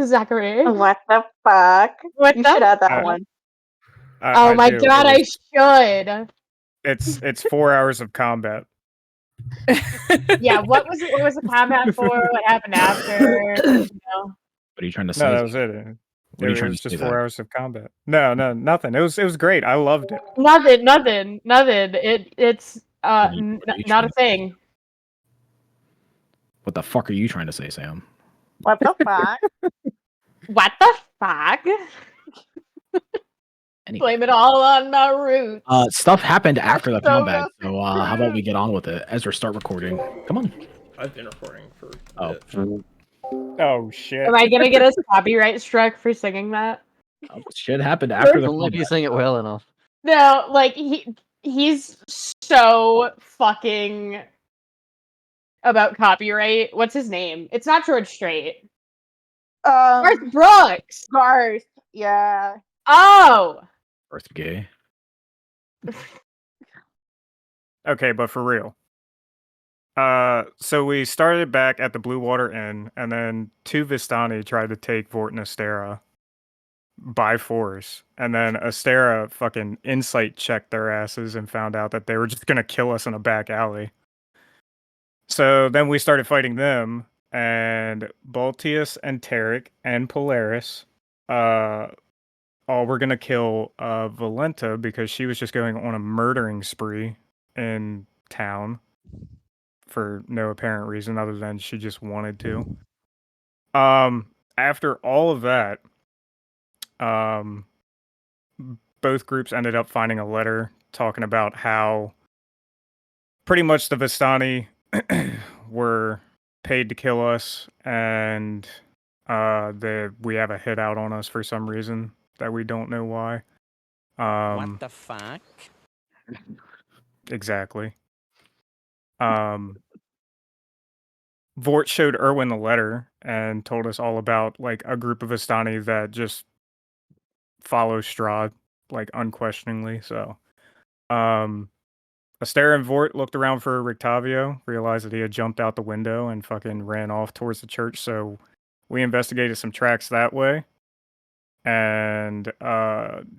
Zachary. What the fuck? What You the should add that fuck? one. Oh I my do. god, I should. It's 4 hours of combat. Yeah, what was the combat for? What happened after? You know? What are you trying to say? No, that was it. What are you It trying was to say? just 4 That? hours of combat. No, nothing. It was great. I loved it. Nothing. It's What are you not trying a thing. What the fuck are you trying to say, Sam? What the fuck? What the fuck? Anyway. Blame it all on my roots. Stuff happened after the So combat, so how about we get on with it? Ezra, start recording. Come on. I've been recording for. Oh shit. Am I gonna get us copyright struck for singing that? Shit happened after the Only if you combat. sing it well enough. No, like he's so fucking about copyright. What's his name? It's not George Strait. Garth Brooks. Garth. Yeah. Oh. Earth gay. Okay, but for real. So we started back at the Blue Water Inn, and then two Vistani tried to take Vort and Astera by force, and then Astera fucking insight checked their asses and found out that they were just gonna kill us in a back alley. So then we started fighting them, and Baltius and Tarek and Polaris, all were gonna kill Valenta because she was just going on a murdering spree in town for no apparent reason other than she just wanted to. After all of that, both groups ended up finding a letter talking about how pretty much the Vistani were paid to kill us, and we have a hit out on us for some reason that we don't know why. What the fuck? Exactly. Vort showed Erwin the letter and told us all about like a group of Vistani that just follow Strahd like unquestioningly. So, Astera and Vort looked around for Rictavio, realized that he had jumped out the window and fucking ran off towards the church. So we investigated some tracks that way. And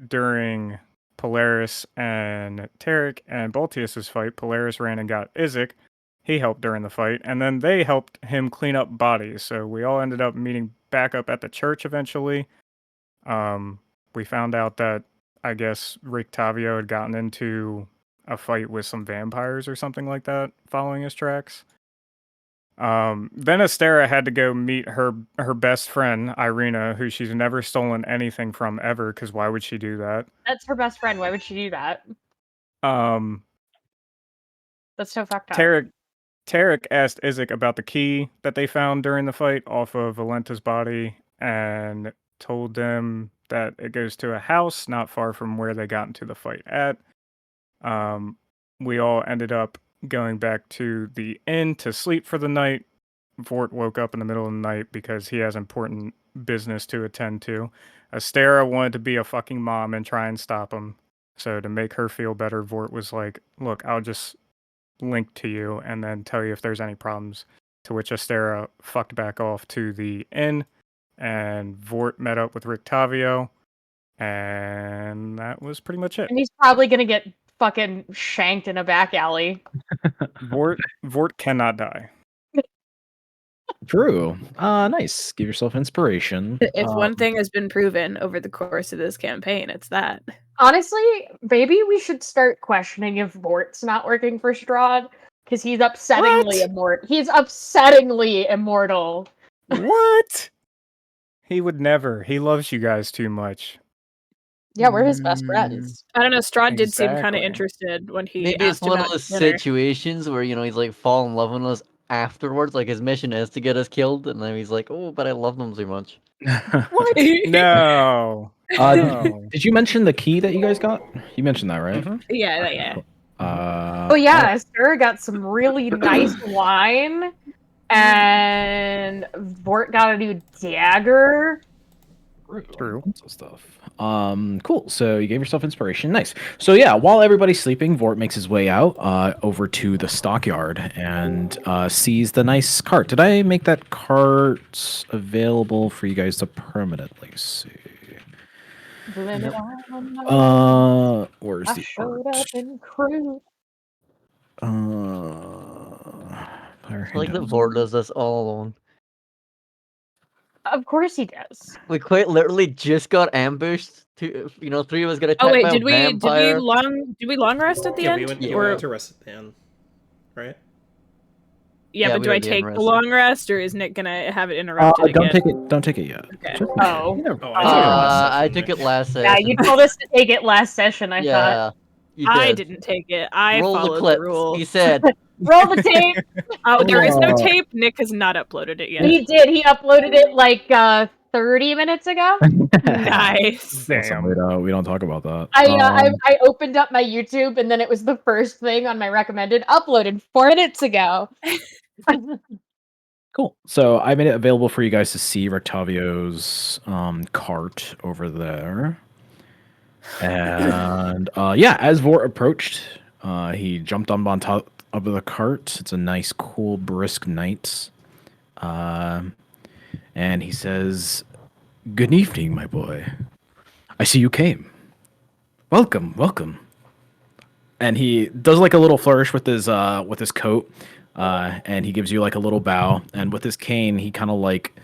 during Polaris and Tarek and Baltius's fight, Polaris ran and got Izek. He helped during the fight, and then they helped him clean up bodies. So we all ended up meeting back up at the church eventually. We found out that I guess Rictavio had gotten into a fight with some vampires or something like that following his tracks. Then Astera had to go meet her best friend, Irina, who she's never stolen anything from ever, because why would she do that? That's her best friend. Why would she do that? That's so fucked up. Tarek asked Izek about the key that they found during the fight off of Valenta's body and told them that it goes to a house not far from where they got into the fight at. We all ended up going back to the inn to sleep for the night. Vort woke up in the middle of the night because he has important business to attend to. Astera wanted to be a fucking mom and try and stop him. So to make her feel better, Vort was like, look, I'll just link to you and then tell you if there's any problems. To which Astera fucked back off to the inn, and Vort met up with Rictavio, and that was pretty much it. And he's probably gonna get fucking shanked in a back alley. Vort cannot die. True. Nice. Give yourself inspiration. If one thing has been proven over the course of this campaign, it's that. Honestly, maybe we should start questioning if Vort's not working for Strahd, because he's upsettingly immortal. He's upsettingly immortal. What? He would never. He loves you guys too much. Yeah, we're his best friends. I don't know. Strahd did seem kind of Exactly. interested when he Maybe asked it's one of about those dinner. situations where, he's like fall in love with us afterwards. Like his mission is to get us killed, and then he's like, "Oh, but I love them too much." What? No. No. Did you mention the key that you guys got? You mentioned that, right? Yeah. Oh yeah, Astera got some really nice wine, and Vort got a new dagger. True. Lots of stuff. Cool. So you gave yourself inspiration. Nice. So yeah, while everybody's sleeping, Vort makes his way out over to the stockyard and sees the nice cart. Did I make that cart available for you guys to permanently see? Blame it Nope. on my Where's I the showed art? up in crew. Player I like that handout. Vort does this all alone. Of course he does. We quite literally just got ambushed. Three of us got Oh attacked wait, by a did we vampire. long rest at the Yeah, end? we went Yeah. Or to rest at the end, right? yeah, Yeah, but we do I already take the unrested. long rest, or is Nick gonna have it interrupted Don't again? take it yet. Okay. Just- Oh. you never- Oh, I took it last I session, took Nick. it last Yeah, session. you told us to take it last session, I thought. Yeah, you I did. didn't take it. I Roll the followed the clips. rules. He said, Roll the tape. Oh, there is no Oh. tape. Nick has not uploaded it yet. He did. He uploaded it like 30 minutes ago. Nice. Listen, Damn. we don't talk about that. I opened up my YouTube and then it was the first thing on my recommended uploaded 4 minutes ago. Cool. So I made it available for you guys to see Rectavio's cart over there. And yeah, as Vort approached, he jumped on top of the cart. It's a nice, cool, brisk night. And he says, "Good evening, my boy. I see you came. Welcome, welcome." And he does like a little flourish with his coat, and he gives you like a little bow. And with his cane, he kind of like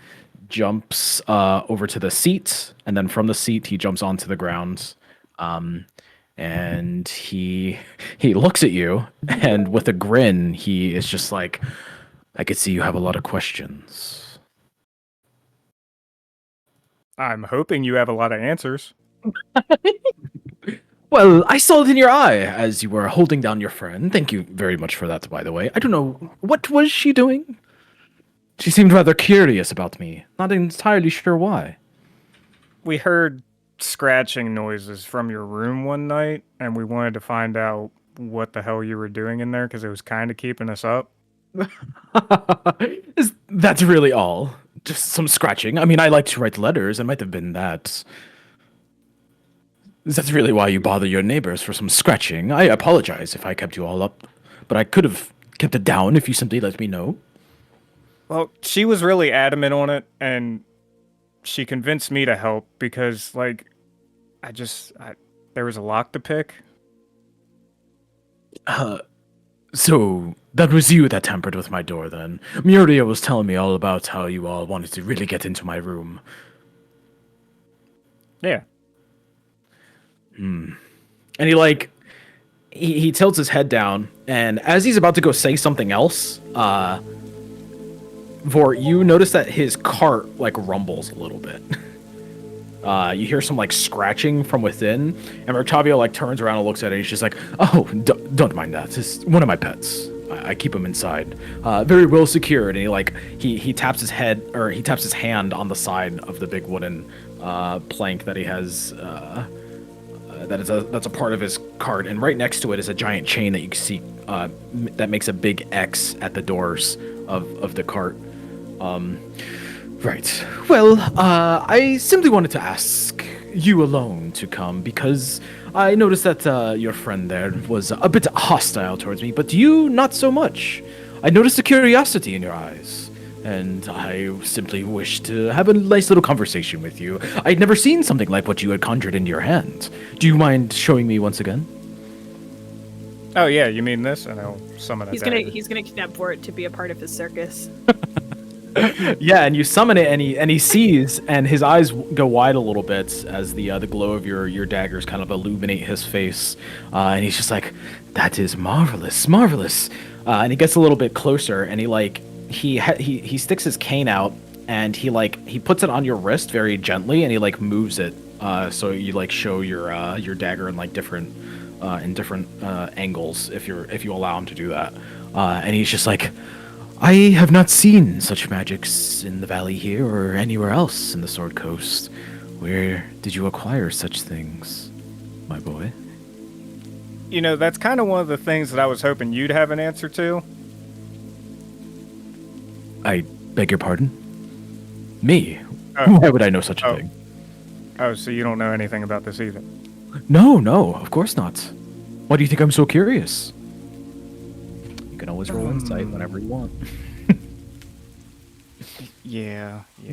jumps over to the seat, and then from the seat, he jumps onto the ground. And he looks at you, and with a grin, he is just like, "I could see you have a lot of questions." I'm hoping you have a lot of answers. Well, I saw it in your eye as you were holding down your friend. Thank you very much for that, by the way. I don't know, what was she doing? She seemed rather curious about me. Not entirely sure why. We heard scratching noises from your room one night, and we wanted to find out what the hell you were doing in there because it was kind of keeping us up. That's really all. Just some scratching. I mean, I like to write letters. It might have been that. That's really why you bother your neighbors for some scratching. I apologize if I kept you all up, but I could have kept it down if you simply let me know. Well, she was really adamant on it, and she convinced me to help because, like, there was a lock to pick. So that was you that tampered with my door then. Muriel was telling me all about how you all wanted to really get into my room. Yeah. And he tilts his head down, and as he's about to go say something else, Vort, you notice that his cart like rumbles a little bit. You hear some like scratching from within, and Octavio like turns around and looks at it. And he's just like, "Oh, don't mind that. It's one of my pets. I keep him inside, very well secured." And he taps his head, or he taps his hand on the side of the big wooden plank that he has. That's a part of his cart, and right next to it is a giant chain that you can see that makes a big X at the doors of the cart. Right. Well, I simply wanted to ask you alone to come because I noticed that your friend there was a bit hostile towards me, but you not so much. I noticed a curiosity in your eyes, and I simply wish to have a nice little conversation with you. I'd never seen something like what you had conjured into your hand. Do you mind showing me once again? Oh yeah, you mean this? And I'll summon a He's dagger. gonna kidnap Vort to be a part of his circus. Yeah, and you summon it, and he sees, and his eyes go wide a little bit as the glow of your daggers kind of illuminate his face, and he's just like, "That is marvelous, marvelous." And he gets a little bit closer, and he sticks his cane out, and he puts it on your wrist very gently, and he like moves it, so you like show your dagger in like different angles if you allow him to do that, and he's just like, "I have not seen such magics in the valley here or anywhere else in the Sword Coast. Where did you acquire such things, my boy?" You know, that's kind of one of the things that I was hoping you'd have an answer to. I beg your pardon? Me? Oh. Why would I know such a Oh. thing? Oh, so you don't know anything about this either? No, of course not. Why do you think I'm so curious? You can always roll insight whenever you want. Yeah. I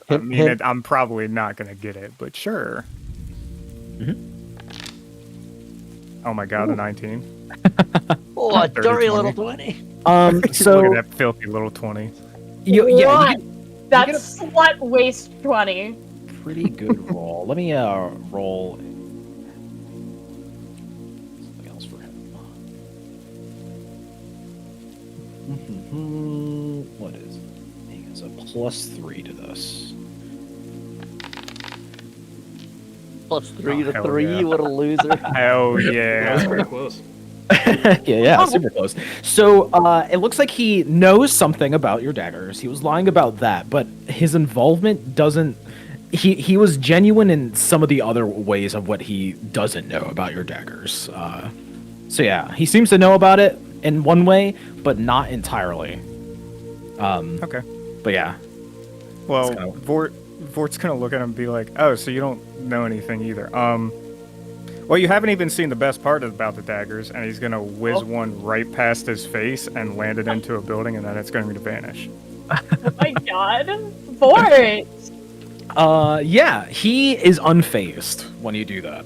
Hint, mean, hint. I'm probably not gonna get it, but sure. Oh my god, a 19. Oh, a 30, dirty 20. little 20. Look at So that filthy little 20. yeah, That's slut waste 20. pretty good roll. Let me roll something else for him. What is it? He has a +3 to this. +3 to hell 3. yeah. What a loser. Hell That was yeah. pretty close. yeah, super close. So it looks like he knows something about your daggers. He was lying about that, but his involvement doesn't. He was genuine in some of the other ways of what he doesn't know about your daggers. So yeah, he seems to know about it in one way, but not entirely. Okay. But yeah, Well, kinda- Vort's gonna look at him and be like, "Oh, so you don't know anything either." Well, you haven't even seen the best part about the daggers, and he's gonna whiz one right past his face and land it into a building, and then it's going to vanish. Oh my god. Fort! yeah, he is unfazed when you do that.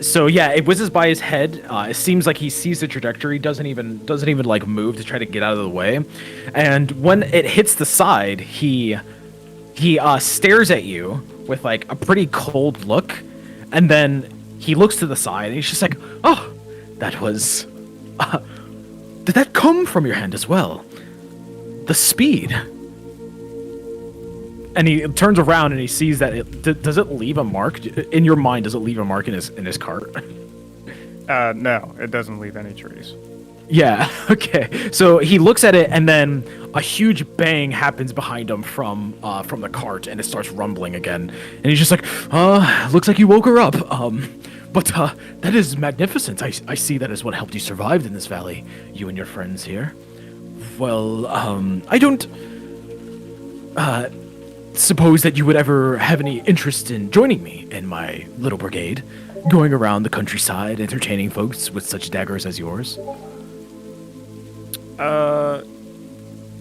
So yeah, it whizzes by his head. It seems like he sees the trajectory, doesn't even like move to try to get out of the way. And when it hits the side, he stares at you with like a pretty cold look, and then he looks to the side and he's just like, "Oh, that was. Did that come from your hand as well? The speed." And he turns around and he sees that does it leave a mark in your mind? Does it leave a mark in his cart? No, it doesn't leave any trees. Yeah. Okay. So he looks at it, and then a huge bang happens behind him from the cart, and it starts rumbling again. And he's just like, looks like you woke her up. But that is magnificent. I see that is what helped you survive in this valley. You and your friends here. Well, I don't suppose that you would ever have any interest in joining me in my little brigade, going around the countryside, entertaining folks with such daggers as yours.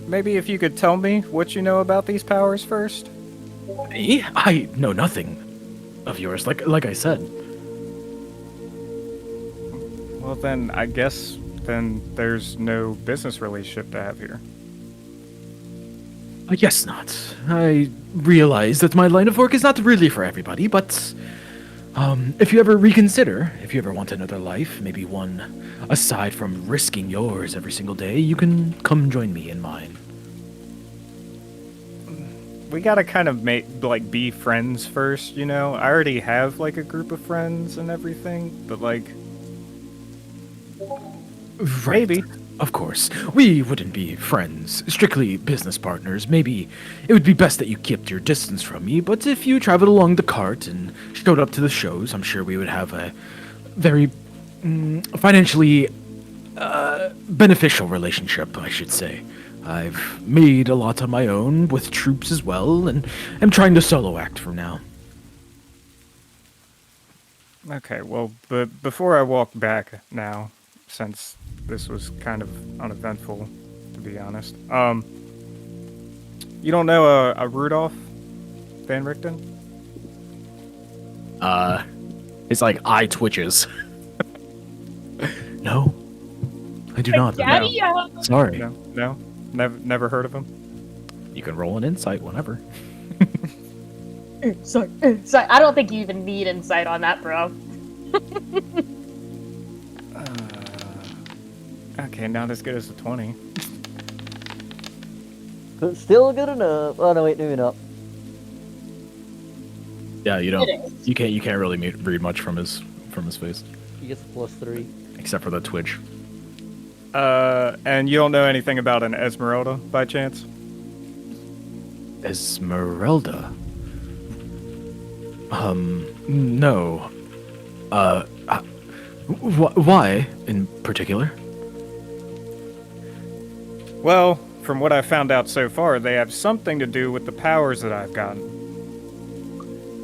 Maybe if you could tell me what you know about these powers first. Me? I know nothing of yours, like I said. Well, then I guess there's no business relationship to have here. I guess not. I realize that my line of work is not really for everybody, but if you ever reconsider, if you ever want another life, maybe one aside from risking yours every single day, you can come join me in mine. We gotta kind of be friends first, you know? I already have, like, a group of friends and everything, but, like... Right. Maybe. Of course. We wouldn't be friends, strictly business partners. Maybe it would be best that you kept your distance from me, but if you traveled along the cart and showed up to the shows, I'm sure we would have a very financially beneficial relationship, I should say. I've made a lot on my own with troops as well, and I'm trying to solo act from now. Okay, well, but before I walk back now, since this was kind of uneventful, to be honest, you don't know a Rudolph Van Richten? His like eye twitches. No, I do not. Daddy, Sorry. No? Never heard of him? You can roll an insight whenever. Sorry. I don't think you even need insight on that, bro. Okay, not as good as the 20. But still good enough. Oh, no, wait, maybe not. Yeah, you don't. It is. You can't really read much from his face, He gets a +3. except for the twitch. And you don't know anything about an Esmeralda, by chance? Esmeralda. No. Why in particular? Well, from what I've found out so far, they have something to do with the powers that I've gotten.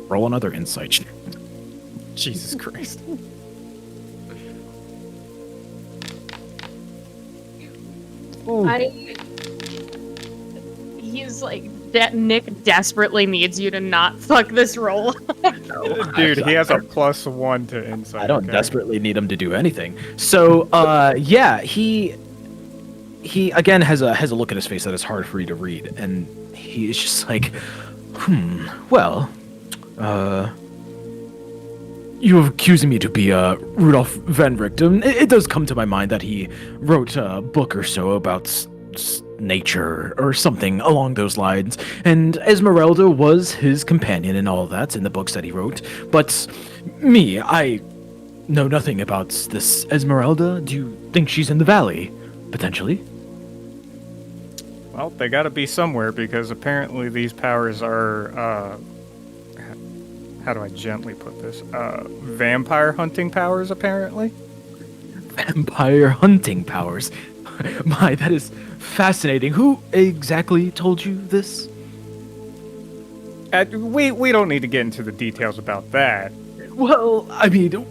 Roll another insight check. Jesus Christ. He's like, Nick desperately needs you to not fuck this roll. Dude, he has a +1 to insight. I don't okay? desperately need him to do anything. So, yeah, he again has a look at his face that is hard for you to read, and he is just like, well, you're accusing me to be Rudolf van Richten. It does come to my mind that he wrote a book or so about nature or something along those lines, and Esmeralda was his companion and all that in the books that he wrote. But me, I know nothing about this Esmeralda. Do you think she's in the valley? Potentially. Well, they gotta be somewhere because apparently these powers are, how do I gently put this? Vampire hunting powers, apparently? Vampire hunting powers. My, that is fascinating. Who exactly told you this? We don't need to get into the details about that. Well, I mean,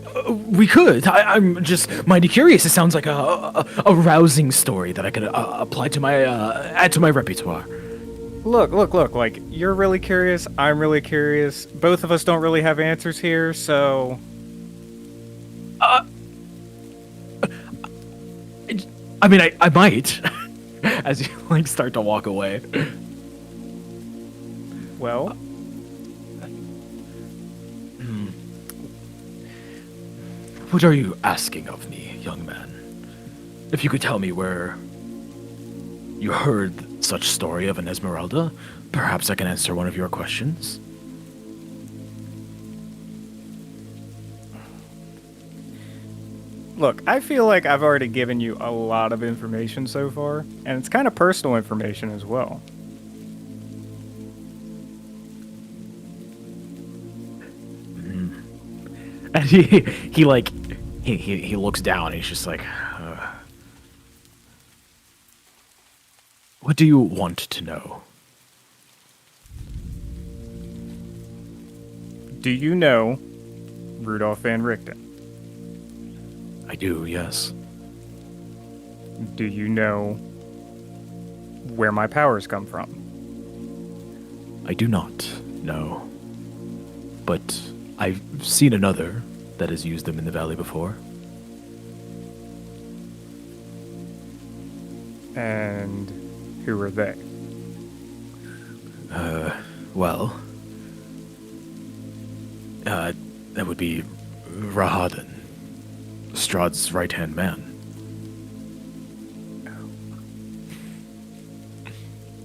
we could. I'm just mighty curious. It sounds like a rousing story that I could apply to my add to my repertoire. Look, like, you're really curious, I'm really curious, both of us don't really have answers here, so... I mean, I might, as you, like, start to walk away. Well... What are you asking of me, young man? If you could tell me where you heard such story of an Esmeralda, perhaps I can answer one of your questions. Look, I feel like I've already given you a lot of information so far, and it's kind of personal information as well. And he like, he looks down and he's just like, what do you want to know? Do you know Rudolf van Richten? I do, yes. Do you know where my powers come from? I do not, no. But I've seen another that has used them in the valley before. And who are they? Well, that would be Rahaden, Strahd's right-hand man.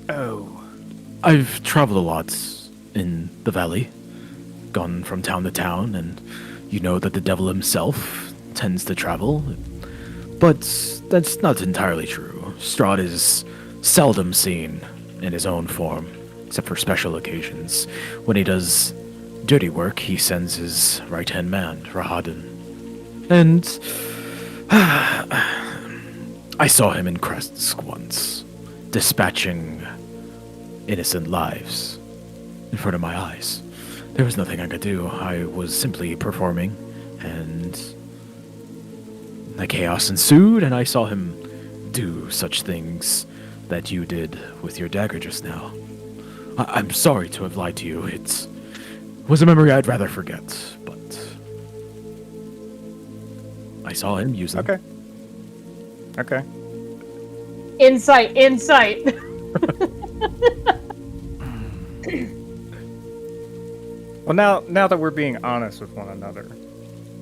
Oh. I've traveled a lot in the valley, gone from town to town, and you know that the devil himself tends to travel. But that's not entirely true. Strahd is seldom seen in his own form, except for special occasions. When he does dirty work, he sends his right-hand man, Rahaden. And I saw him in Kresk once, dispatching innocent lives in front of my eyes. There was nothing I could do. I was simply performing, and the chaos ensued, and I saw him do such things that you did with your dagger just now. I'm sorry to have lied to you. It was a memory I'd rather forget, but I saw him use them. Okay. Insight. Well, now that we're being honest with one another,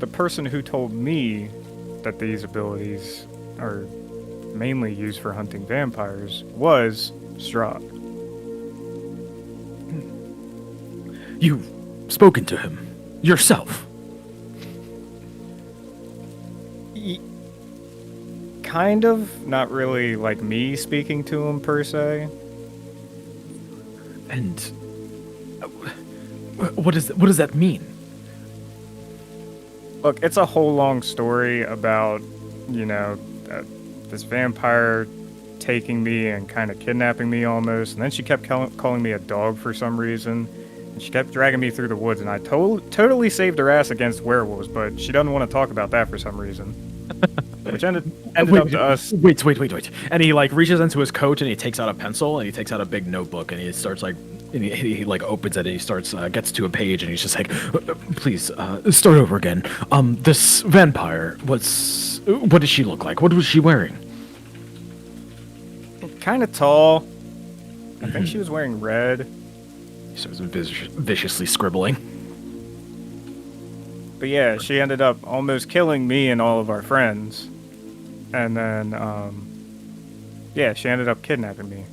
the person who told me that these abilities are mainly used for hunting vampires was Strahd. You've spoken to him yourself. Kind of, not really like me speaking to him per se. And what does that mean? Look, it's a whole long story about, this vampire taking me and kind of kidnapping me almost, and then she kept calling me a dog for some reason, And she kept dragging me through the woods, and I totally saved her ass against werewolves, but she doesn't want to talk about that for some reason. Which ended up to us. Wait. And he like reaches into his coat and he takes out a pencil and he takes out a big notebook and he starts like, and he like opens it and he starts gets to a page and he's just like, please start over again. This vampire, what did she look like? What was she wearing? Kind of tall. I think she was wearing red. He starts viciously scribbling. But yeah, she ended up almost killing me and all of our friends. And then, yeah, she ended up kidnapping me.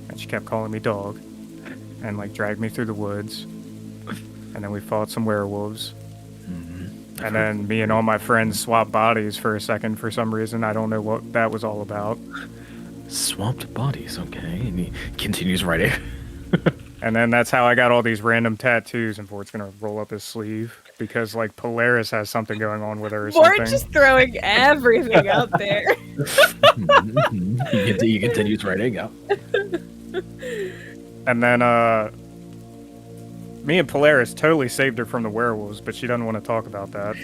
And she kept calling me dog. And, like, dragged me through the woods. And then we fought some werewolves. Mm-hmm. And then me and all my friends swapped bodies for a second for some reason. I don't know what that was all about. Swapped bodies, okay. And he continues writing. And then that's how I got all these random tattoos, and Vort's gonna roll up his sleeve because like Polaris has something going on with her or something. We're just throwing everything out there. He continues writing, yeah. And then me and Polaris totally saved her from the werewolves, but she doesn't want to talk about that.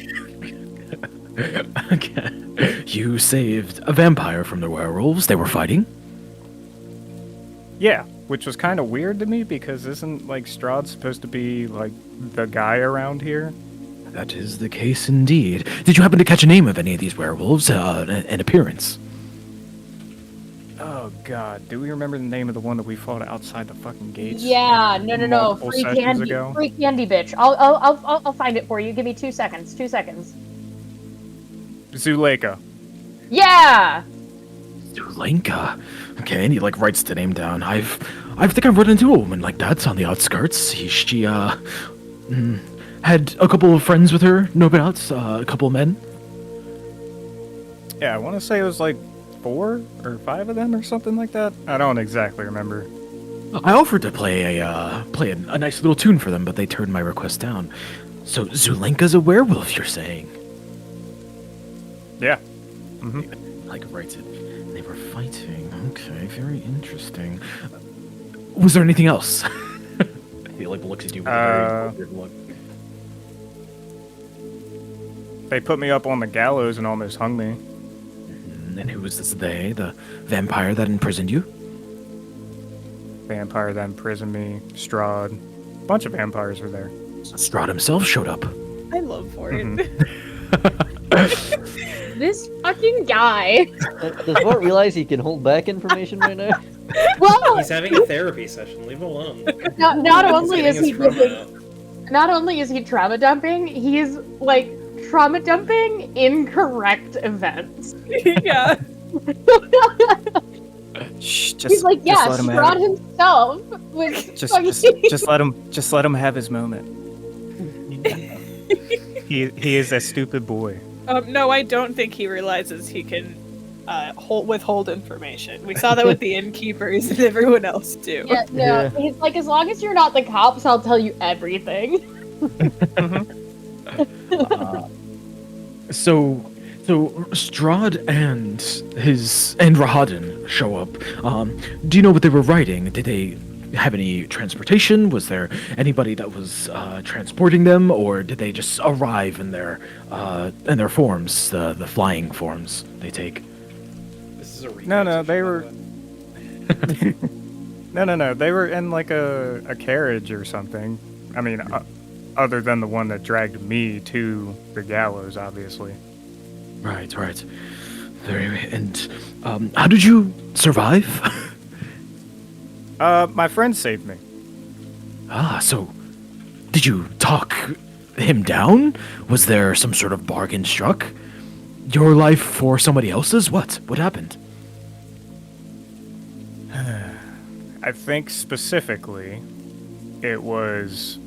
Okay. You saved a vampire from the werewolves. They were fighting? Yeah, which was kind of weird to me because isn't like Strahd supposed to be like the guy around here? That is the case indeed. Did you happen to catch a name of any of these werewolves? An appearance? Oh god, do we remember the name of the one that we fought outside the fucking gates? Yeah, no. multiple Free sessions candy, ago? free candy, bitch. I'll find it for you. Give me 2 seconds. 2 seconds. Zuleika. Yeah. Zulenka. Okay, and he like writes the name down. I think I've run into a woman like that on the outskirts. She had a couple of friends with her, no doubts, a couple of men. Yeah, I want to say it was like 4 or 5 of them or something like that. I don't exactly remember. I offered to play a nice little tune for them, but they turned my request down. So Zulenka's a werewolf, you're saying? Yeah. Mm-hmm. Like writes it. They were fighting. Okay, very interesting. Was there anything else? He like looks at you with a very weird look. They put me up on the gallows and almost hung me. And who was this they? The vampire that imprisoned you? Vampire that imprisoned me. Strahd. A bunch of vampires were there. Strahd himself showed up. I love Fort. This fucking guy. Does Bort realize he can hold back information right now? Well, He's having a therapy session. Leave him alone. not only He's is he getting his trauma out. not only is he trauma dumping, he's like trauma dumping incorrect events. Yeah. Shh, He's like, yeah, Strahd himself was fucking... just let him have his moment. He is a stupid boy. No, I don't think he realizes he can withhold information. We saw that with the innkeepers and everyone else too. Yeah, no, Yeah. he's like, as long as you're not the cops, I'll tell you everything. So Strahd and Rahadin show up. Do you know what they were writing? Did they have any transportation? Was there anybody that was transporting them, or did they just arrive in their forms, the flying forms they take? This is a No, they were. No, they were in like a carriage or something. I mean, other than the one that dragged me to the gallows, obviously. Right. And how did you survive? My friend saved me. So did you talk him down? Was there some sort of bargain struck? Your life for somebody else's? What happened? I think specifically, it was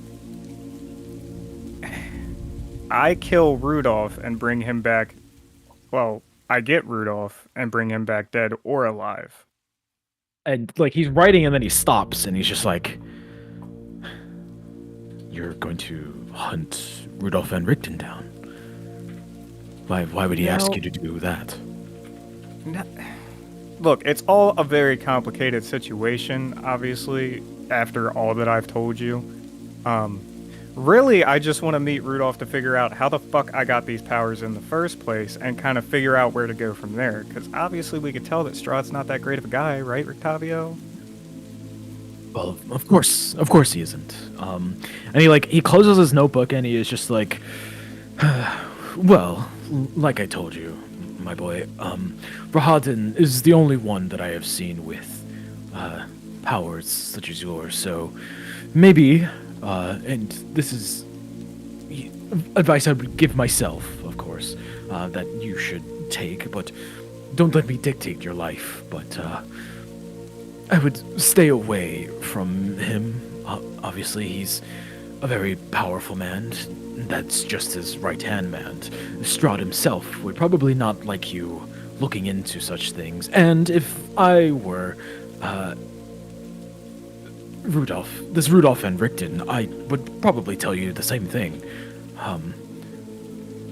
I kill Rudolph and bring him back. Well, I get Rudolph and bring him back dead or alive. And like he's writing and then he stops and he's just like, "You're going to hunt Rudolph Van Richten down? Why would he ask you to do that?" Look, it's all a very complicated situation, obviously, after all that I've told you. Really, I just want to meet Rudolph to figure out how the fuck I got these powers in the first place and kind of figure out where to go from there. Because obviously we could tell that Strahd's not that great of a guy, right, Rictavio? Well, of course he isn't. And he closes his notebook and he is just like, well, like I told you, my boy, Rahadin is the only one that I have seen with powers such as yours. So maybe, and this is advice I would give myself, of course, that you should take, but don't let me dictate your life. But I would stay away from him. Obviously, he's a very powerful man. That's just his right-hand man. Strahd himself would probably not like you looking into such things. And if I were Rudolph and Richten, I would probably tell you the same thing.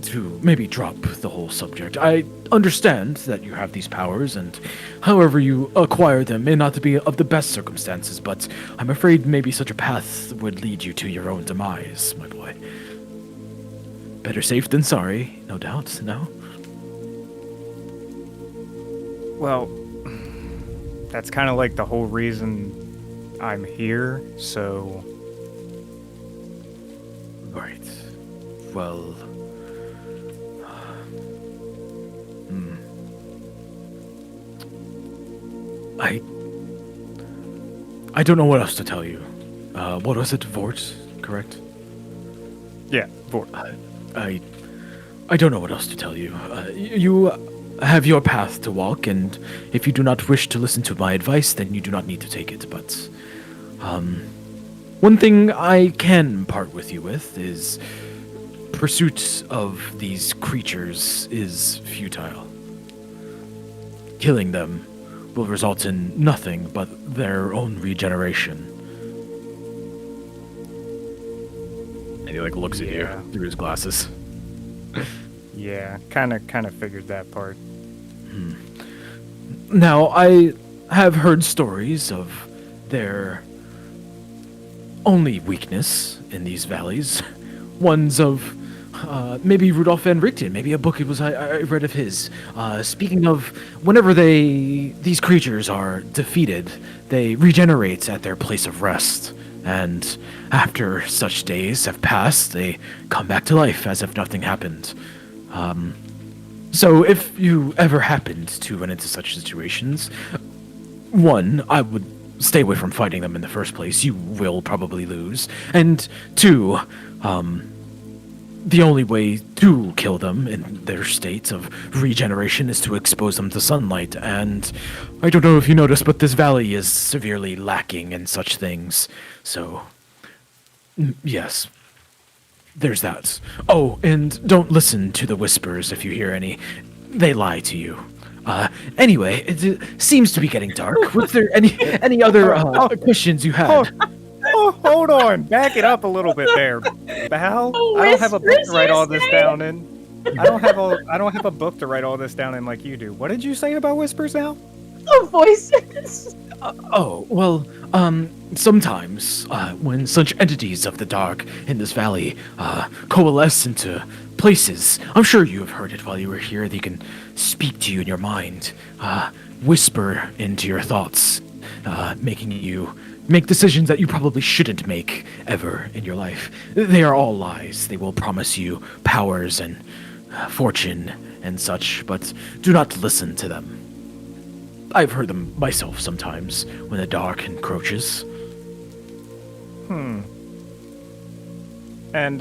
To maybe drop the whole subject. I understand that you have these powers, and however you acquire them may not be of the best circumstances, but I'm afraid maybe such a path would lead you to your own demise, my boy. Better safe than sorry, no doubt, no? Well, that's kind of like the whole reason I'm here, so... Right. Well... I don't know what else to tell you. What was it, Vort, correct? Yeah, Vort. I don't know what else to tell you. You have your path to walk, and if you do not wish to listen to my advice, then you do not need to take it. But one thing I can part with you with is pursuit of these creatures is futile. Killing them will result in nothing but their own regeneration. And he looks at you through his glasses. Yeah, kind of figured that part. Now, I have heard stories of their only weakness in these valleys. Ones of maybe Rudolph van Richten, maybe a book I read of his. Speaking of, whenever these creatures are defeated, they regenerate at their place of rest. And after such days have passed, they come back to life as if nothing happened. So if you ever happened to run into such situations, one, I would stay away from fighting them in the first place. You will probably lose. And two, the only way to kill them in their state of regeneration is to expose them to sunlight. And I don't know if you noticed, but this valley is severely lacking in such things. So, yes. There's that. Oh, and don't listen to the whispers if you hear any. They lie to you. Anyway, it seems to be getting dark. Was there any other questions you had? Oh, hold on. Back it up a little bit there. Bal, I don't have a book to write all this down in. I don't have a book to write all this down in like you do. What did you say about whispers now? Oh, voices. Sometimes when such entities of the dark in this valley coalesce into places, I'm sure you have heard it while you were here, they can speak to you in your mind, whisper into your thoughts, making you make decisions that you probably shouldn't make ever in your life. They are all lies. They will promise you powers and fortune and such, but do not listen to them. I've heard them myself sometimes when the dark encroaches. And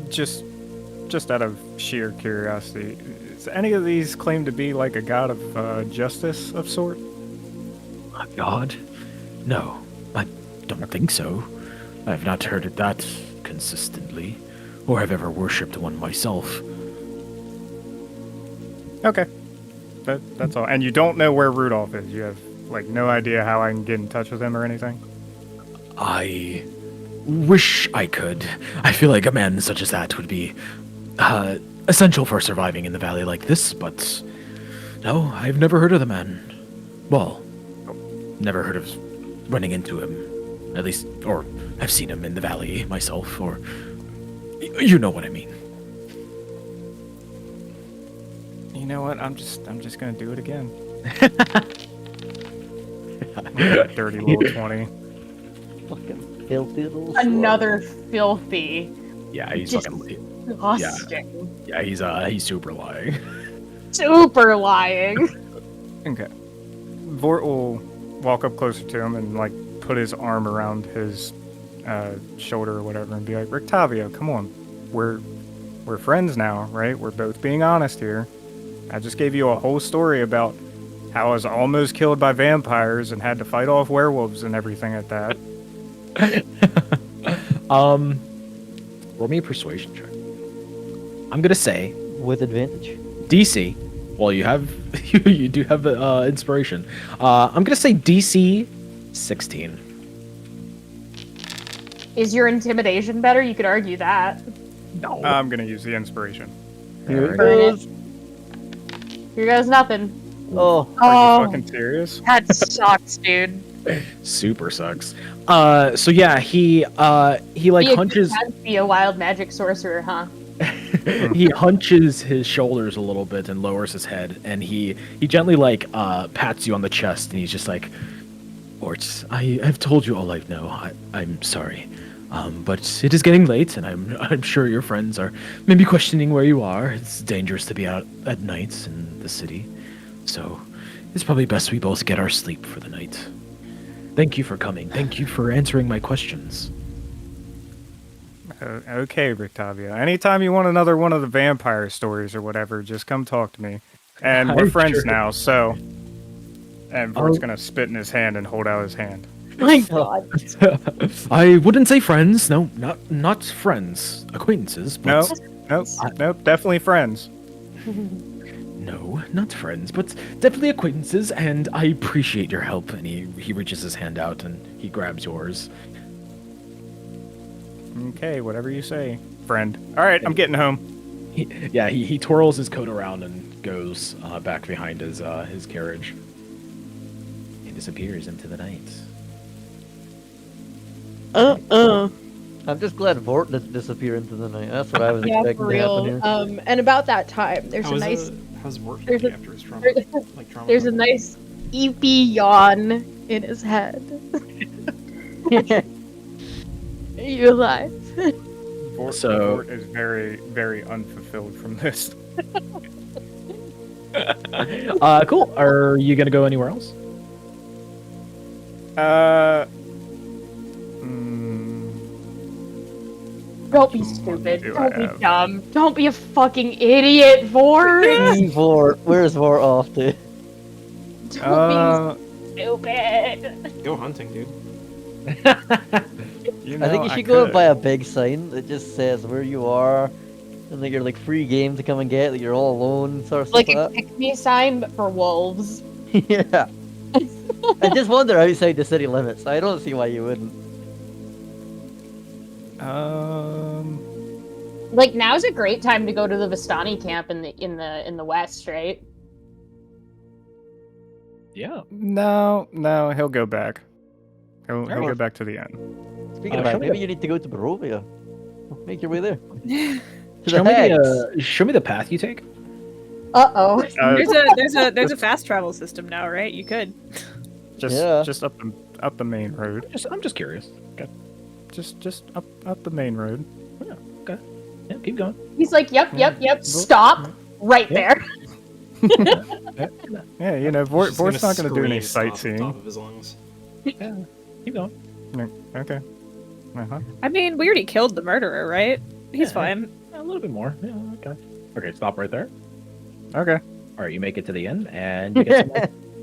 just out of sheer curiosity, does any of these claim to be like a god of justice of sort? A god? No, I don't think so. I have not heard it that consistently, or have ever worshipped one myself. Okay. That's all. And you don't know where Rudolph is? You have, no idea how I can get in touch with him or anything? I wish I could. I feel like a man such as that would be essential for surviving in the valley like this, but no, I've never heard of the man. Well, never heard of running into him. At least, or I've seen him in the valley myself, or you know what I mean. You know what? I'm just gonna do it again. Dirty little 20. Fucking filthy little Another filthy, Yeah, he's Just- fucking. disgusting, Yeah, he's super lying. super lying. Okay. Vort will walk up closer to him and like put his arm around his shoulder or whatever and be like, Rictavio, come on. We're friends now, right? We're both being honest here. I just gave you a whole story about how I was almost killed by vampires and had to fight off werewolves and everything at that. Roll me a persuasion check. I'm gonna say with advantage. DC. Well, you have you do have inspiration. I'm gonna say DC 16. Is your intimidation better? You could argue that. No. I'm gonna use the inspiration. Here it Burn it. goes. Here goes nothing. Oh, Are you fucking serious? That sucks, dude. Super sucks. So yeah, he like Be a hunches. good time to be a wild magic sorcerer, huh? He hunches his shoulders a little bit and lowers his head, and he gently like pats you on the chest, and he's just like, "Orts, I've told you all I know. I'm sorry, but it is getting late, and I'm sure your friends are maybe questioning where you are. It's dangerous to be out at night in the city, so it's probably best we both get our sleep for the night. Thank you for coming. Thank you for answering my questions." Okay, Rictavio. Anytime you want another one of the vampire stories or whatever, just come talk to me. And we're I'm friends sure. now, so... And Vort's Oh. gonna spit in his hand and hold out his hand. My God. I wouldn't say friends. No, not friends. Acquaintances. But Nope, definitely friends. No, not friends, but definitely acquaintances, and I appreciate your help. And he reaches his hand out and he grabs yours. Okay, whatever you say, friend. Alright, I'm getting home. He twirls his coat around and goes back behind his carriage. He disappears into the night. I'm just glad Vort didn't disappear into the night. That's what I was Yeah, expecting for to happen real. here. And about that time, there's a How's, nice, how's Vort there's feeling a- after his trauma? Like trauma? there's a nice eepy yawn in his head. Are you alive? Vort is very, very unfulfilled from this. Cool. Are you gonna go anywhere else? Don't be stupid. Don't be dumb. Don't be a fucking idiot, Vort. Vort, where's Vort off to? Don't be stupid. Go hunting, dude. You I think know, you should go and could. buy a big sign that just says where you are, and that you're like free game to come and get, that you're all alone, sort of Like stuff a like pick me sign, but for wolves. that. Yeah. I just wonder outside the city limits. I don't see why you wouldn't. Like now's a great time to go to the Vistani camp in the west, right? Yeah. No, he'll go back. He'll Alright. go back to the end. Speaking of show that, me maybe the- you need to go to Barovia. Make your way there. To Show the me, hags. show me the path you take. Uh-oh. There's a fast travel system now, right? You could. Just up the main road. I'm just curious. Okay. Just up the main road. Yeah, okay. Yeah, keep going. He's like, yep. Stop right Yeah. there. Yeah, you know, He's just Vort's not gonna do any squeeze off the sightseeing. top of his lungs. Yeah, keep going. Okay. Uh-huh. I mean, we already killed the murderer, right? He's Yeah. fine. A little bit more. Yeah, okay. Okay, stop right there. Okay. All right, you make it to the end, and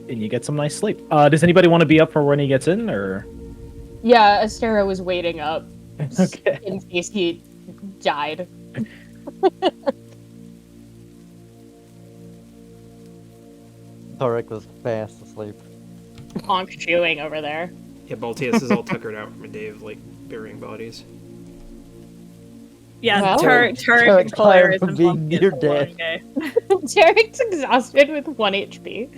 you get some nice sleep. Does anybody want to be up for when he gets in, or? Yeah, Astera was waiting up Okay. in case he died. Tarek was fast asleep. Honk chewing over there. Yeah, Baltius is all tuckered out from a day of, like, burying bodies. Yeah, Well, Tarek Tarek's and Claire tired is from being involved in near the death. long day. Tarek's exhausted with 1 HP.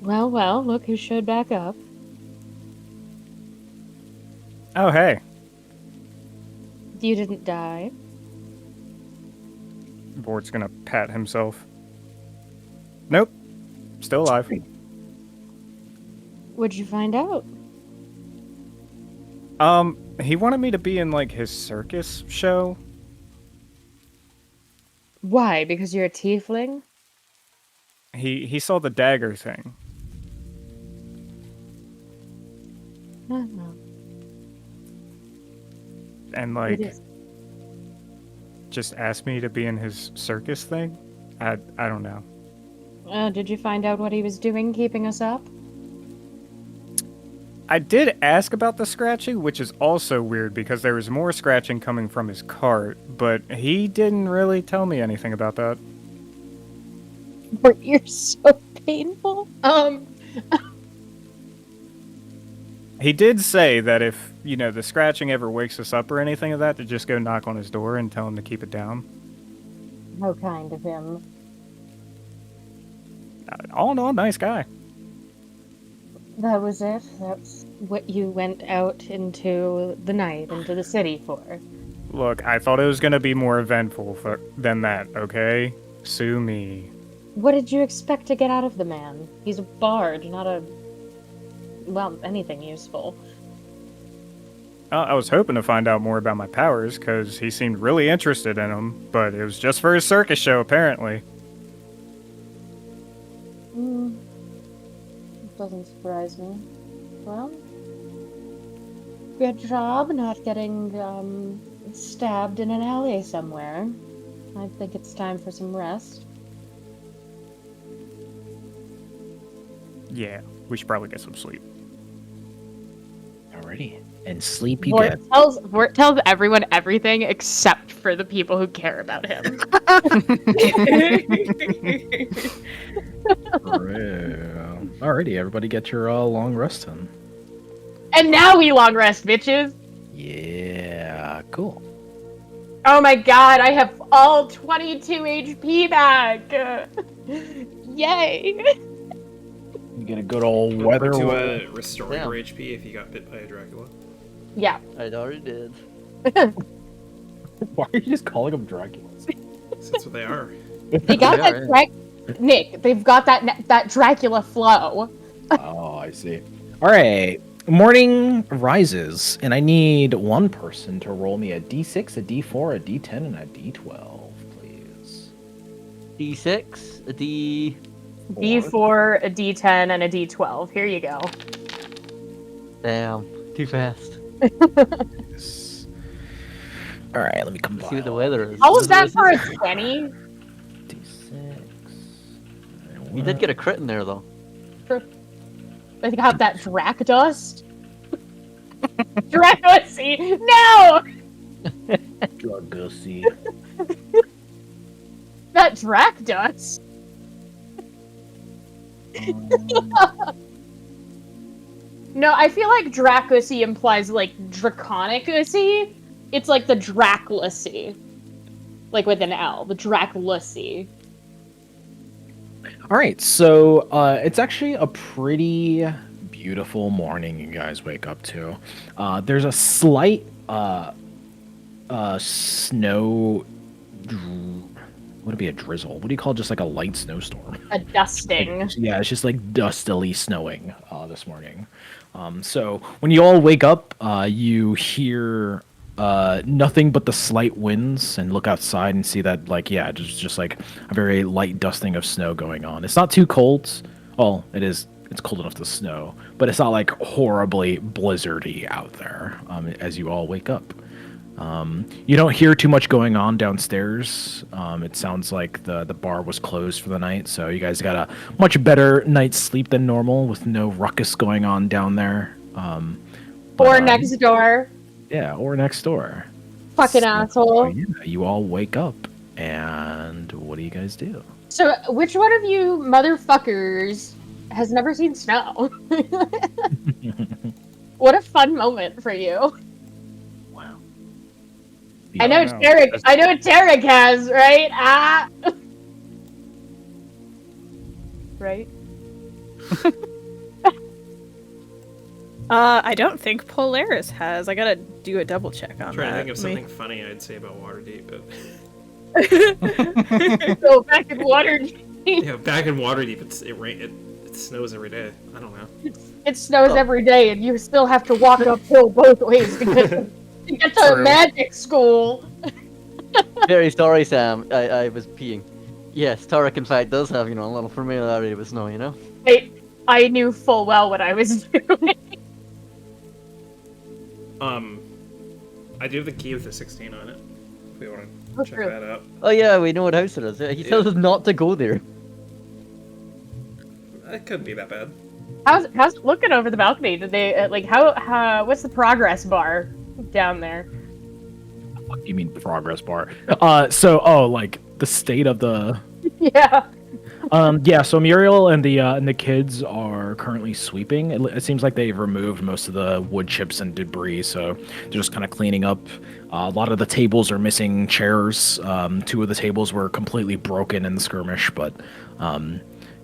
Well, look who showed back up. Oh, hey. You didn't die. Bort's gonna pat himself. Nope. Still alive. What'd you find out? He wanted me to be in, like, his circus show. Why? Because you're a tiefling? He saw the dagger thing. Oh, And, it like, is. just asked me to be in his circus thing? I don't know. Did you find out what he was doing keeping us up? I did ask about the scratching, which is also weird because there was more scratching coming from his cart, but he didn't really tell me anything about that. You're so painful. He did say that if, the scratching ever wakes us up or anything of that, to just go knock on his door and tell him to keep it down. How kind of him. All in all, nice guy. That was it? That's what you went out into the night, into the city for? Look, I thought it was going to be more eventful than that, okay? Sue me. What did you expect to get out of the man? He's a bard, not anything useful. I was hoping to find out more about my powers, because he seemed really interested in them, but it was just for his circus show, apparently. Doesn't surprise me. Well, good job not getting, stabbed in an alley somewhere. I think it's time for some rest. Yeah, we should probably get some sleep. Alrighty. And sleepy Vort death. tells everyone everything except for the people who care about him. Alrighty, everybody get your long rest in. And now we long rest, bitches! Yeah, cool. Oh my god, I have all 22 HP back! Yay! You get a good old weather roll. To restore Yeah. your HP if you got bit by a Dracula. Yeah. I already did. Why are you just calling them Draculas? That's what they are. They got Yeah, that Nick, they've got that Dracula flow. Oh, I see. Alright. Morning rises, and I need one person to roll me a d6, a d4, a d10, and a d12, please. D6, a D. D4, a D10, and a D12. Here you go. Damn, too fast. Yes. Alright, let me combine. Let's see what the weather is. How was that for a 20? D6. You did get a crit in there though. They got that Drac dust. Dracocy! No! Dragussy. That Drac dust. No, I feel like Dracussy implies like Draconicussy. It's like the Draclussy. Like with an L, the Draclussy. All right, so it's actually a pretty beautiful morning you guys wake up to. There's a slight snow. Would it be a drizzle? What do you call just like a light snowstorm? A dusting. Yeah, it's just like dustily snowing this morning. So when you all wake up, you hear nothing but the slight winds, and look outside and see that just like a very light dusting of snow going on. It's not too cold. Well, it is. It's cold enough to snow, but it's not like horribly blizzardy out there as you all wake up. You don't hear too much going on downstairs. It sounds like the bar was closed for the night, so you guys got a much better night's sleep than normal with no ruckus going on down there. Or next door. Yeah, or next door. Fucking asshole. Yeah, you all wake up, and what do you guys do? So, which one of you motherfuckers has never seen snow? What a fun moment for you. Wow. I know no. Tarek has, right? Ah! Right? I don't think Polaris has. I gotta do a double check on I'm trying to that. think of something funny I'd say about Waterdeep, but Go back in Waterdeep. yeah, back in Waterdeep, it snows every day. I don't know. It snows every day, and you still have to walk uphill both ways to get to True. magic school. Very sorry, Sam. I was peeing. Yes, Tarek in fact does have, a little familiarity with snow, I knew full well what I was doing. I do have the key with the 16 on it. If we want to check true. that out. Oh yeah, we know what house it is. He tells us not to go there. It couldn't be that bad. How's it looking over the balcony? Did they how what's the progress bar down there? What do you mean progress bar? Like the state of the. Yeah. Yeah. So Muriel and the kids are currently sweeping. It seems like they've removed most of the wood chips and debris, so they're just kind of cleaning up. A lot of the tables are missing chairs. 2 of the tables were completely broken in the skirmish, but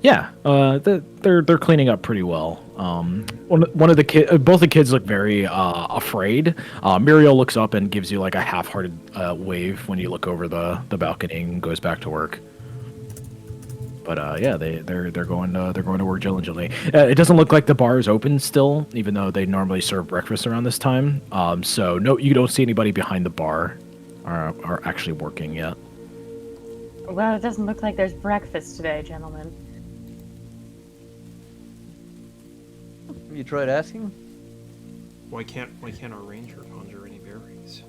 yeah, they're cleaning up pretty well. One of the both the kids look very afraid. Muriel looks up and gives you like a half-hearted wave when you look over the balcony and goes back to work. But yeah, they're going to work diligently. It doesn't look like the bar is open still, even though they normally serve breakfast around this time. So no, you don't see anybody behind the bar are actually working yet. Well, it doesn't look like there's breakfast today, gentlemen. You tried asking? Why can't our ranger conjure any berries?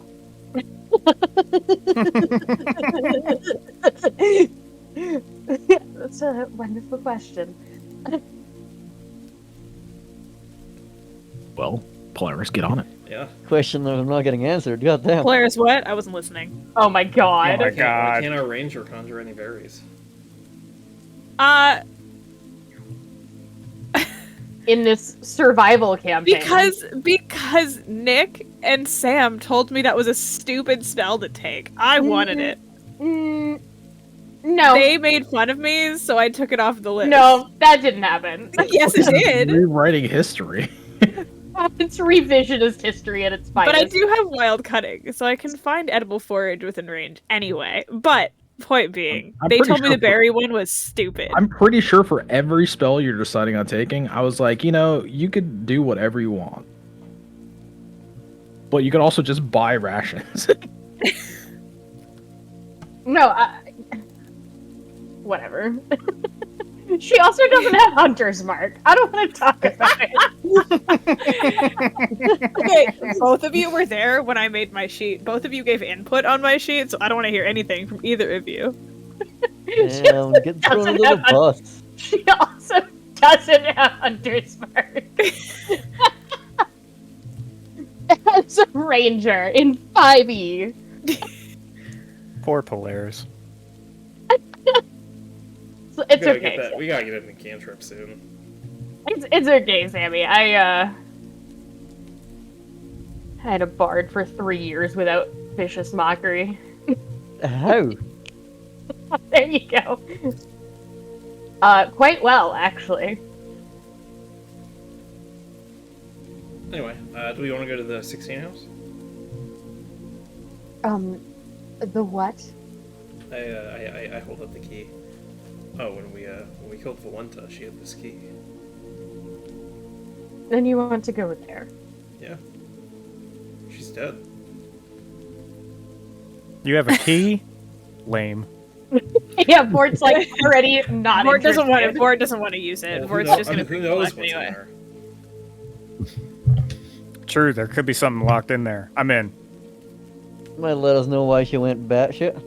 That's a wonderful question. Well, Polaris, get on it. Yeah. Question that I'm not getting answered. God damn. Polaris, what? I wasn't listening. Oh my god. Oh my Why god. can't our ranger conjure any berries? In this survival campaign. Because Nick and Sam told me that was a stupid spell to take. I wanted it. No. They made fun of me, so I took it off the list. No, that didn't happen. Yes, it did. Rewriting history. It's revisionist history at its finest. But I do have wild cutting, so I can find edible forage within range anyway. But point being, I'm they pretty told me sure the berry one was stupid. I'm pretty sure for every spell you're deciding on taking, I was like, you could do whatever you want. But you could also just buy rations. No, whatever. She also doesn't have Hunter's Mark. I don't want to talk about it. Okay, both of you were there when I made my sheet. Both of you gave input on my sheet, so I don't want to hear anything from either of you. Damn, get thrown under the bus. She also doesn't have Hunter's Mark. As a ranger in 5e. Poor Polaris. It's okay. We gotta get it in the cantrip soon. It's okay, Sammy. I had a bard for 3 years without vicious mockery. How? There you go. Quite well, actually. Anyway, do we want to go to the 16 house? The what? I hold up the key. Oh, when we killed Valenta, she had this key. Then you want to go there. Yeah. She's dead. You have a key? Lame. Yeah, Bort's like already not Vort doesn't want it. interested. Vort doesn't want to use it. Well, Vort's just gonna who pick knows the what's lock in anyway. there? True, there could be something locked in there. I'm in. Might let us know why she went batshit.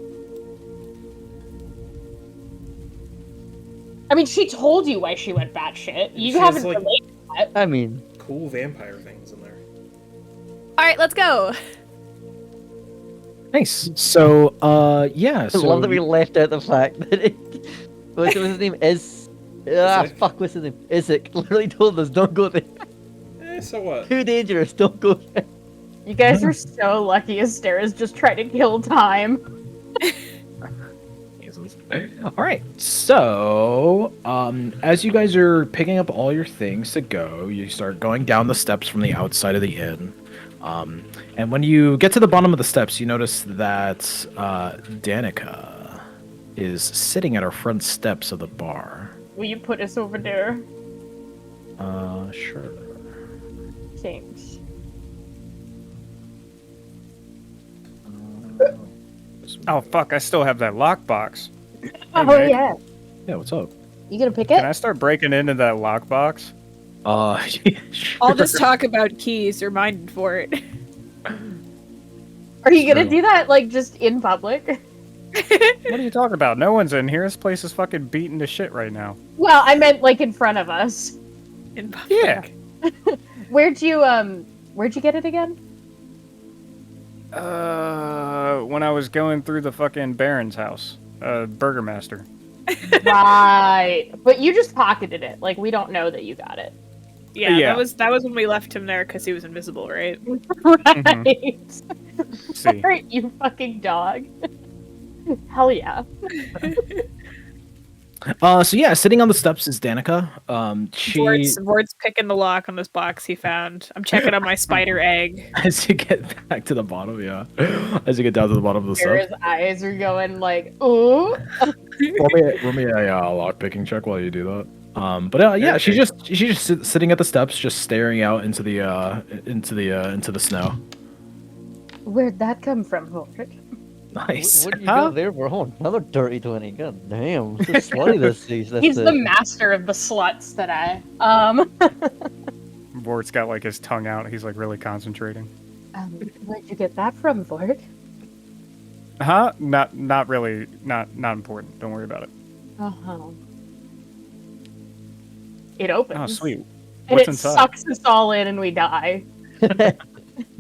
I mean, she told you why she went batshit. You She has, haven't like- related that. I mean, Cool vampire things in there. All right, let's go. Nice. So, yeah. I So love that we left out the fact that what's his name? Isaac. Fuck, what's his name? Isaac literally told us don't go there. So what? Too dangerous, don't go there. You guys are so lucky Astera's just trying to kill time. All right. So, as you guys are picking up all your things to go, you start going down the steps from the outside of the inn. And when you get to the bottom of the steps, you notice that Danica is sitting at her front steps of the bar. Will you put us over there? Sure. Thanks. Oh fuck! I still have that lockbox. Oh Nick. yeah. Yeah, what's up? You gonna pick Can I it? start breaking into that lockbox? Sure. I'll just talk about keys. You're minded for it. Are you gonna True. do that like just in public? What are you talking about? No one's in here. This place is fucking beaten to shit right now. Well, I meant like in front of us. In public. Yeah. Where'd you get it again? When I was going through the fucking Baron's house, Burgermaster. Right. But you just pocketed it. Like we don't know that you got it. Yeah, Yeah. that was when we left him there because he was invisible, right? Right. See. Alright, you fucking dog. Hell yeah. So yeah, sitting on the steps is Danica. She Vord's picking the lock on this box he found. I'm checking on my spider egg. as you get back to the bottom, yeah. As you get down to the bottom of the Sarah's steps. eyes are going like, ooh. Roll me a lock picking check while you do that. But yeah, she's just sitting at the steps, just staring out into the snow. Where'd that come from, Vord? Nice. What did you go there for? Oh, another dirty 20. God damn. So slutty this is. He's the master of the sluts today. Vort's got like his tongue out. He's like really concentrating. Where'd you get that from, Vord? Huh? Not really. Not important. Don't worry about it. Uh-huh. It opens. Oh, sweet. And What's it inside? sucks us all in and we die.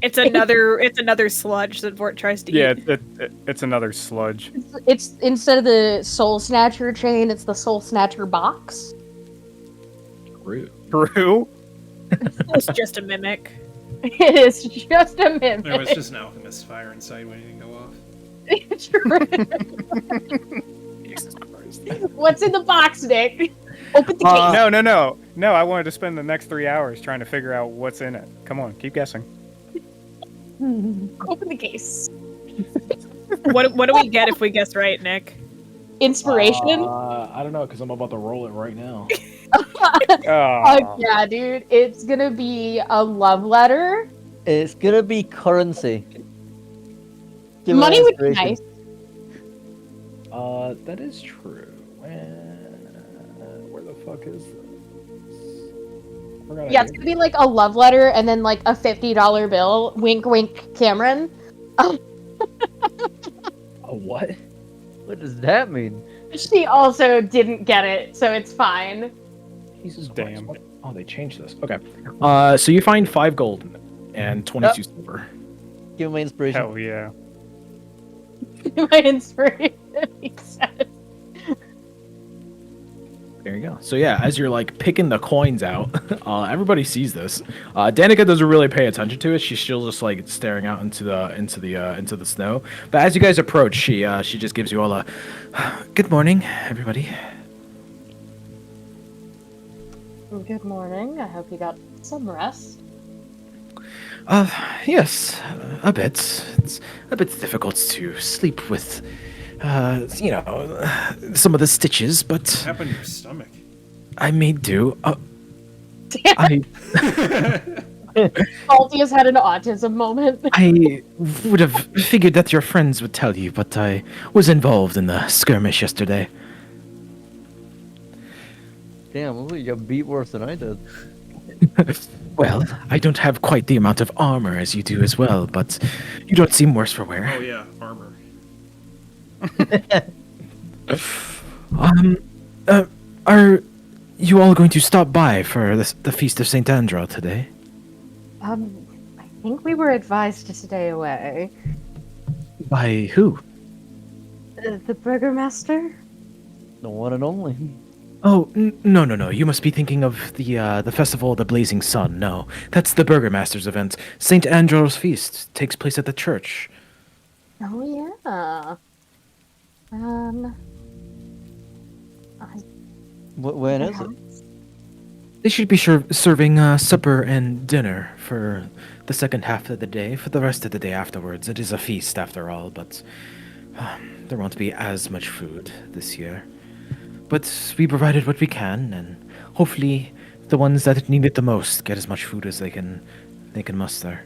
It's another sludge that Vort tries to Yeah, eat. it's another sludge. It's instead of the Soul Snatcher chain, it's the Soul Snatcher box. Rude. True. It's just a mimic. It is just a mimic. No, it's just an alchemist fire inside waiting to go off. Jesus Christ. What's in the box, Nick? Open the case. No. I wanted to spend the next 3 hours trying to figure out what's in it. Come on, keep guessing. Open the case. What do we get if we guess right, Nick? Inspiration? I don't know, because I'm about to roll it right now. Oh, Yeah, dude. It's gonna be a love letter. It's gonna be currency. Give me Money an would be inspiration. nice. That is true. Where the fuck is this? Yeah, it's gonna be like a love letter and then like a $50 bill. Wink, wink, Cameron. A what? What does that mean? She also didn't get it, so it's fine. Jesus Damn. Christ. Oh, they changed this. Okay. So you find 5 gold and 22 silver. Give me my inspiration. hell yeah. My inspiration, he said. There you go. So yeah, as you're like picking the coins out, everybody sees this. Danica doesn't really pay attention to it. She's still just like staring out into the snow. But as you guys approach, she just gives you all a good morning, everybody. Good morning. I hope you got some rest. Yes, a bit. It's a bit difficult to sleep with, some of the stitches, What but happened to your stomach? I made do. I Salty has had an autism moment. I would have figured that your friends would tell you, but I was involved in the skirmish yesterday. Damn, look, you got beat worse than I did. Well, I don't have quite the amount of armor as you do as well, but you don't seem worse for wear. Oh yeah, armor. Are you all going to stop by for the Feast of St. Andrew today? I think we were advised to stay away. By who? The Burgermaster? The one and only. Oh, no. You must be thinking of the Festival of the Blazing Sun. No, that's the Burgermaster's event. St. Andrew's Feast takes place at the church. Oh yeah. When is it? They should be serving supper and dinner for the second half of the day. For the rest of the day afterwards, it is a feast after all, but there won't be as much food this year. But we provided what we can, and hopefully the ones that need it the most get as much food as they can muster.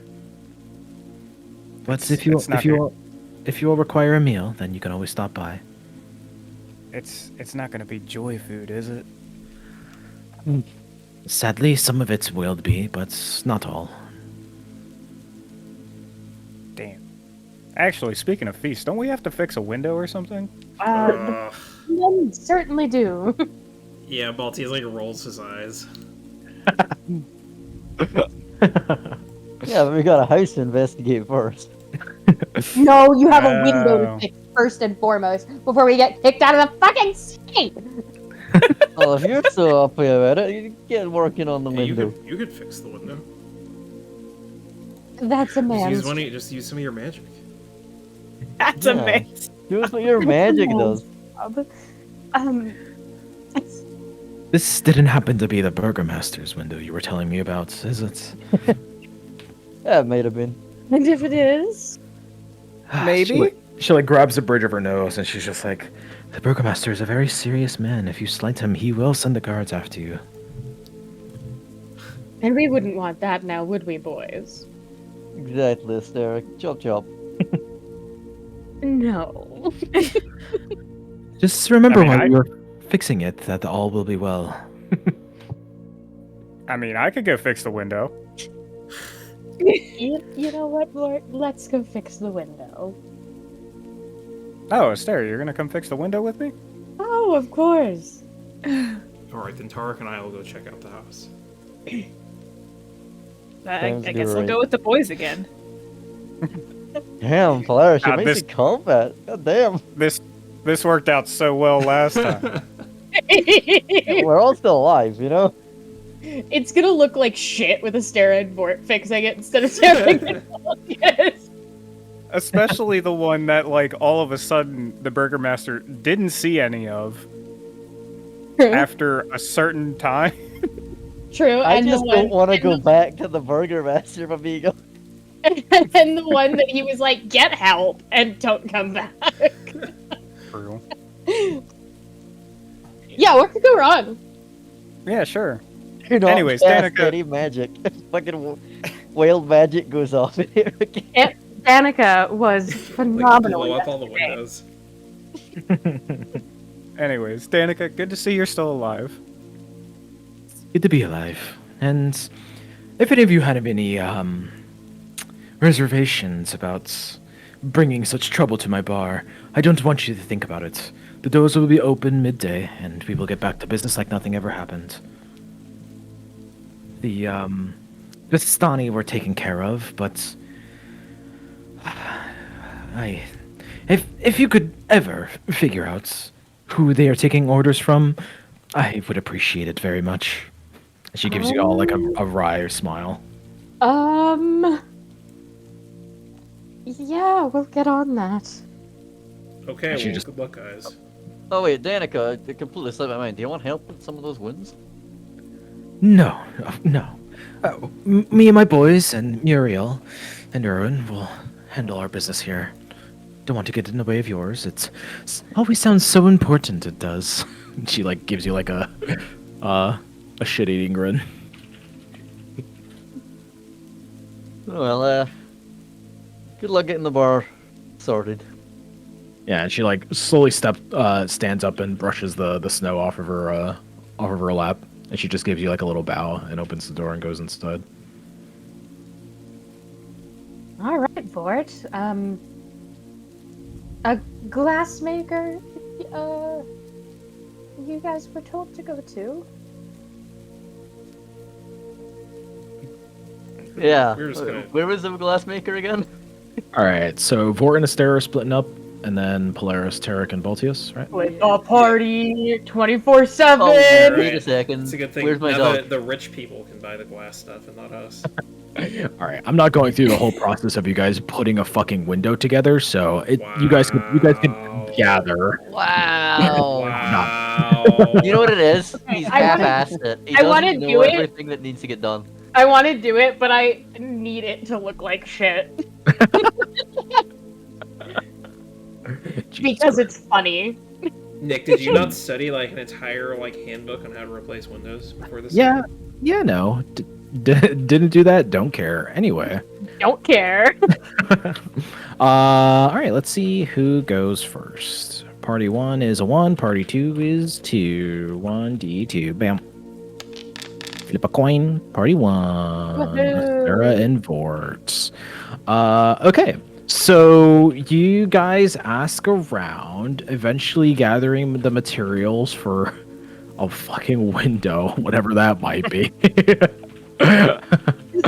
But if you all require a meal, then you can always stop by. It's not gonna be joy food, is it? Sadly, some of it will be, but not all. Damn. Actually, speaking of feast, don't we have to fix a window or something? Men certainly do. Yeah, Balti like rolls his eyes. Yeah, but we got a house to investigate first. No, you have a window Oh. to fix first and foremost before we get kicked out of the fucking city. Well, if you're so happy about it, you get working on the Hey, window. you could fix the window. That's a man's. Just use some of your magic. That's Yeah. amazing. Do what your magic does. job. This didn't happen to be the Burgomaster's window you were telling me about, is it? Yeah, it might have been. And if it is, Maybe? She grabs the bridge of her nose and she's just like, the Burgomaster is a very serious man. If you slight him, he will send the guards after you. and we wouldn't want that now, would we, boys? Exactly, Derek. Chop chop. No. Just remember I mean, while you're fixing it that all will be well. I mean, I could go fix the window. You know what, Lord? Let's go fix the window. Oh, Asteria, you're gonna come fix the window with me? Oh, of course. Alright, then Tarek and I will go check out the house. I Sounds guess I'll great. go with the boys again. Damn, Polaris, you Ah, made this- the combat. God damn. This worked out so well last time. We're all still alive, you know? It's gonna look like shit with a steroid Vort fixing it instead of staring it. Yes. Especially the one that, all of a sudden, the Burgomaster didn't see any of after a certain time. True, I and just the don't one, want to and go the- back to the Burgermaster, amigo. and the one that he was like, "Get help and don't come back." True. Yeah, what could go wrong? Yeah, sure. You're not Anyways, cast Danica- any magic. Fucking wild magic goes off in here again. Danica was Like, phenomenal. blow up all the windows. Anyways, Danica, good to see you're still alive. Good to be alive. And if any of you had any reservations about bringing such trouble to my bar, I don't want you to think about it. The doors will be open midday, and we will get back to business like nothing ever happened. The Vistani were taken care of, but if you could ever figure out who they are taking orders from, I would appreciate it very much. She gives you all a wry smile. Yeah, we'll get on that. Okay, I should well, just- good luck, guys. Oh wait, Danica, I completely slipped my mind. Do you want help with some of those wounds? No, no. Me and my boys and Muriel and Erwin will handle our business here. Don't want to get in the way of yours. It always sounds so important. It does. She gives you a shit-eating grin. Well, good luck getting the bar sorted. Yeah, and she slowly stands up and brushes the snow off of her lap, and she just gives you a little bow and opens the door and goes inside. All right, Vort. A glassmaker. You guys were told to go to. Yeah. We're just gonna- Where was the glassmaker again? All right, so Vort and Astera are splitting up, and then Polaris, Tarek, and Baltius, right? With a party 24/7. Oh, Alright. wait a second. It's a good thing. Where's my now dog? the rich people can buy the glass stuff and not us. All right, I'm not going through the whole process of you guys putting a fucking window together, so you guys can Wow. gather. Wow. Wow. Wow. You know what it is? He's I wanna- half-assed it. He I wanna doesn't do know it. everything that needs to get done. I want to do it, but I need it to look like shit because it's funny. Nick, did you not study like an entire like handbook on how to replace Windows before this? Yeah, no, didn't do that. Don't care. Anyway, Don't care. all right. Let's see who goes first. Party 1 is a 1. Party 2 is 2. 1d2. Bam. Flip a coin. Party 1. Woohoo. Sarah and Vorts. Okay. So you guys ask around, eventually gathering the materials for a fucking window, whatever that might be.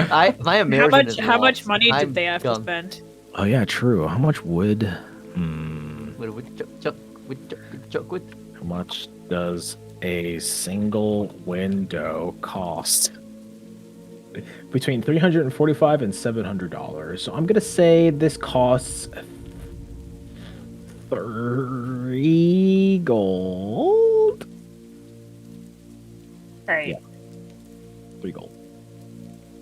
My immersion is How much lost. money I'm did they have done. to spend? Oh yeah, true. How much wood? How much does a single window cost? Between $345 and $700. So I'm gonna say this costs 3 gold. All right. Yeah. 3 gold.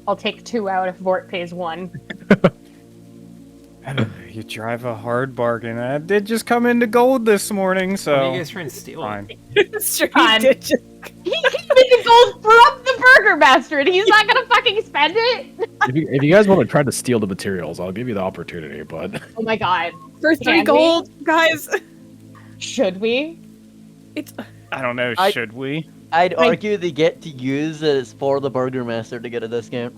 I'll take 2 out if Vort pays 1. You drive a hard bargain. I did just come into gold this morning, so What are you guys trying to steal? fine. Strahd did just- He's making gold from the Burger Master, and he's not gonna fucking spend it. If you guys want to try to steal the materials, I'll give you the opportunity. But Oh my god. for Can 3 we? gold, guys. Should we? It's I don't know. I- Should we? I'd argue they get to use it for the Burger Master to get a discount.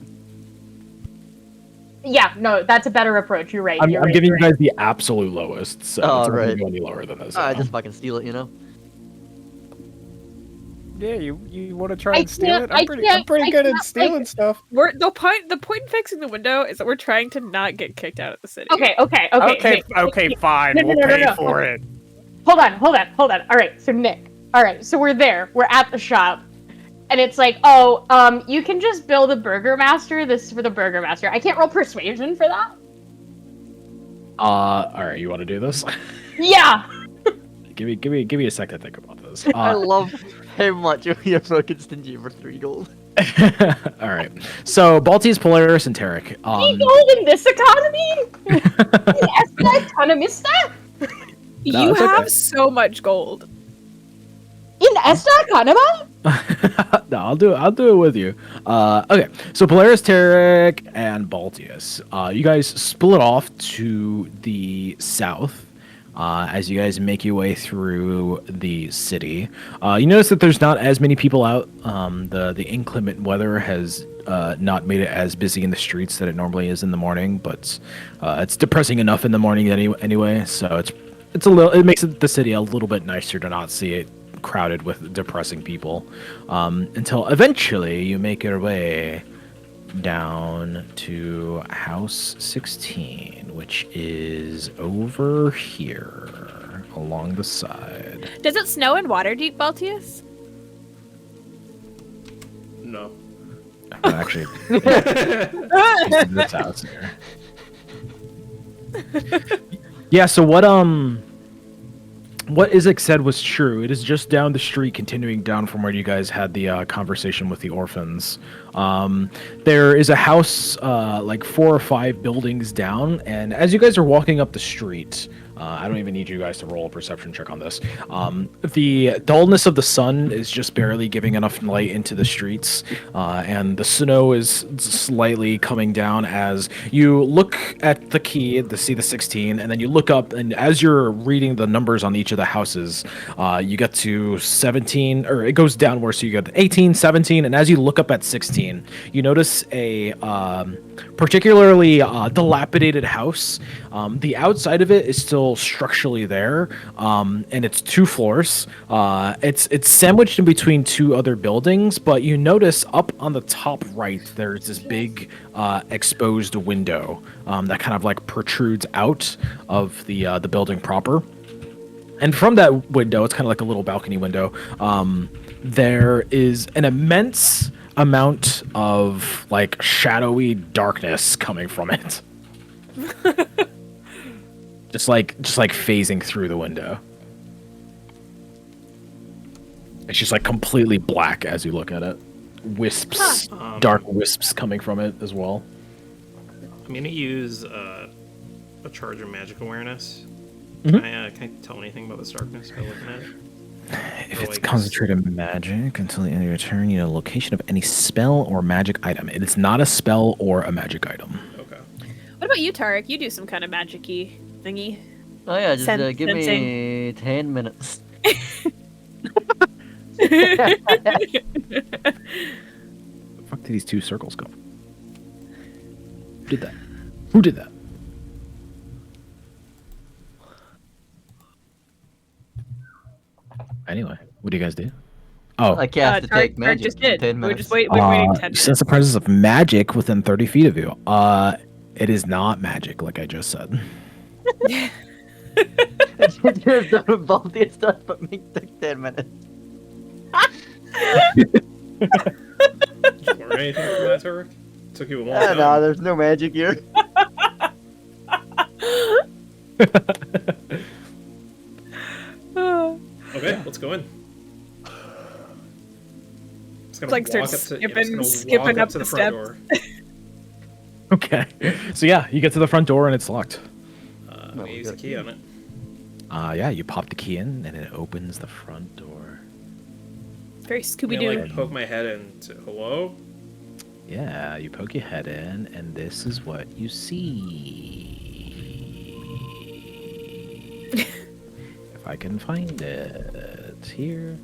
Yeah, no, that's a better approach. You're right. I'm you're right, giving you're you guys the absolute lowest, so Oh, it's not gonna right. go any lower than this. I just fucking steal it, you know? Yeah, you want to try I and steal can't- it? I I'm pretty can't- good I at can't, stealing like- stuff. the point in fixing the window is that we're trying to not get kicked out of the city. Okay. Okay, fine. No, no, We'll no, no, pay no. for it. Hold on. All right, so Nick. All right, so we're there. We're at the shop. And it's like, you can just build a Burger Master. This is for the Burger Master. I can't roll persuasion for that? all right, you want to do this? Yeah! give me a sec to think about this. I love how much you're fucking stingy for 3 gold. All right. So Balti's, Polaris, and Tarek. 3 gold in this economy? Yes, that economista? No, You it's okay. have so much gold. In esta economy? No, I'll do it with you. Okay. So Polaris, Tarek, and Baltius. You guys split off to the south. As you guys make your way through the city, you notice that there's not as many people out. The inclement weather has not made it as busy in the streets that it normally is in the morning, but it's depressing enough in the morning anyway. So it makes the city a little bit nicer to not see it crowded with depressing people, until eventually you make your way down to house 16, which is over here along the side. Does it snow in Waterdeep, Baltius? No. Actually, this house here. Yeah, so what Isaac said was true. It is just down the street, continuing down from where you guys had the conversation with the orphans. There is a house like 4 or 5 buildings down, and as you guys are walking up the street, I don't even need you guys to roll a perception check on this. The dullness of the sun is just barely giving enough light into the streets, and the snow is slightly coming down as you look at the key to see the 16, and then you look up, and as you're reading the numbers on each of the houses, you get to 17, or it goes downward, so you get 18, 17, and as you look up at 16, you notice a particularly dilapidated house. The outside of it is still structurally there, and it's 2 floors. It's sandwiched in between 2 other buildings, but you notice up on the top right there's this big exposed window that kind of like protrudes out of the building proper. And from that window, it's kind of like a little balcony window. There is an immense amount of like shadowy darkness coming from it. just like phasing through the window. It's just like completely black as you look at it. Wisps, Huh. dark wisps coming from it as well. I'm gonna use a charge of magic awareness. Mhm. Can I tell anything about this darkness by looking at it? If Or, it's like, concentrated magic until the end of your turn, you know the location of any spell or magic item. It is not a spell or a magic item. Okay. What about you, Tarek? You do some kind of magic-y thingy. Oh yeah, just give Sensing. me 10 minutes. The fuck did these two circles go? Who did that? Who did that? Anyway, what do you guys do? Oh, I cast detect Tarek magic just in did. 10 We're minutes. just we're waiting 10 you minutes. sense the presence of magic within 30 feet of you. It is not magic, like I just said. It's just done with both the stuff, but me took 10 minutes. Did you learn anything from that, Turk? Took you a long time. No, there's no magic here. Okay, let's go in. Just gonna Like, walk start up to, yeah, just gonna skipping walk up to the the front steps. door. Okay. So yeah, you get to the front door and it's locked. I'm gonna use the key on it. Yeah, you pop the key in and it opens the front door. Very I'm Scooby gonna, Doo. like, poke my head in to, hello? Yeah, you poke your head in and this is what you see. If I can find it here.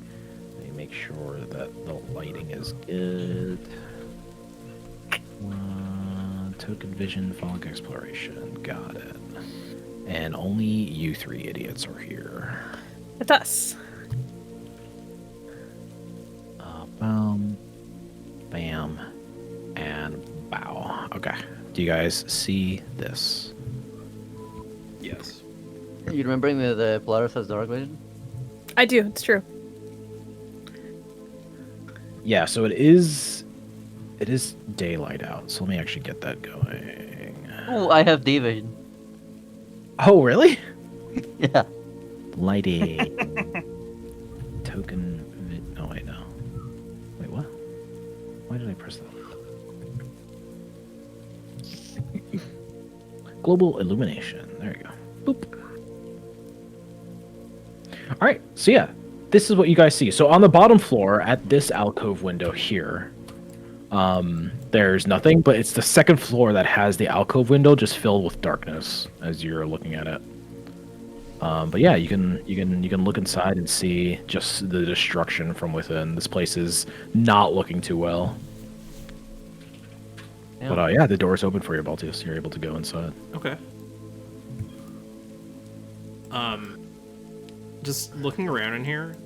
Let me make sure that the lighting is good. Token vision, fog exploration. Got it. And only you three idiots are here. It's us. Bam, bam, and bow. Okay. Do you guys see this? Yes. You remembering the Polaris has dark vision? I do. It's true. Yeah, so it is daylight out. So let me actually get that going. Oh, I have D vision. Oh, really? Yeah. Lighting. Token. Oh, wait, no. Wait, what? Why did I press that? Global illumination. There you go. Boop. All right. So yeah, this is what you guys see. So on the bottom floor at this alcove window here, there's nothing, but it's the second floor that has the alcove window just filled with darkness as you're looking at it. But yeah, you can look inside and see just the destruction from within. This place is not looking too well. Yeah. But yeah, the door's open for you, Baltius. You're able to go inside. Okay. Just looking around in here,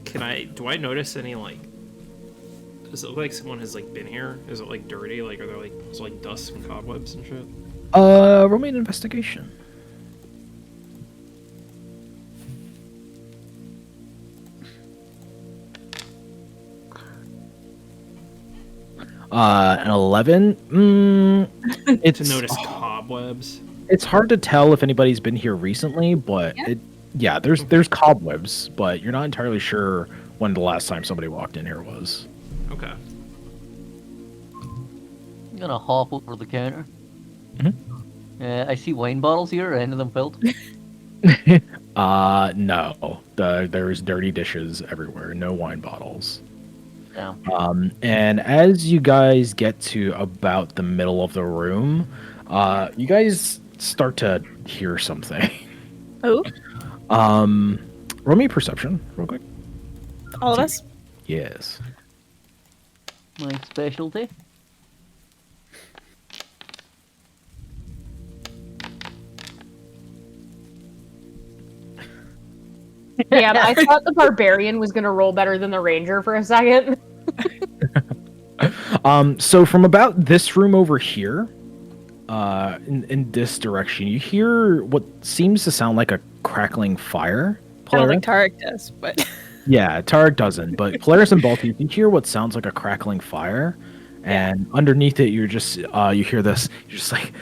do I notice any, like, does it look like someone has, like, been here? Is it, like, dirty? Like, are there, like, is there, like, dust and cobwebs and shit? Roll me an investigation. An 11. It's To notice cobwebs? It's hard to tell if anybody's been here recently, but there's cobwebs, but you're not entirely sure when the last time somebody walked in here was. Okay. I'm gonna hop over the counter. Mhm. I see wine bottles here. Are any of them filled? No. There's dirty dishes everywhere. No wine bottles. Damn. And as you guys get to about the middle of the room, you guys start to hear something. Oh, Roll me perception, real quick. all of us. Yes. My specialty. Yeah, but I thought the barbarian was gonna roll better than the ranger for a second. So from about this room over here, in this direction, you hear what seems to sound like a crackling fire. I don't think Polaris? Tarek does, but Yeah, Tarek doesn't, but Polaris and Balti, you hear what sounds like a crackling fire, and underneath it, you're just you hear this. You're just like,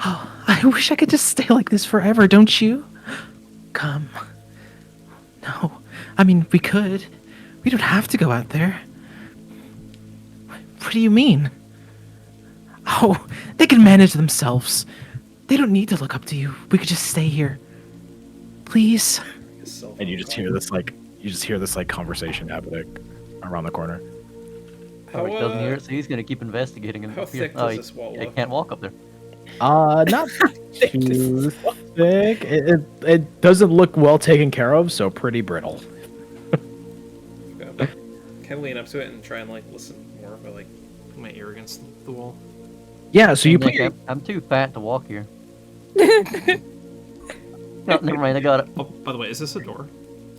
oh, I wish I could just stay like this forever, don't you? Come. No, I mean we could We don't have to go out there. What do you mean? Oh, they can manage themselves. They don't need to look up to you. We could just stay here. Please. And you just hear this like conversation happening around the corner. How, He doesn't hear it, so he's gonna keep investigating. And how thick does this wall I look? can't walk up there. Not too thick. It doesn't look well taken care of, so pretty brittle. Okay. Can I lean up to it and try and like listen more, but like put my ear against the wall? Yeah, so you put Nick, your I'm too fat to walk here. No, never mind. I got it. Oh, by the way, is this a door?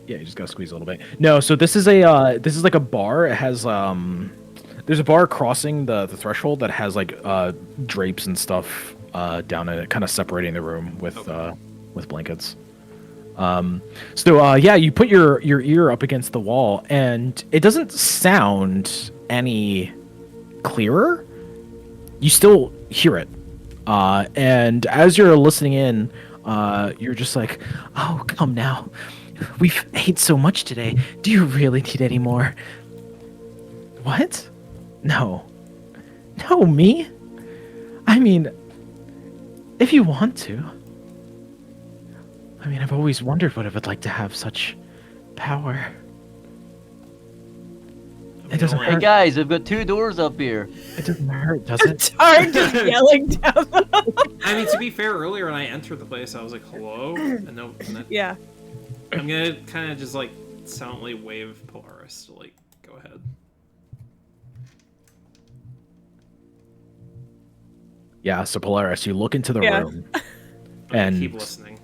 Yeah, you just gotta squeeze a little bit. No, so this is like a bar. It has there's a bar crossing the threshold that has like drapes and stuff down in it, kind of separating the room with blankets. Yeah, you put your ear up against the wall, and it doesn't sound any clearer. You still hear it, and as you're listening in, you're just like, "Oh, come now. We've ate so much today. Do you really need any more?" What? No. No, me? I mean, if you want to. I mean, I've always wondered what it would like to have such power. It doesn't Hey hurt. guys, we've got 2 doors up here. It doesn't hurt, does it? Tard just yelling down. I mean, to be fair, earlier when I entered the place, I was like, "Hello," and no. And then Yeah. I'm gonna kind of just like silently wave Polaris to like go ahead. Yeah, so Polaris, you look into the Yeah. room, I and keep listening.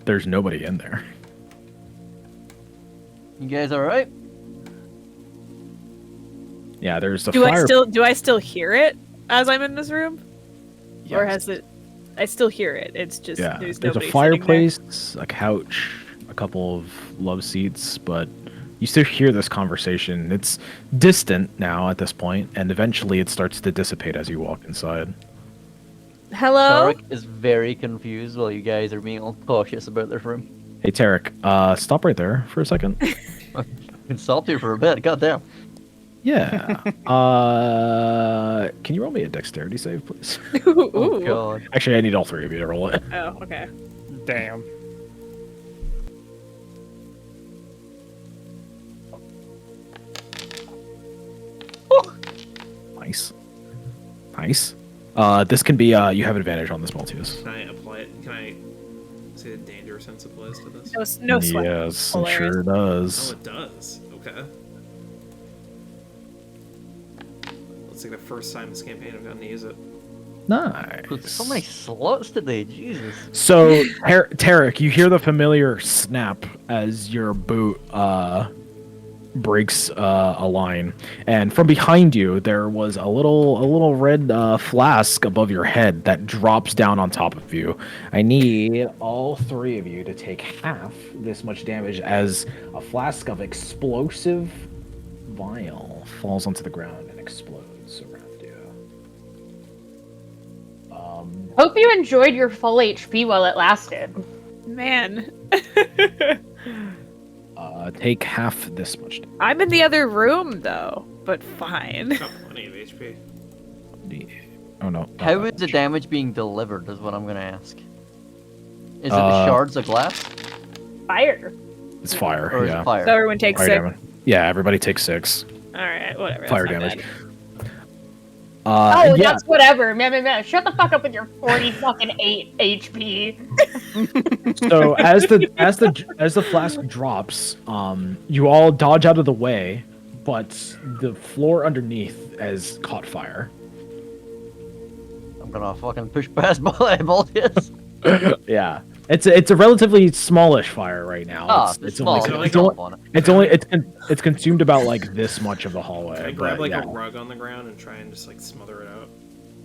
there's nobody in there. You guys all right? Yeah, there's the Do fire. I still hear it as I'm in this room? Or Yes. has it? I still hear it. It's just Yeah, there's there's a nobody sitting there. fireplace, a couch, a couple of love seats, but you still hear this conversation. It's distant now at this point, and eventually it starts to dissipate as you walk inside. Hello. Tarek is very confused while you guys are being all cautious about their room. Hey, Tarek, stop right there for a second. Been stopped here for a bit. Goddamn. Yeah. Can you roll me a dexterity save, please? Ooh. Oh god. Actually, I need all 3 of you to roll it. Oh, okay. Damn. Nice. Nice. This can be, you have advantage on this Maltese. Can I apply it? Can I say the danger sense applies to this? No sweat. Yes, it Polaris. sure Oh, does. it does. Okay. Looks like the first time this campaign I've gotten to use it. There's so many Nice. slots today, Jesus. So, Tarek, you hear the familiar snap as your boot breaks a line, and from behind you there was a little red flask above your head that drops down on top of you. I need all 3 of you to take half this much damage as a flask of explosive vial falls onto the ground and explodes around you. Hope you enjoyed your full HP while it lasted. Man. Take half this much I'm in the other room though, but fine. Got plenty of HP. damage. Oh no. not How that is the much. damage being delivered is what I'm gonna ask. Is it the Uh, shards of glass? Fire. It's fire, Or is yeah. it fire? So everyone takes Fire 6. damage. Yeah, everybody takes 6. Alright, whatever. Fire that's not damage. bad. Oh, Yeah. that's whatever. Man. Shut the fuck up with your 40 fucking 8 HP. So as the flask drops, you all dodge out of the way, but the floor underneath has caught fire. I'm gonna fucking push past Baltius. Yeah, it's a relatively smallish fire right now. Ah, it's small. only so It's it's only on it. it's consumed about like this much of the hallway. Can I grab but like yeah. a rug on the ground and try and just like smother it out?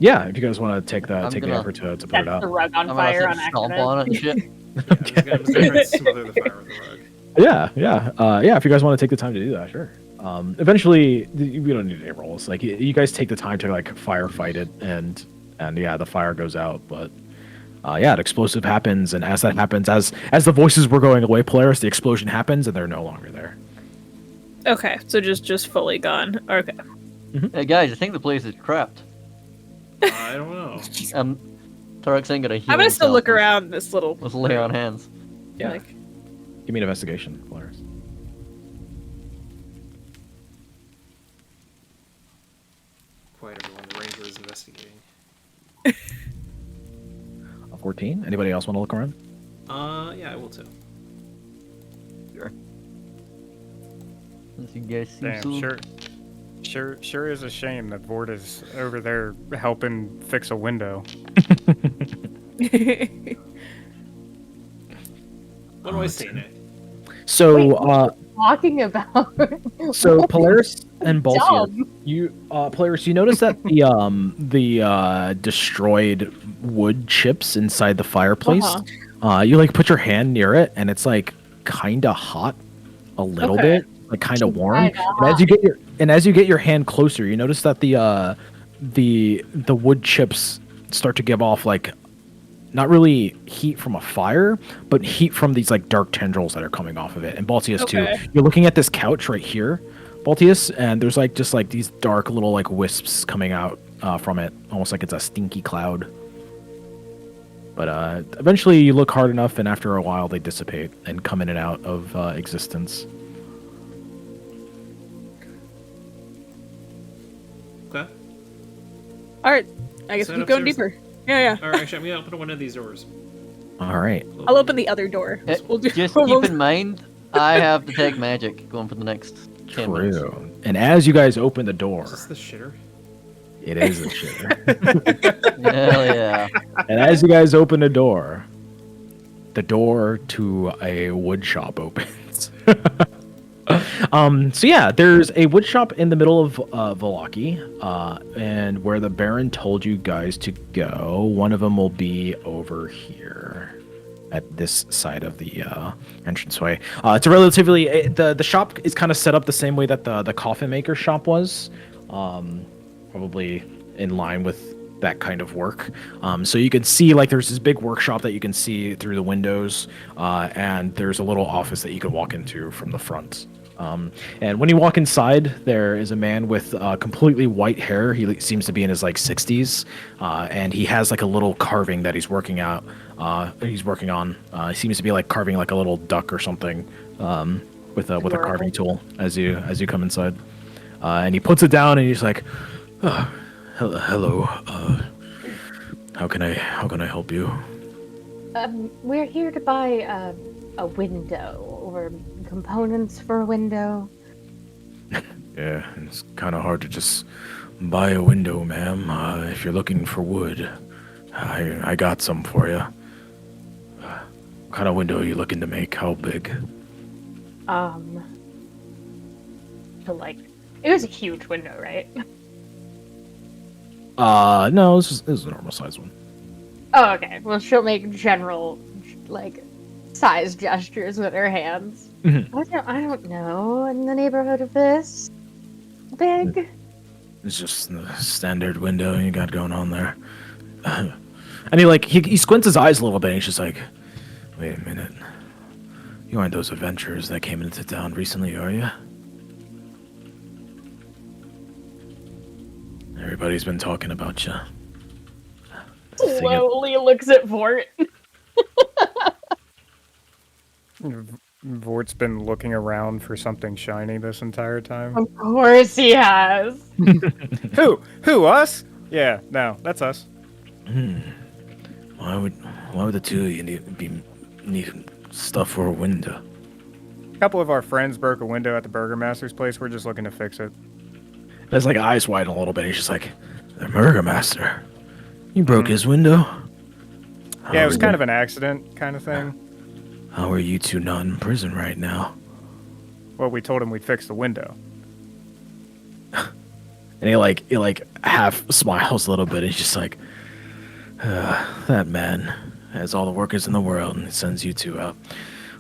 Yeah, if you guys want to take the I'm gonna- effort to put Set it out. the rug on I'm fire gonna on sit stomp accident. on it and shit. Yeah, I'm just gonna try and smother the fire with the rug. Yeah. If you guys want to take the time to do that, sure. Eventually, we don't need any rolls. Like you guys take the time to like firefight it, and yeah, the fire goes out. But yeah, an explosive happens, and as that happens, as the voices were going away, Polaris, the explosion happens, and they're no longer there. Okay, so just fully gone. Okay. Hey guys, I think the place is trapped. I don't know. Tarek's ain't gonna heal I'm gonna still himself look with- around this little. with lay on hands. Yeah. Like, Give me an investigation, Polaris. Quite everyone. The ranger is investigating. A 14. Anybody else want to look around? Yeah, I will too. Since you guys seem Damn, so... sure is a shame that Vort is over there helping fix a window. What do I say, Nick? So, Wait, talking about. so Polaris and Baltius, Dumb. you Polaris, you notice that the destroyed wood chips inside the fireplace. You like put your hand near it, and it's like kind of hot, a little Okay. bit, like kind of warm. Kinda And as you get your hand closer, you notice that the wood chips start to give off like not really heat from a fire, but heat from these like dark tendrils that are coming off of it. And Baltius too. Okay. You're looking at this couch right here, Baltius, and there's like just like these dark little like wisps coming out from it, almost like it's a stinky cloud. But eventually you look hard enough, and after a while they dissipate and come in and out of existence. Okay. all right. I guess Set we keep up going stairs. deeper. Yeah. All right, actually, I'm gonna open one of these doors. All right. I'll open the other door. Eh, We'll do. Just we'll- keep in mind, I have detect magic going for the next 10 minutes. True. And as you guys open the door, Is this the shitter? it is a shitter. Hell yeah. And as you guys open the door to a wood shop opens. So yeah, there's a wood shop in the middle of Valaki, and where the Baron told you guys to go, one of them will be over here at this side of the entranceway. It's a relatively the shop is kind of set up the same way that the coffin maker shop was, probably in line with that kind of work. So you can see like there's this big workshop that you can see through the windows, and there's a little office that you can walk into from the front. And when you walk inside, there is a man with completely white hair. He seems to be in his like 60s, and he has like a little carving that he's working out. He's working on. He seems to be like carving like a little duck or something with a carving tool as you come inside. And he puts it down, and he's like, oh, "Hello. How can I help you?" We're here to buy a window or components for a window. Yeah, it's kind of hard to just buy a window, ma'am. If you're looking for wood, I got some for you. What kind of window are you looking to make? How big? To like, it was a huge window, right? No, this is a normal size one. Oh, okay. Well, she'll make general, like, size gestures with her hands. Mhm. I don't know. In the neighborhood of this, big. It's just the standard window you got going on there. And he squints his eyes a little bit, and he's just like, "Wait a minute. You aren't those adventurers that came into town recently, are you? Everybody's been talking about you." Slowly looks at Vort. Vort's been looking around for something shiny this entire time. Of course he has. Who? Us? Yeah, no, that's us. Why would the two of you need stuff for a window? A couple of our friends broke a window at the Burgermaster's place. We're just looking to fix it. His like eyes widen a little bit. He's just like, "The Burgermaster, you broke his window." Yeah, it was kind of an accident kind of thing. How are you two not in prison right now? Well, we told him we'd fix the window. And he half smiles a little bit. He's just like, "That man has all the workers in the world, and he sends you two out.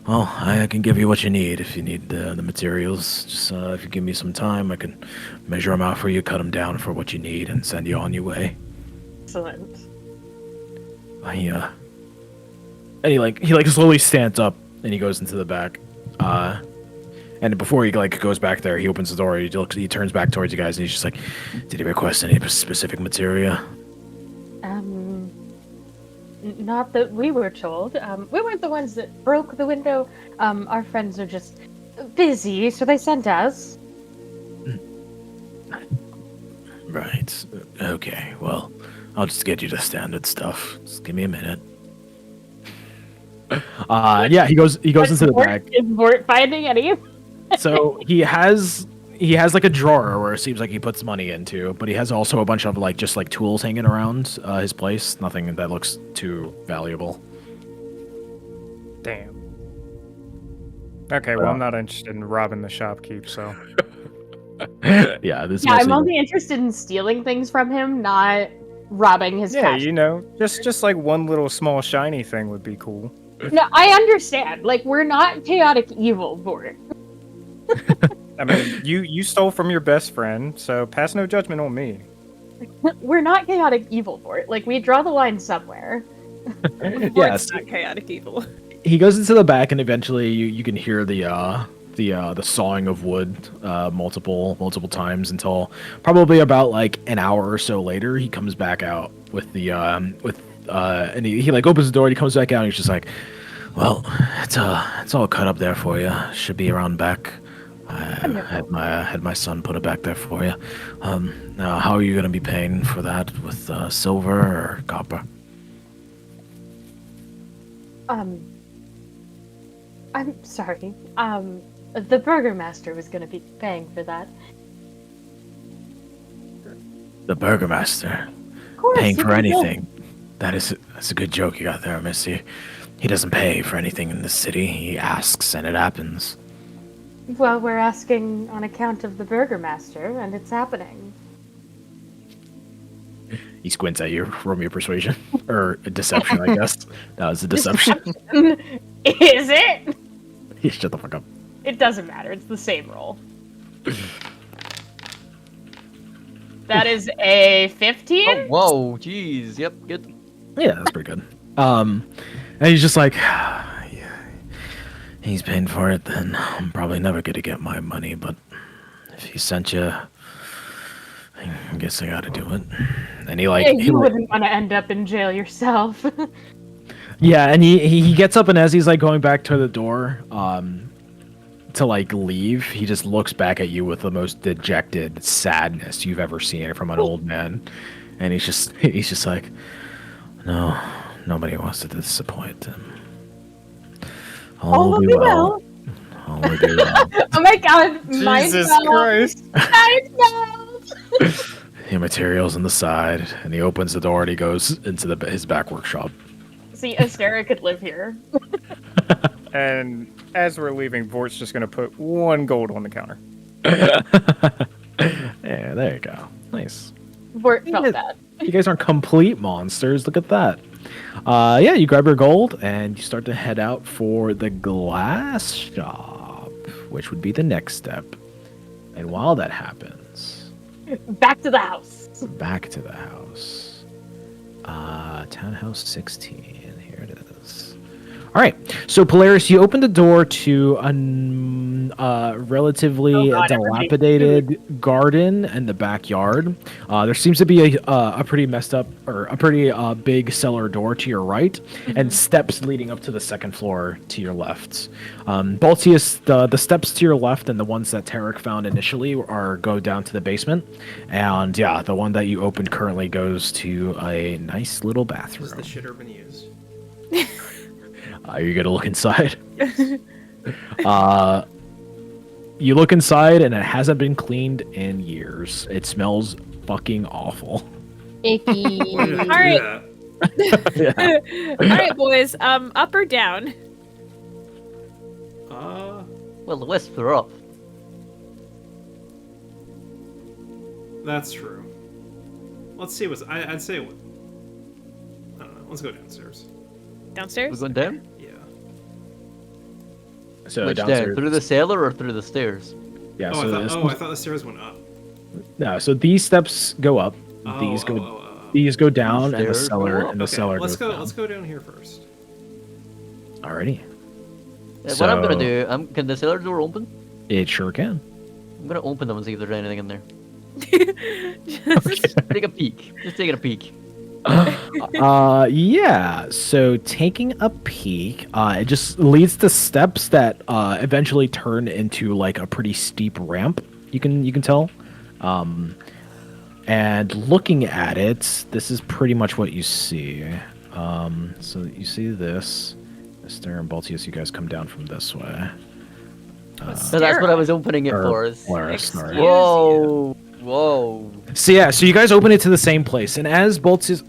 Well, I can give you what you need if you need the materials. Just if you give me some time, I can measure them out for you, cut them down for what you need, and send you on your way." Excellent. And he slowly stands up and he goes into the back. And before he like goes back there, he opens the door. He turns back towards you guys, and he's just like, "Did he request any specific materia?" Not that we were told. We weren't the ones that broke the window. Our friends are just busy, so they sent us. Right. Okay. Well, I'll just get you the standard stuff. Just give me a minute. Yeah, he goes into the bag. Is Bort finding any? So he has like a drawer where it seems like he puts money into, but he has also a bunch of like just like tools hanging around his place. Nothing that looks too valuable. Damn. Okay, well, I'm not interested in robbing the shopkeep, so. Yeah, this. Yeah, I'm mostly- only interested in stealing things from him, not robbing his Yeah, cash. you know, just like one little small shiny thing would be cool. No, I understand. Like, we're not chaotic evil, Bort. I mean, you stole from your best friend, so pass no judgment on me. We're not chaotic evil, Bort. Like, we draw the line somewhere. Yes. Bort's not chaotic evil. He goes into the back, and eventually you can hear the sawing of wood multiple times until probably about like an hour or so later he comes back out with the and he like opens the door and he comes back out and he's just like, well, it's all cut up there for you. Should be around back. I had my son put it back there for you. Now how are you gonna be paying for that, with silver or copper? I'm sorry. The Burgermaster was gonna be paying for that. The Burgermaster Of course, paying you for can go. anything. That's a good joke you got there, Missy. He doesn't pay for anything in the city. He asks, and it happens. Well, we're asking on account of the Burgermaster, and it's happening. He squints at you. Roll me a persuasion or a deception, I guess. That was a deception. Is it? Shut the fuck up. It doesn't matter. It's the same roll. That is a 15? Oh, whoa, jeez. Yep, good. Yeah, that's pretty good. And he's just like, yeah, he's paying for it. Then I'm probably never gonna get my money. But if he sent you, I guess I gotta do it. And he like, Yeah, he you like- wouldn't want to end up in jail yourself. yeah, and he gets up, and as he's like going back to the door, to like leave, he just looks back at you with the most dejected sadness you've ever seen from an old man, and he's just like, no, nobody wants to disappoint him. All will be well. All will be well. Oh my god, mind Jesus meld. Christ. Mind meld. The materials on the side, and he opens the door and he goes into his back workshop. See, Astera could live here. And as we're leaving, Vort's just gonna put 1 gold on the counter. Yeah, there you go. Nice. Bort felt that. You guys aren't complete monsters. Look at that. Yeah, you grab your gold and you start to head out for the glass shop, which would be the next step. And while that happens, Back to the house. back to the house. Townhouse 16. Here it is. All right. So Polaris, you open the door to a relatively Oh God, everybody. dilapidated garden in the backyard. There seems to be a pretty messed up or a pretty big cellar door to your right, and steps leading up to the second floor to your left. Baltius, the steps to your left and the ones that Tarek found initially go down to the basement, and yeah, the one that you opened currently goes to a nice little Has bathroom. the shitter been used? You gotta look inside. You look inside, and it hasn't been cleaned in years. It smells fucking awful. Icky. Why did I do Alright. that? All right, boys. Up or down? Well, the wisps are up. That's true. Let's see what's. I'd say. I don't know. Let's go downstairs. We're Downstairs? going down? Yeah. So Which down? downstairs, Through the cellar or through the stairs? yeah. Oh, So I thought the stairs went up. no. So these steps go up. Oh, These go. oh. These go down, and the Stairs cellar go up. and the Okay, cellar let's goes go. down. Let's go down here first. Alrighty. What I'm gonna So- do? Can the cellar door open? It sure can. I'm gonna open them and see if there's anything in there. Just- Take a peek. Just taking a peek. Yeah. So taking a peek, it just leads to steps that eventually turn into like a pretty steep ramp. You can tell. And looking at it, this is pretty much what you see. So you see this. Mr. and Baltius, you guys come down from this way. So that's what I was opening it Or for. Is... Polaris, sorry. Excuse Whoa. Whoa. So yeah, so you guys open it to the same place, and as Baltius,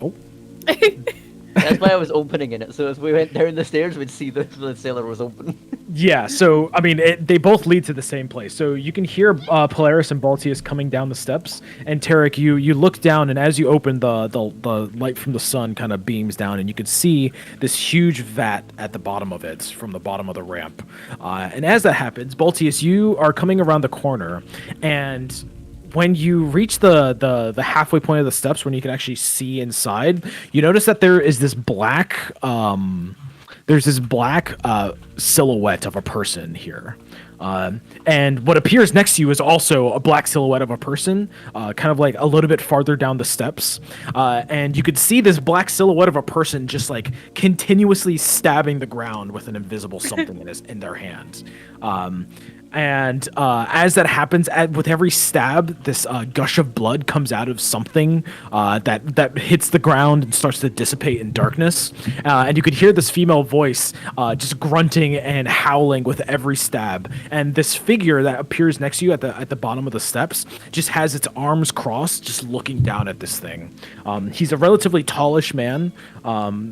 That's why I was opening it. So as we went down the stairs, we'd see the sailor was open. yeah, so I mean, they both lead to the same place. So you can hear Polaris and Baltius coming down the steps, and Tarek, you look down, and as you open, the light from the sun kind of beams down, and you can see this huge vat at the bottom of it from the bottom of the ramp. And as that happens, Baltius, you are coming around the corner, and when you reach the halfway point of the steps, when you can actually see inside, you notice that there is this black silhouette of a person here. And what appears next to you is also a black silhouette of a person, kind of like a little bit farther down the steps. And you could see this black silhouette of a person just like continuously stabbing the ground with an invisible something in their hand. And as that happens, with every stab, this gush of blood comes out of something that hits the ground and starts to dissipate in darkness. And you could hear this female voice just grunting and howling with every stab. And this figure that appears next to you at the bottom of the steps just has its arms crossed, just looking down at this thing. He's a relatively tallish man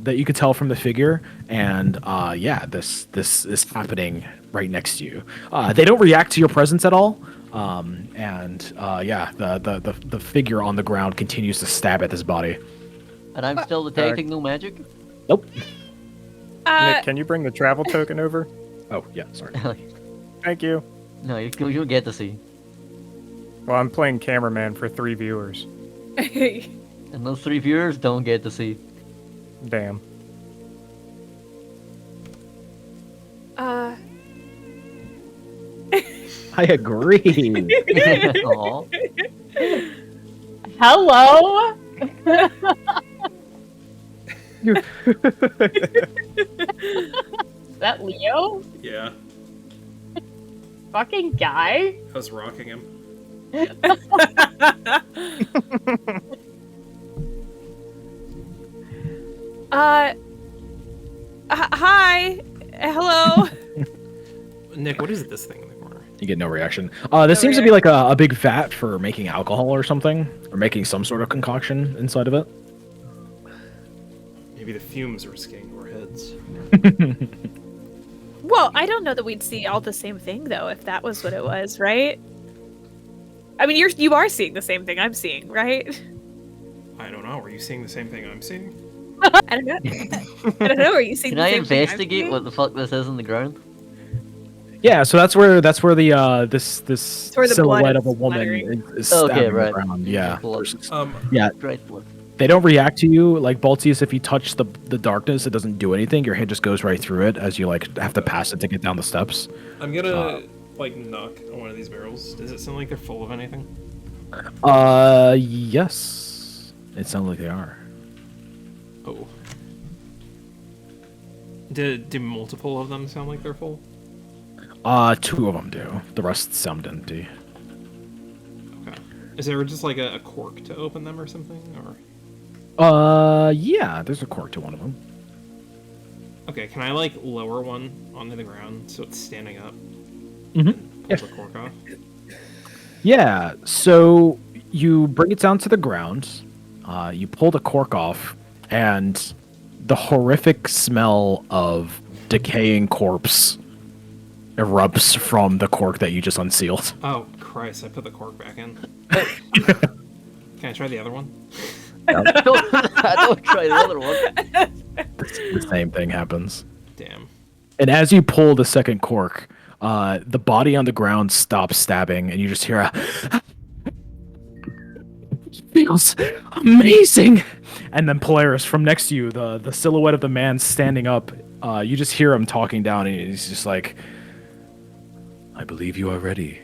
that you could tell from the figure. And yeah, this is happening right next to you. They don't react to your presence at all. Yeah, the figure on the ground continues to stab at this body. And I'm still detecting no magic. Nope. Nick, can you bring the travel token over? Oh, yeah, sorry. Thank you. No, you don't get to see. Well, I'm playing cameraman for 3 viewers. And those 3 viewers don't get to see. Damn. I agree. Aw. Hello. Is that Leo? Yeah, Fucking guy. I was rocking him. Hi. Hello. Nick, what is this thing in the corner? You get no reaction. This seems to be like a big vat for making alcohol or something, or making some sort of concoction inside of it. Maybe the fumes are scanning our heads. Well, I don't know that we'd see all the same thing though, if that was what it was, right? I mean, you are seeing the same thing I'm seeing, right? I don't know. Are you seeing the same thing I'm seeing? I don't know. I don't know. Are you seeing? Can the I same thing I'm investigate seeing? what the fuck this is on the ground? Yeah, so that's where the this where the blood silhouette is of a woman splattering. is Okay, stabbing right. the ground. Yeah, Blood. versus- Yeah. Right blood. they don't react to you. Like Baltius, if you touch the darkness, it doesn't do anything. Your hand just goes right through it as you like have to pass it to get down the steps. I'm gonna like knock on one of these barrels. Does it sound like they're full of anything? Yes, it sounds like they are. Oh. Do multiple of them sound like they're full? 2 of them do. The rest sound empty. Okay. Is there just like a cork to open them or something? Or Yeah, there's a cork to one of them. okay, can I like lower one onto the ground so it's standing up? Mhm. And pull the cork off. Yeah, so you bring it down to the ground, you pull the cork off, and the horrific smell of decaying corpse erupts from the cork that you just unsealed. Oh Christ! I put the cork back in. Can I try the other one? Don't try the other one. The same thing happens. Damn. And as you pull the second cork, the body on the ground stops stabbing, and you just hear a feels amazing. And then Polaris from next to you, the silhouette of the man standing up, you just hear him talking down, and he's just like, I believe you are ready.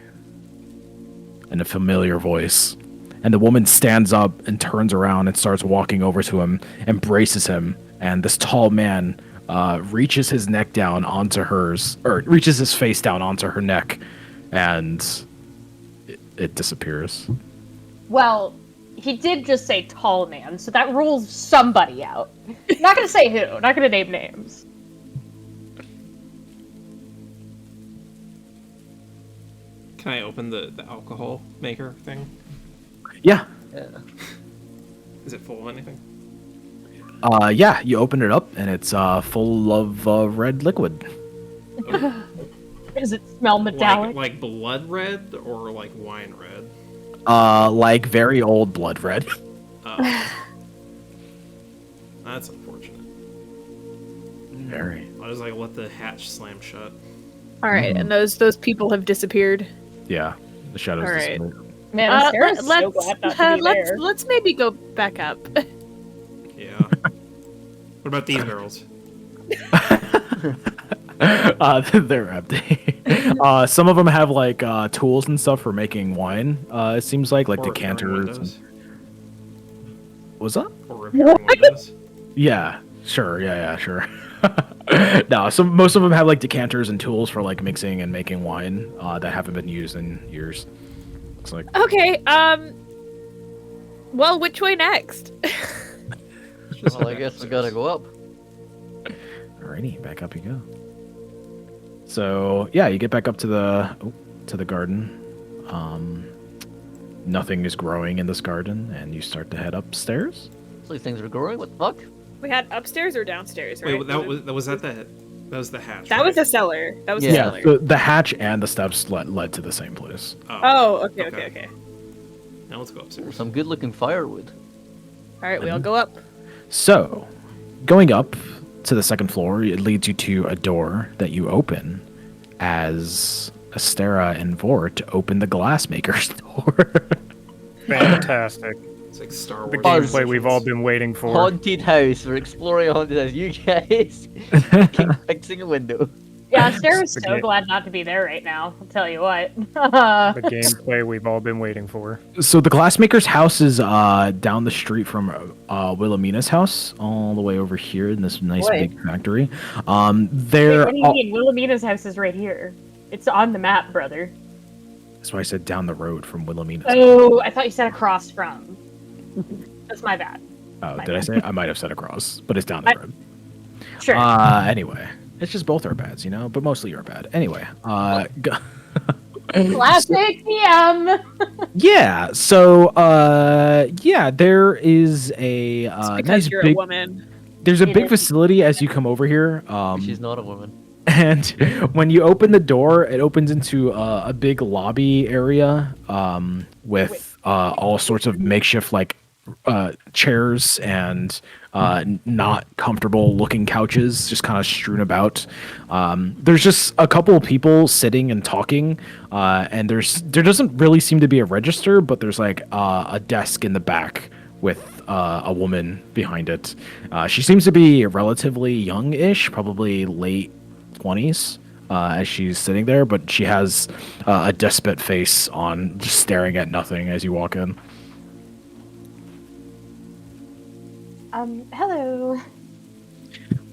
In a familiar voice. And the woman stands up and turns around and starts walking over to him, embraces him, and this tall man reaches his neck down onto hers, or reaches his face down onto her neck, and it disappears. Well, he did just say tall man, so that rules somebody out. Not gonna say who, not gonna name names. Can I open the alcohol maker thing? Yeah. Yeah. Is it full of anything? Yeah, you open it up, and it's full of red liquid. Does it smell metallic? Like blood red or like wine red? Like very old blood red. Oh. That's unfortunate. Very. I was like, let the hatch slam shut. All right, and those people have disappeared. Yeah, the shadows. All right. disappear. Man, Sarah's so glad not to be there. let's maybe go back up. Yeah. What about these girls? They're empty. Some of them have like tools and stuff for making wine. It seems like Or decanters. windows? What's that? Or repairing windows? Yeah, sure. Yeah, sure. No, most of them have like decanters and tools for like mixing and making wine that haven't been used in years. It's like Okay, well, which way next? Well, I guess we gotta go up. alrighty, back up you go. So yeah, you get back up to the garden. Nothing is growing in this garden, and you start to head upstairs. These things are growing. What the fuck? We had upstairs or downstairs, right? Wait, that was the hatch. That right? was the cellar. That was the Yeah, cellar. The hatch and the steps led to the same place. Oh, okay. Now let's go upstairs. Some good-looking firewood. All right, we all go up. So, going up to the second floor, it leads you to a door that you open as Astera and Vort open the glassmaker's door. Fantastic. It's like Star The Wars. gameplay we've all been waiting for. Haunted house. We're exploring a haunted house. You guys keep fixing a window. Yeah, Sarah's The so game- glad not to be there right now. I'll tell you what. The gameplay we've all been waiting for. So the glassmaker's house is down the street from Wilhelmina's house, all the way over here in this nice Boy. big factory. Wait, There. what do you mean? Wilhelmina's house is right here. It's on the map, brother. That's why I said down the road from Wilhelmina's. Oh, I thought you said across from. That's my bad. Oh, my did I bad. say? I might have said across, but it's down the road. Sure. Anyway, it's just both are bads, but mostly you're bad. Anyway, Classic PM. yeah. So, yeah, there is a It's because nice you're big. a woman. There's a big Yeah. facility as you come over here. She's not a woman. And when you open the door, it opens into a big lobby area with all sorts of makeshift like chairs and not comfortable looking couches just kind of strewn about. There's just a couple of people sitting and talking, and there doesn't really seem to be a register, but there's like a desk in the back with a woman behind it. She seems to be relatively young-ish, probably late 20s, as she's sitting there, but she has a despot face on, just staring at nothing as you walk in. Hello.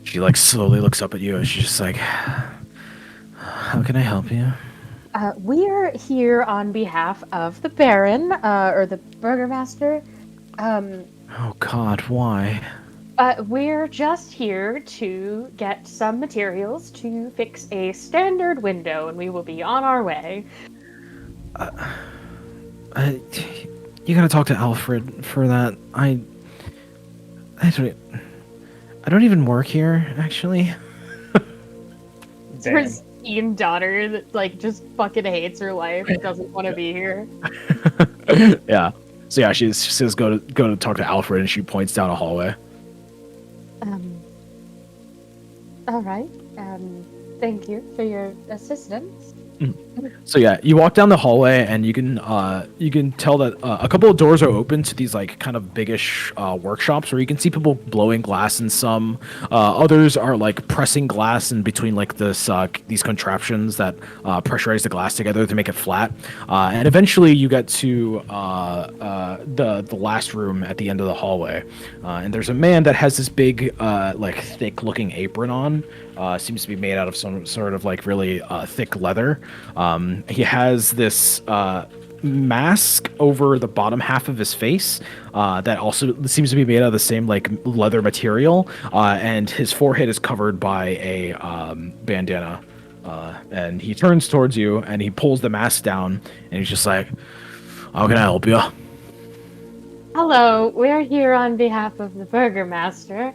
She like slowly looks up at you and she's just like, "How can I help you?" We are here on behalf of the Baron, or the Burgermaster. Oh God, why? We're just here to get some materials to fix a standard window, and we will be on our way. You gotta talk to Alfred for that. I don't even work here, actually. Damn. Her esteemed daughter that like just fucking hates her life and doesn't want to be here. Yeah. So yeah, she says go to talk to Alfred, and she points down a hallway. All right. Thank you for your assistance. So yeah, you walk down the hallway and you can tell that a couple of doors are open to these like kind of biggish workshops where you can see people blowing glass in some. Others are like pressing glass in between like these contraptions that pressurize the glass together to make it flat. And eventually you get to the last room at the end of the hallway, and there's a man that has this big like thick looking apron on. Seems to be made out of some sort of like really thick leather. He has this mask over the bottom half of his face that also seems to be made out of the same like leather material, and his forehead is covered by a bandana. And he turns towards you and he pulls the mask down and he's just like, "How can I help you?" Hello, we're here on behalf of the Burgermaster.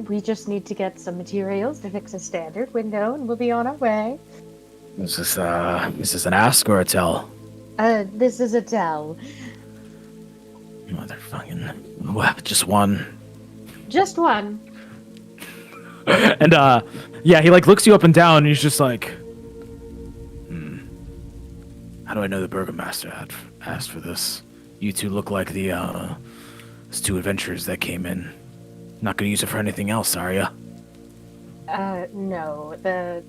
We just need to get some materials to fix a standard window, and we'll be on our way. Is this an ask or a tell? This is a tell. Motherfucking, well, just one. Just one. And yeah, he like looks you up and down and he's just like, how do I know the Burgermaster had asked for this? You two look like those two adventurers that came in. Not gonna use it for anything else, are ya? No. The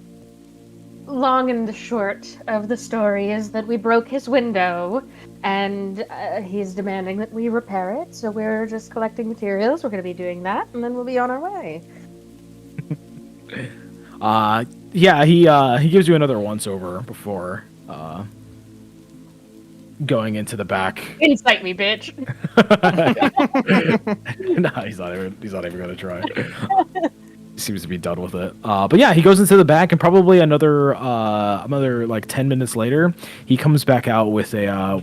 long and the short of the story is that we broke his window, and he's demanding that we repair it, so we're just collecting materials. We're going to be doing that, and then we'll be on our way. Yeah, he gives you another once over before going into the back. Incite me, bitch. No, he's not even gonna try. He seems to be done with it. But yeah, he goes into the back, and probably another like 10 minutes later, he comes back out with a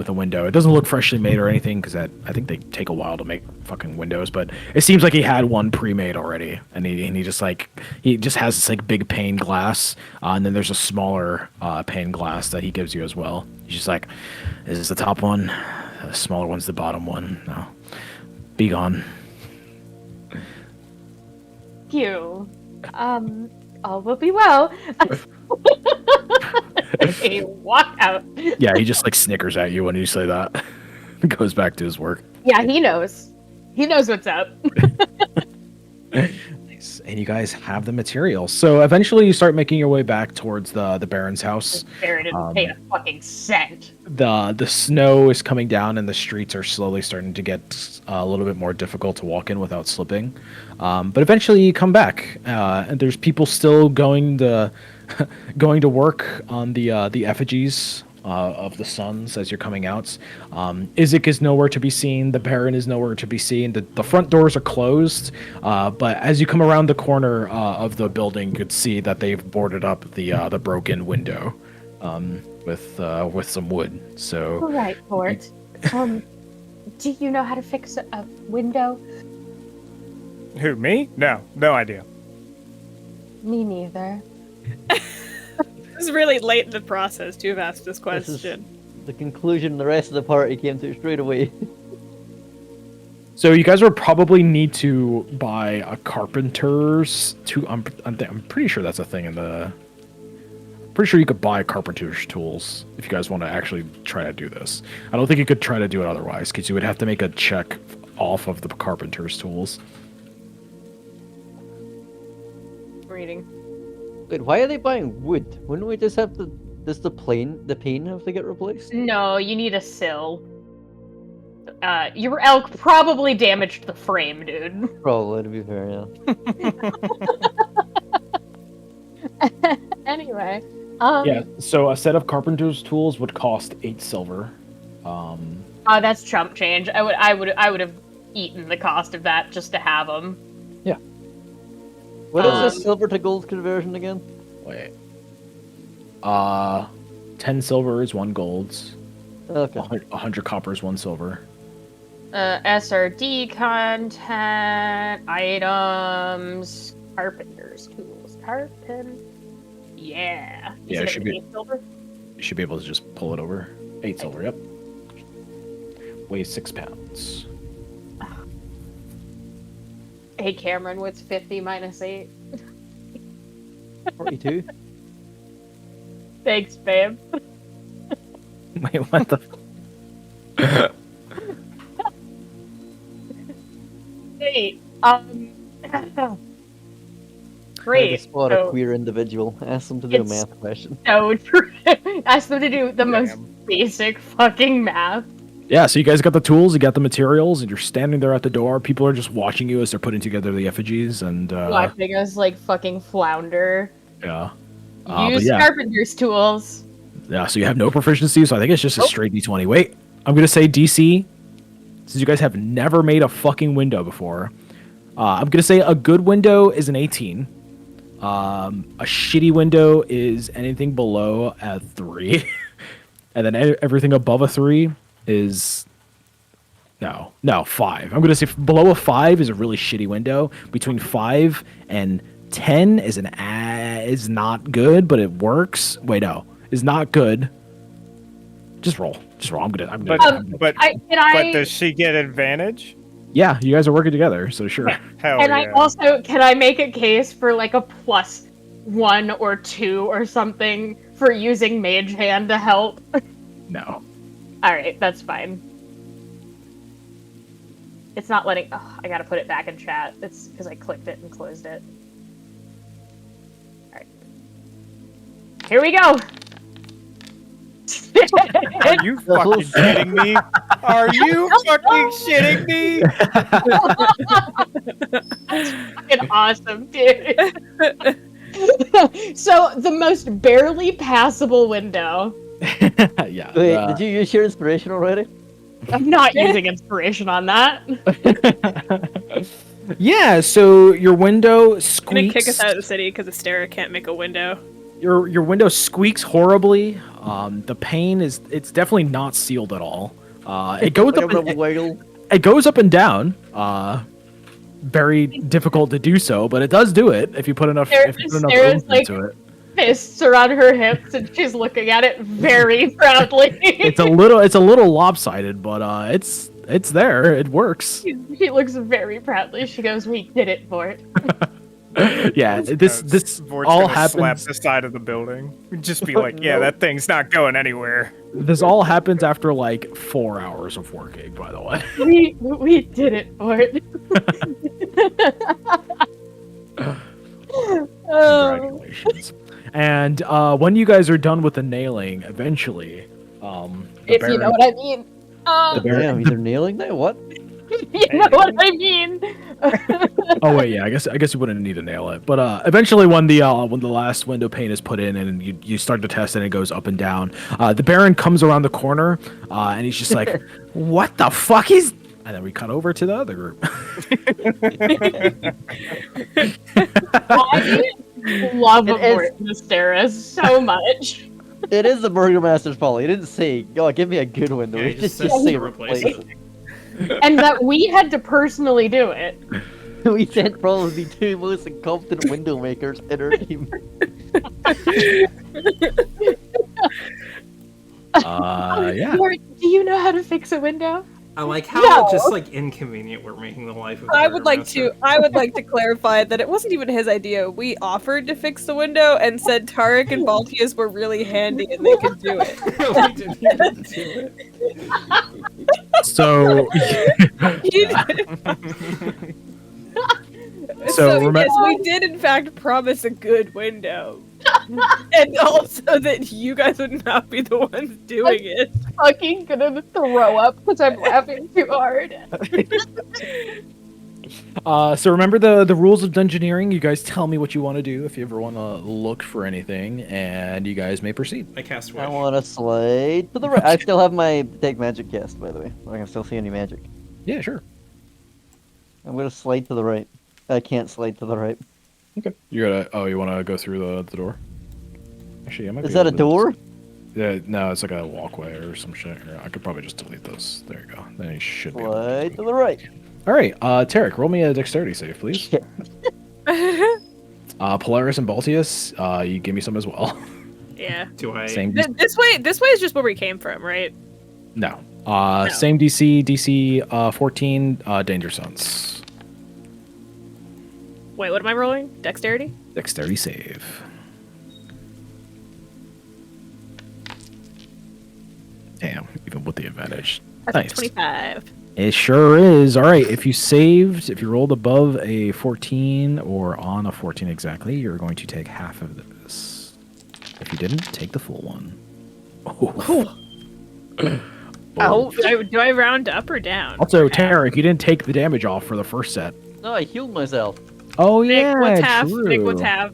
window. It doesn't look freshly made or anything because I think they take a while to make fucking windows. But it seems like he had one pre-made already, and he just has this like big pane glass, and then there's a smaller pane glass that he gives you as well. He's just like, "This is the top one. The smaller one's the bottom one. No, be gone." You. All will be well. He walk out. Yeah, he just like snickers at you when you say that. Goes back to his work. Yeah, he knows. He knows what's up. Nice. And you guys have the materials. So eventually you start making your way back towards the Baron's house. Baron didn't pay a fucking cent. The snow is coming down and the streets are slowly starting to get a little bit more difficult to walk in without slipping. But eventually you come back, and there's people still going to work on the effigies of the sons as you're coming out. Isaac is nowhere to be seen. The Baron is nowhere to be seen. The front doors are closed, but as you come around the corner of the building, you could see that they've boarded up the broken window with some wood. So All right, Port. Do you know how to fix a window? Who, me? No idea. Me neither. This is really late in the process to have asked this This is question. the conclusion the rest of the party came to straight away. So you guys would probably need to buy a carpenter's I'm pretty sure that's a thing in the. Pretty sure you could buy carpenter's tools if you guys want to actually try to do this. I don't think you could try to do it otherwise because you would have to make a check off of the carpenter's tools. Reading. Wait, why are they buying wood? Wouldn't we just have the pane have to get replaced? No, you need a sill. Your elk probably damaged the frame, dude. Probably, to be fair, yeah. Anyway. Yeah. So a set of carpenter's tools would cost 8 silver. Oh, that's chump change. I would have eaten the cost of that just to have them. What is this silver to gold conversion again? Wait. 10 silver is 1 gold. Okay. 100 copper is 1 silver. SRD content, items, carpenter's tools, Yeah. Yeah, it should be. 8 silver? You should be able to just pull it over. 8 silver, yep. Weighs 6 pounds. Hey, Cameron, what's 50 minus 8? 42. Thanks, babe. Wait, what the? Wait, Try to great. spot a So, queer individual. Ask them to do a It's- math question. so true. Ask them to do the most Damn. basic fucking math. Yeah, so you guys got the tools, you got the materials, and you're standing there at the door. People are just watching you as they're putting together the effigies, and Watching us like fucking flounder. yeah, Use yeah. carpenter's tools. Yeah, so you have no proficiency, so I think it's just a Nope. straight D20. Wait, I'm gonna say DC, since you guys have never made a fucking window before. I'm gonna say a good window is an 18. A shitty window is anything below a 3, and then everything above a 3 is no 5. I'm gonna say below a 5 is a really shitty window. Between 5 and 10 is is not good, but it works. Wait, no, is not good. Just roll. I'm gonna. But Can does she get advantage? Yeah, you guys are working together, so sure. Hell And yeah. I also can I make a case for like a +1 or 2 or something for using Mage Hand to help? No. All right, that's fine. It's not letting. Oh, I gotta put it back in chat. It's because I clicked it and closed it. All right, here we go. Are you fucking kidding me? Are you fucking shitting me? That's fucking awesome, dude. So the most barely passable window. Yeah. Wait, did you use your inspiration already? I'm not using inspiration on that. Yeah, so your window Gonna squeaks. kick us out of the city because Astera can't make a window. Your window squeaks horribly. The pane it's definitely not sealed at all. It goes Like up a and, wiggle. it goes up and down. Very difficult to do so, but it does do it if you put enough Sarah's oomph like- into it. Fists are on her hips and she's looking at it very proudly. It's a little lopsided, but it's there. It works. She looks very proudly. She goes, "We did it, Fort." Yeah, this Vort's all gonna slap happens. the side of the building. Just be like, yeah, that thing's not going anywhere. This all happens after like 4 hours of working. By the way. We did it, Fort. Oh. Congratulations. And when you guys are done with the nailing, eventually, the If you know what I mean. the Baron- Damn, they're nailing that? What? You know what I mean. Oh wait, yeah, I guess you wouldn't need to nail it, but eventually when the last window pane is put in and you start to test and it goes up and down, the Baron comes around the corner and he's just like, "What the fuck is?" And then we cut over to the other group. I love It is- Fort Mysteris so much. It is the Burgomaster's fault. He didn't say, "Yo, give me a good window." Yeah, He he just just said say replace replace it. And that we had to personally do it. it. We sent probably the 2 most incompetent window makers in our team. Yeah. Fort, do you know how to fix a window? I like how No. just like inconvenient we're making the life of. the I would like Burgomaster. to clarify that it wasn't even his idea. We offered to fix the window and said Tarek and Baltius were really handy and they could do it. We didn't even do it. So So remem- yes, we did in fact promise a good window. And also that you guys would not be the ones doing it. Fucking gonna throw up because I'm laughing too hard. So remember the rules of dungeoneering. You guys tell me what you want to do if you ever want to look for anything, and you guys may proceed. I cast wish. I want to slide to the right. I still have my take magic cast, by the way. I can still see any magic. Yeah, sure. I'm gonna slide to the right. I can't slide to the right. Okay. You gotta. Oh, you want to go through the door? Actually, I might. Is be that a able to- door? Yeah. No, it's like a walkway or some shit. Here, I could probably just delete those. There you go. Then you should be able to Slide do to it. the right. All right, Tarek, roll me a dexterity save, please. Shit. Polaris and Baltius, you give me some as well. Yeah. Do I? Same. This way is just where we came from, right? No. Same DC. DC 14. Danger Sense. Wait, what am I rolling? Dexterity? Dexterity save. damage. Nice. 25. It sure is. All right, if you rolled above a 14 or on a 14 exactly, you're going to take half of this. If you didn't, take the full one. Oh. Oh, do I round up or down? Also, Tarek, you didn't take the damage off for the first set. No, I healed myself. Oh, Nick, yeah, what's half? true. Nick, what's half?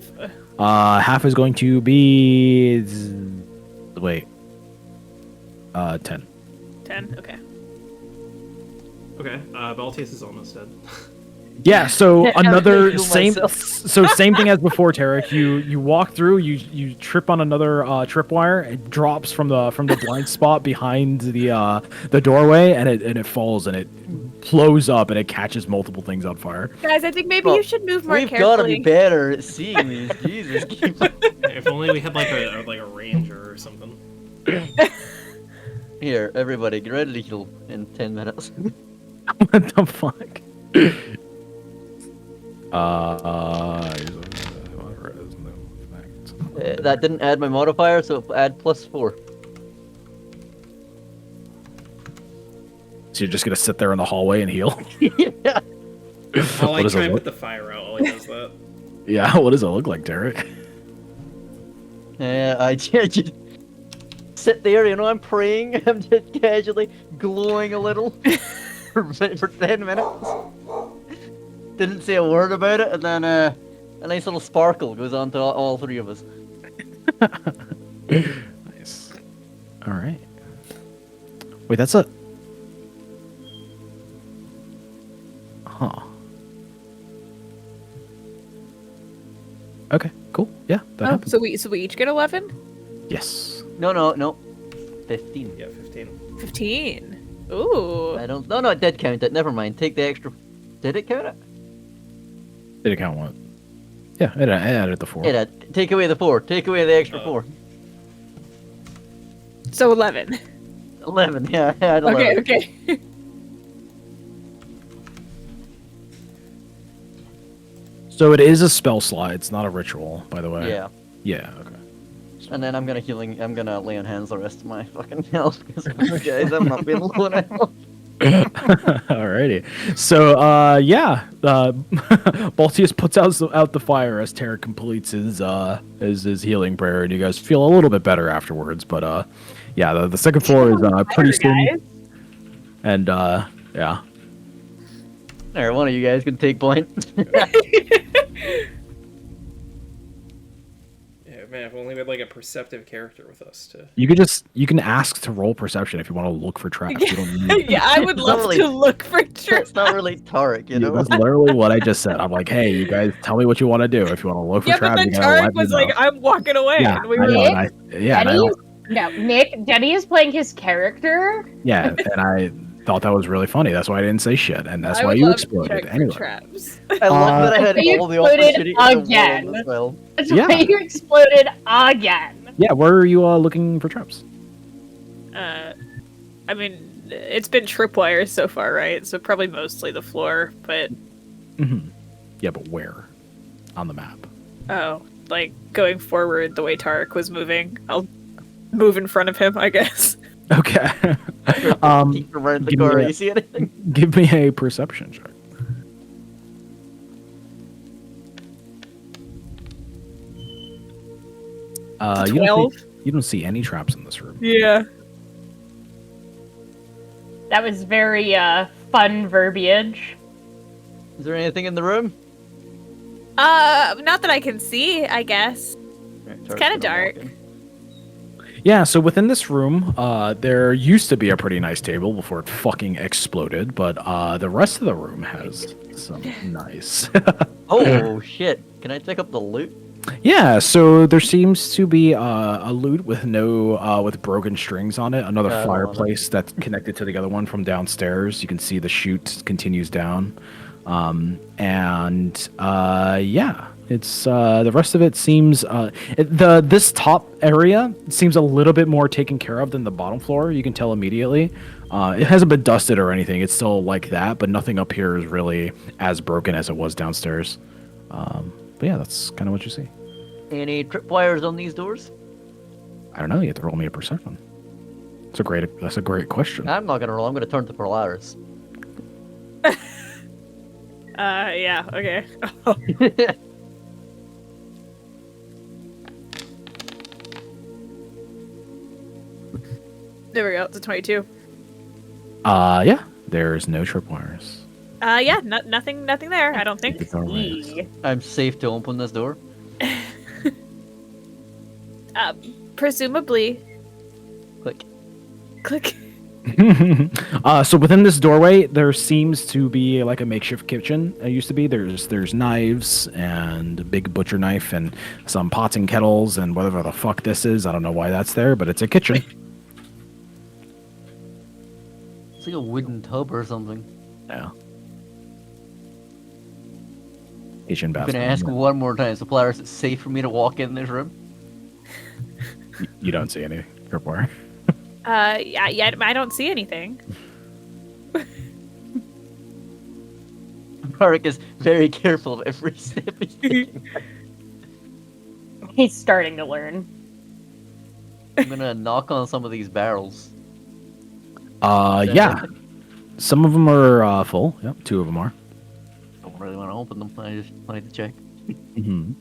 Half is going to be... Wait. 10. 10? Okay. Okay, Baltius is almost dead. Yeah, so another heal same myself. so same thing as before, Tarek. You walk through, you trip on another tripwire, it drops from the blind spot behind the doorway, and it falls and it blows up and it catches multiple things on fire. Guys, I think maybe Well, you should move more We've carefully. got to be better at seeing these. Jesus. If only we had like a ranger or something. Here, everybody, get ready to heal in 10 minutes. What the fuck? That didn't add my modifier, so it'll add +4. So you're just gonna sit there in the hallway and heal? Yeah. I'll What does try it and look- put the fire out while he does that. Yeah, what does it look like, Tarek? Yeah, I just sit there, I'm praying. I'm just casually glowing a little for 10 minutes. Didn't say a word about it, and then a nice little sparkle goes on to all three of us. Nice. All right. Wait, that's a. Huh. Okay. Cool. Yeah, that Oh, happened. so we each get 11? Yes. No. 15. Yeah, 15. 15. Ooh. I don't. No, it did count it. Never mind. Take the extra. Did it count it? Did it count what? Yeah, it added the 4. It did. Take away the 4. Take away the extra 4. So 11. 11. Yeah, I had 11. Okay. So it is a spell slide. It's not a ritual, by the way. Yeah. Yeah. Okay. And then I'm gonna lay on hands the rest of my fucking health because guys, I'm not being low on health. Alrighty. So, yeah, Baltius puts out the fire as Tarek completes his healing prayer, and you guys feel a little bit better afterwards. But, yeah, the second floor is pretty soon, and yeah. There, one of you guys can take point. Yeah, man, if only we had like a perceptive character with us to. You can ask to roll perception if you want to look for traps. You don't need. Yeah, I would love Totally. to look for It's traps. not really Tarek, you Yeah, know. that's literally what I just said. I'm like, hey, you guys, tell me what you want to do. If you want to look for Yeah, but traps, then you gotta Tarek let me was know. like, I'm walking away. yeah, And we I were know, like, and I Denny is, no, Nick, Denny is playing his character. yeah, and I thought that was really funny. That's why I didn't say shit, and that's I why would you love to exploded. check for Anyway, traps. I love that I had You all the exploded opportunity in the again. world as well. That's Yeah. why you exploded again. yeah, where are you looking for traps? I mean, it's been tripwires so far, right? So probably mostly the floor, but Mm-hmm. Yeah, but where on the map? oh, like going forward the way Tarek was moving. I'll move in front of him, I guess. Okay. Keep from around the give me corner. a- You see anything? Give me a perception check. You don't 12. see, you don't see any traps in this room. Yeah. That was very fun verbiage. Is there anything in the room? Not that I can see, I guess. It's kinda dark. Yeah, so within this room, there used to be a pretty nice table before it fucking exploded, but the rest of the room has some nice. Oh shit! Can I take up the loot? Yeah, so there seems to be a loot with with broken strings on it. Another Oh, fireplace that's connected to the other one from downstairs. You can see the chute continues down, and yeah, it's the rest of it seems this top area seems a little bit more taken care of than the bottom floor. You can tell immediately. It hasn't been dusted or anything. It's still like that, but nothing up here is really as broken as it was downstairs. But yeah, that's kind of what you see. Any tripwires on these doors? I don't know. You have to roll me a perception. That's a great question. I'm not gonna roll. I'm gonna turn to Polaris. Yeah, okay. There we go. It's a 22. Yeah. There's no tripwires. Yeah, nothing there. I don't think. The doorways. Eee. I'm safe to open this door. Presumably. Click. Click. So within this doorway, there seems to be like a makeshift kitchen. It used to be. There's knives and a big butcher knife and some pots and kettles and whatever the fuck this is. I don't know why that's there, but it's a kitchen. It's like a wooden tub or something. Yeah. Kitchen I'm bathroom. gonna ask one more time. So Polaris, it's safe for me to walk in this room? You don't see any tripwire. Yeah, I don't see anything. Park is very careful of every step he's taking. He's starting to learn. I'm gonna knock on some of these barrels. Yeah. Some of them are full. Yep, 2 of them are. Don't really want to open them. I just wanted to check. Mm-hmm.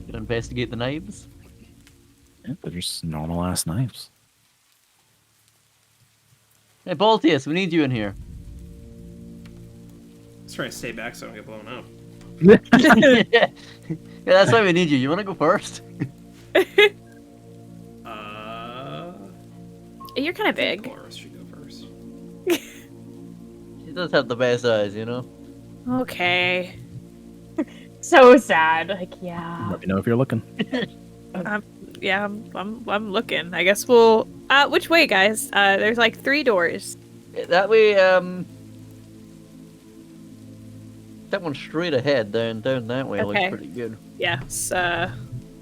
Gonna investigate the knives. Yeah, they're just normal ass knives. Hey, Baltius, we need you in here. Let's try to stay back so I don't get blown up. Yeah, that's why we need you. You wanna go first? You're kind of big. Polaris should go first. She does have the best eyes, you know? Okay. So sad. Like, yeah. Let me know if you're looking. Yeah, I'm looking. I guess we'll. Which way, guys? There's like 3 doors. That way, that one straight ahead, down that way looks Okay. pretty good. Yeah, so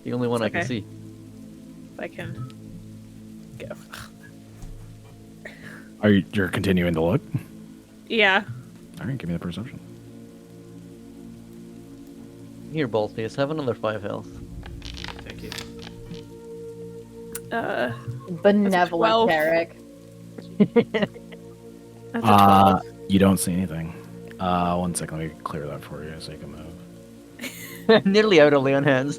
The only one I can Okay. see. if I can go. You're continuing to look? Yeah. All right, give me the perception. Here, Baltius, have another 5 health. Thank you. Benevolent 12. Eric. That's a 12. You don't see anything. 1 second, let me clear that for you so you can move. Nearly out of Leon hands.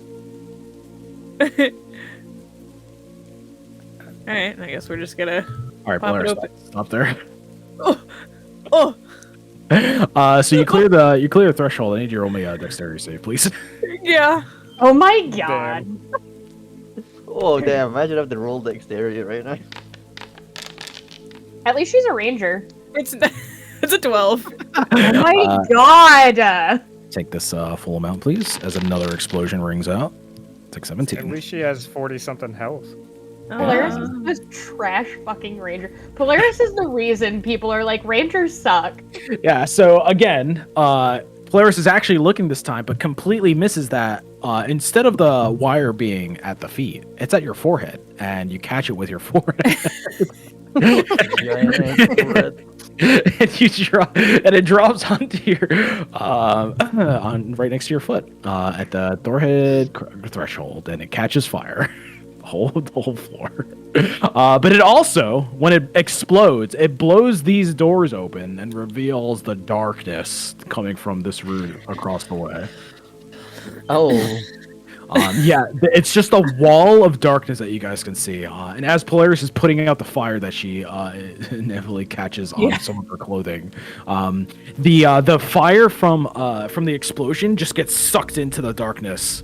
Alright, I guess we're just gonna. All right, Pop it Polaris, open. stop there. Oh! So you clear the threshold. I need you to roll me a dexterity save, please. Yeah. Oh my god. Oh, damn. Imagine having to roll dexterity right now. At least she's a ranger. It's it's a 12. Oh my god. Take this full amount, please, as another explosion rings out. Take At 17. least she has 40-something health. Polaris is this trash fucking ranger. Polaris is the reason people are like, rangers suck. Yeah, so again, Polaris is actually looking this time, but completely misses that. Instead of the wire being at the feet, it's at your forehead, and you catch it with your forehead. And you drop, and it drops onto your, on right next to your foot, at the forehead threshold, and it catches fire. The whole floor. But it also, when it explodes, it blows these doors open and reveals the darkness coming from this room across the way. Oh. Yeah, it's just a wall of darkness that you guys can see. And as Polaris is putting out the fire that she inevitably catches on some of her clothing, the fire from the explosion just gets sucked into the darkness.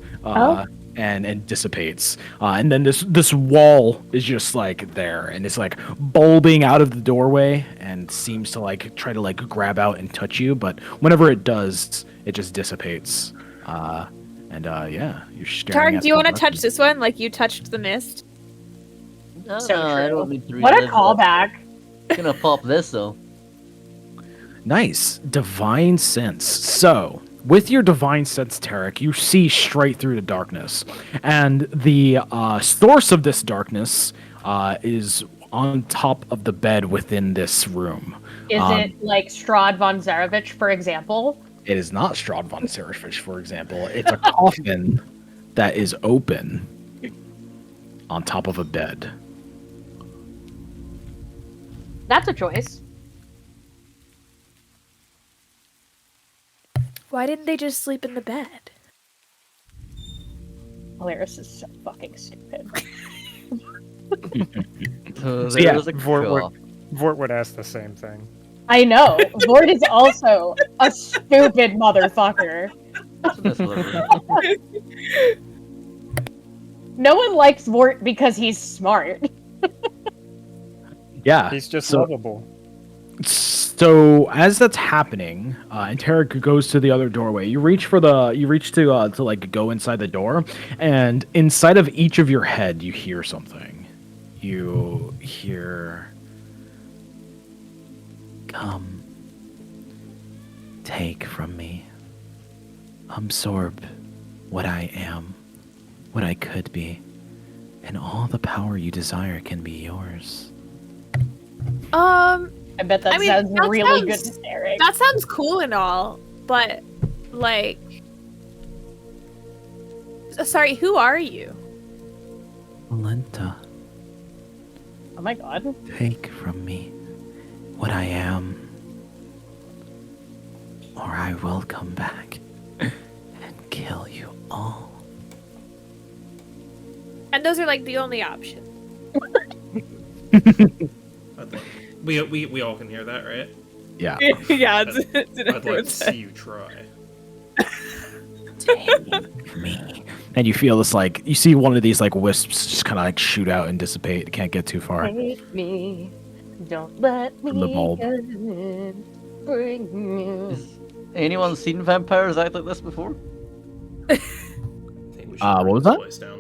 And dissipates, and then this wall is just like there, and it's like bulbing out of the doorway, and seems to like try to like grab out and touch you, but whenever it does, it just dissipates. Yeah, you're staring. Targ, at do you the want to darkness. touch this one like you touched the mist? No, So I true. don't need to What a relive that. callback. Gonna pop this, though. Nice divine sense. So, with your divine sense, Tarek, you see straight through the darkness, and the source of this darkness is on top of the bed within this room. Is it like Strahd von Zarevich, for example? It is not Strahd von Serifich, for example. It's a coffin that is open on top of a bed. That's a choice. Why didn't they just sleep in the bed? Alaris is so fucking stupid. So So, yeah, there's a Vort would ask the same thing. I know. Vort is also a stupid motherfucker. No one likes Vort because he's smart. Yeah. He's just so- lovable. So as that's happening, and Tarek goes to the other doorway. You reach to like go inside the door, and inside of each of your head, you hear something. You hear, "Come, take from me, absorb what I am, what I could be, and all the power you desire can be yours." I bet that I mean, sounds that really sounds- good to Eric. That sounds cool and all, but like, sorry, who are you? Melinda, Oh my god. take from me what I am, or I will come back and kill you all. And those are like the only options. I think we all can hear that, right? Yeah. Yeah, I'd like to see you try. Take me. And you feel this like you see one of these like wisps just kind of like shoot out and dissipate. It can't get too far. Take me. Don't let me From the bulb. in. Bring me. Has anyone seen vampires act like this before? I think we should What burn was this that? place down.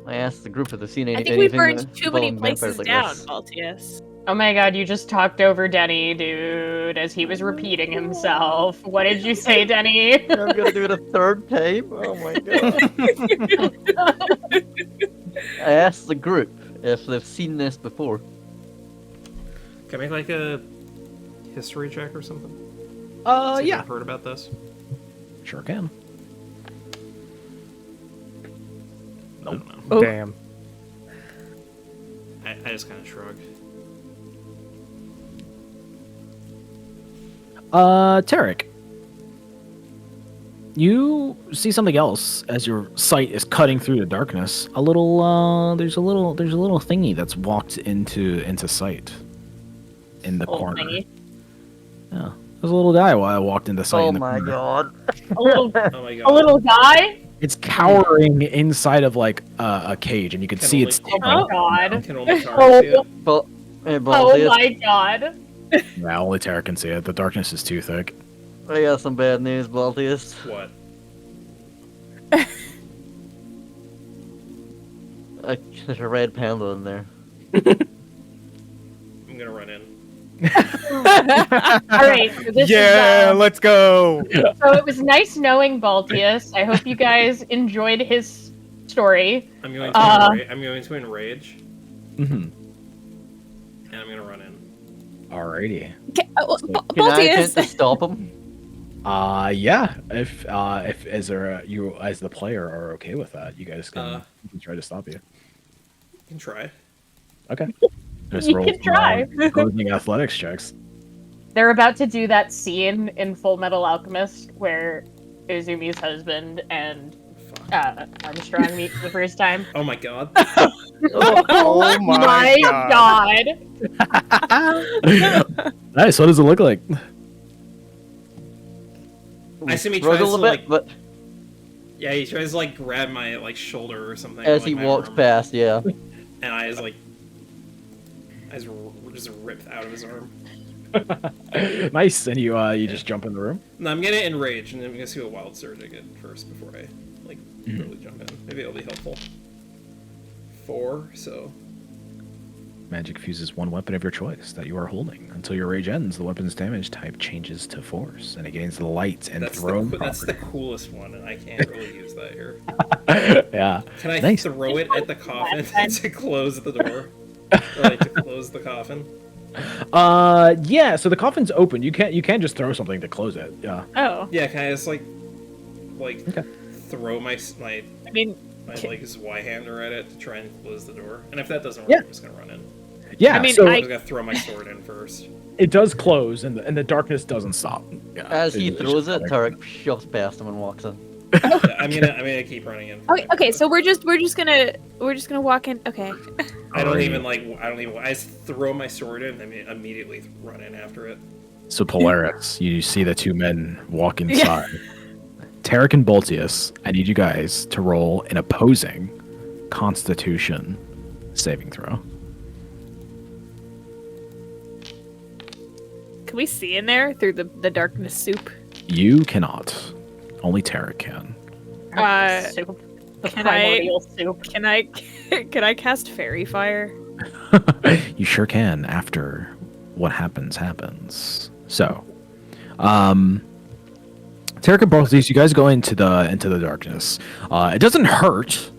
I asked the group if they've seen I anything. think we burned too many involving vampires places like down, this. Baltius. Oh my god, you just talked over Denny, dude, as he was repeating himself. What did you say, Denny? I'm gonna do it a third time. Oh my god! I asked the group if they've seen this before. Can I make like a history check or something? See if Yeah. I've heard about this. Sure can. I don't know. Oh. Damn. I just kind of shrug. Tarek. You see something else as your sight is cutting through the darkness. There's a little thingy that's walked into sight in the Little corner. thingy. Yeah, there's a little guy while I walked into sight. Oh in the my corner. god! A little, Oh my god. a little guy? It's cowering inside of like a cage, and you can Can see only- it's. Oh my god. Can only Tara Oh. see it? But hey, Oh Baltius, my god. Yeah, only Tarek can see it. The darkness is too thick. I got some bad news, Baltius. What? There's a red panda in there. I'm gonna run in. Alright, so this Yeah, is, let's go. so it was nice knowing Baltius. I hope you guys enjoyed his story. I'm going to I'm going to enrage, Mm-hmm. and I'm gonna run in. Alrighty. Can I attempt to Baltius! stop him? Yeah. If as you as the player are okay with that, you guys can try to stop you. You can try. Okay. Just You roll can some, try. opposing athletics checks. They're about to do that scene in Full Metal Alchemist where Uzumi's husband and Fuck. Armstrong meet for the first time. Oh my god. Oh my god. Nice. What does it look like? I assume he Struggle tries a to, bit, like- but Yeah, he tries to like grab my like shoulder or something. as like, he my walks arm, past, yeah. and I was like, just ripped out of his arm. Nice. And you just jump in the room. No, I'm gonna enrage, and then I'm gonna see what wild surge I get first before I like really jump in. Maybe it'll be helpful. 4, so Magic fuses one weapon of your choice that you are holding. Until your rage ends, the weapon's damage type changes to force, and it gains the light and that's throw that's the property. coolest one, and I can't really use that here. Yeah. Can I Nice. throw it at the coffin to close the door? Or, like, to close the coffin? Yeah. So the coffin's open. You can't just throw something to close it. Yeah. Oh. Yeah, can I just like Okay. throw my I mean, like Y hander at it to try and close the door. And if that doesn't work, Yeah. I'm just gonna run in. Yeah, I mean, so I'm gonna throw my sword in first. it does close, and the darkness doesn't stop. Yeah, As he it's throws it, just- Tarek shoves past him and walks in. I'm gonna keep running in. Okay, so we're just gonna walk in. Okay. I don't Alright. even I just throw my sword in and immediately run in after it. So Polaris, you see the two men walk inside. Tarek and Boltius, I need you guys to roll an opposing Constitution saving throw. Can we see in there through the darkness soup? You cannot. Only Tarek can. Soup. The can I- primordial soup. Can I can I cast fairy fire? You sure can after what happens. So, Tarek and Boltius, you guys go into the darkness. It doesn't hurt.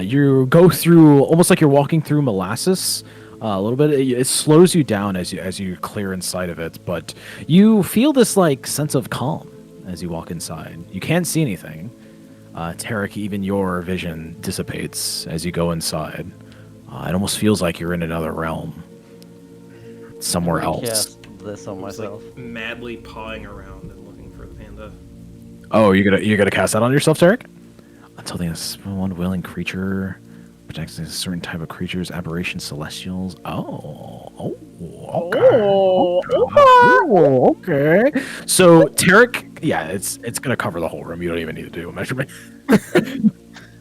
You go through almost like you're walking through molasses. A little bit. It slows you down as you clear inside of it, but you feel this like sense of calm as you walk inside. You can't see anything. Tarek, even your vision dissipates as you go inside. It almost feels like you're in another realm, somewhere else. Cast this on I was myself. like madly pawing around and looking for the panda. Oh, you're gonna cast that on yourself, Tarek? Until the one willing creature protects a certain type of creatures, aberrations, celestials. Okay. Okay. So Tarek, yeah, it's gonna cover the whole room. You don't even need to do a measurement.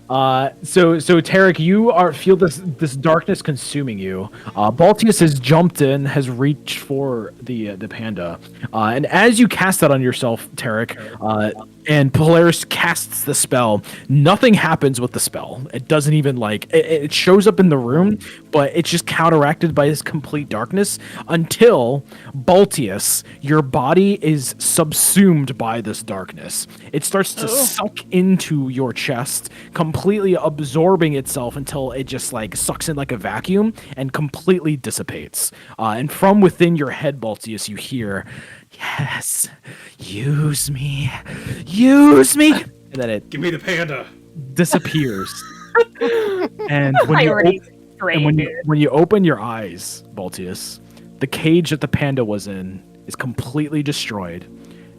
So Tarek, you feel this darkness consuming you. Baltius has jumped in, has reached for the panda, and as you cast that on yourself, Tarek, and Polaris casts the spell, nothing happens with the spell. It doesn't even it shows up in the room, but it's just counteracted by this complete darkness until Baltius, your body is subsumed by this darkness. It starts to suck into your chest, completely absorbing itself until it just sucks in like a vacuum and completely dissipates. And from within your head, Baltius, you hear, "Yes, use me, and then it Give me the panda. disappears. And when you Priorities. and Great, when dude. you open your eyes, Baltius, the cage that the panda was in is completely destroyed.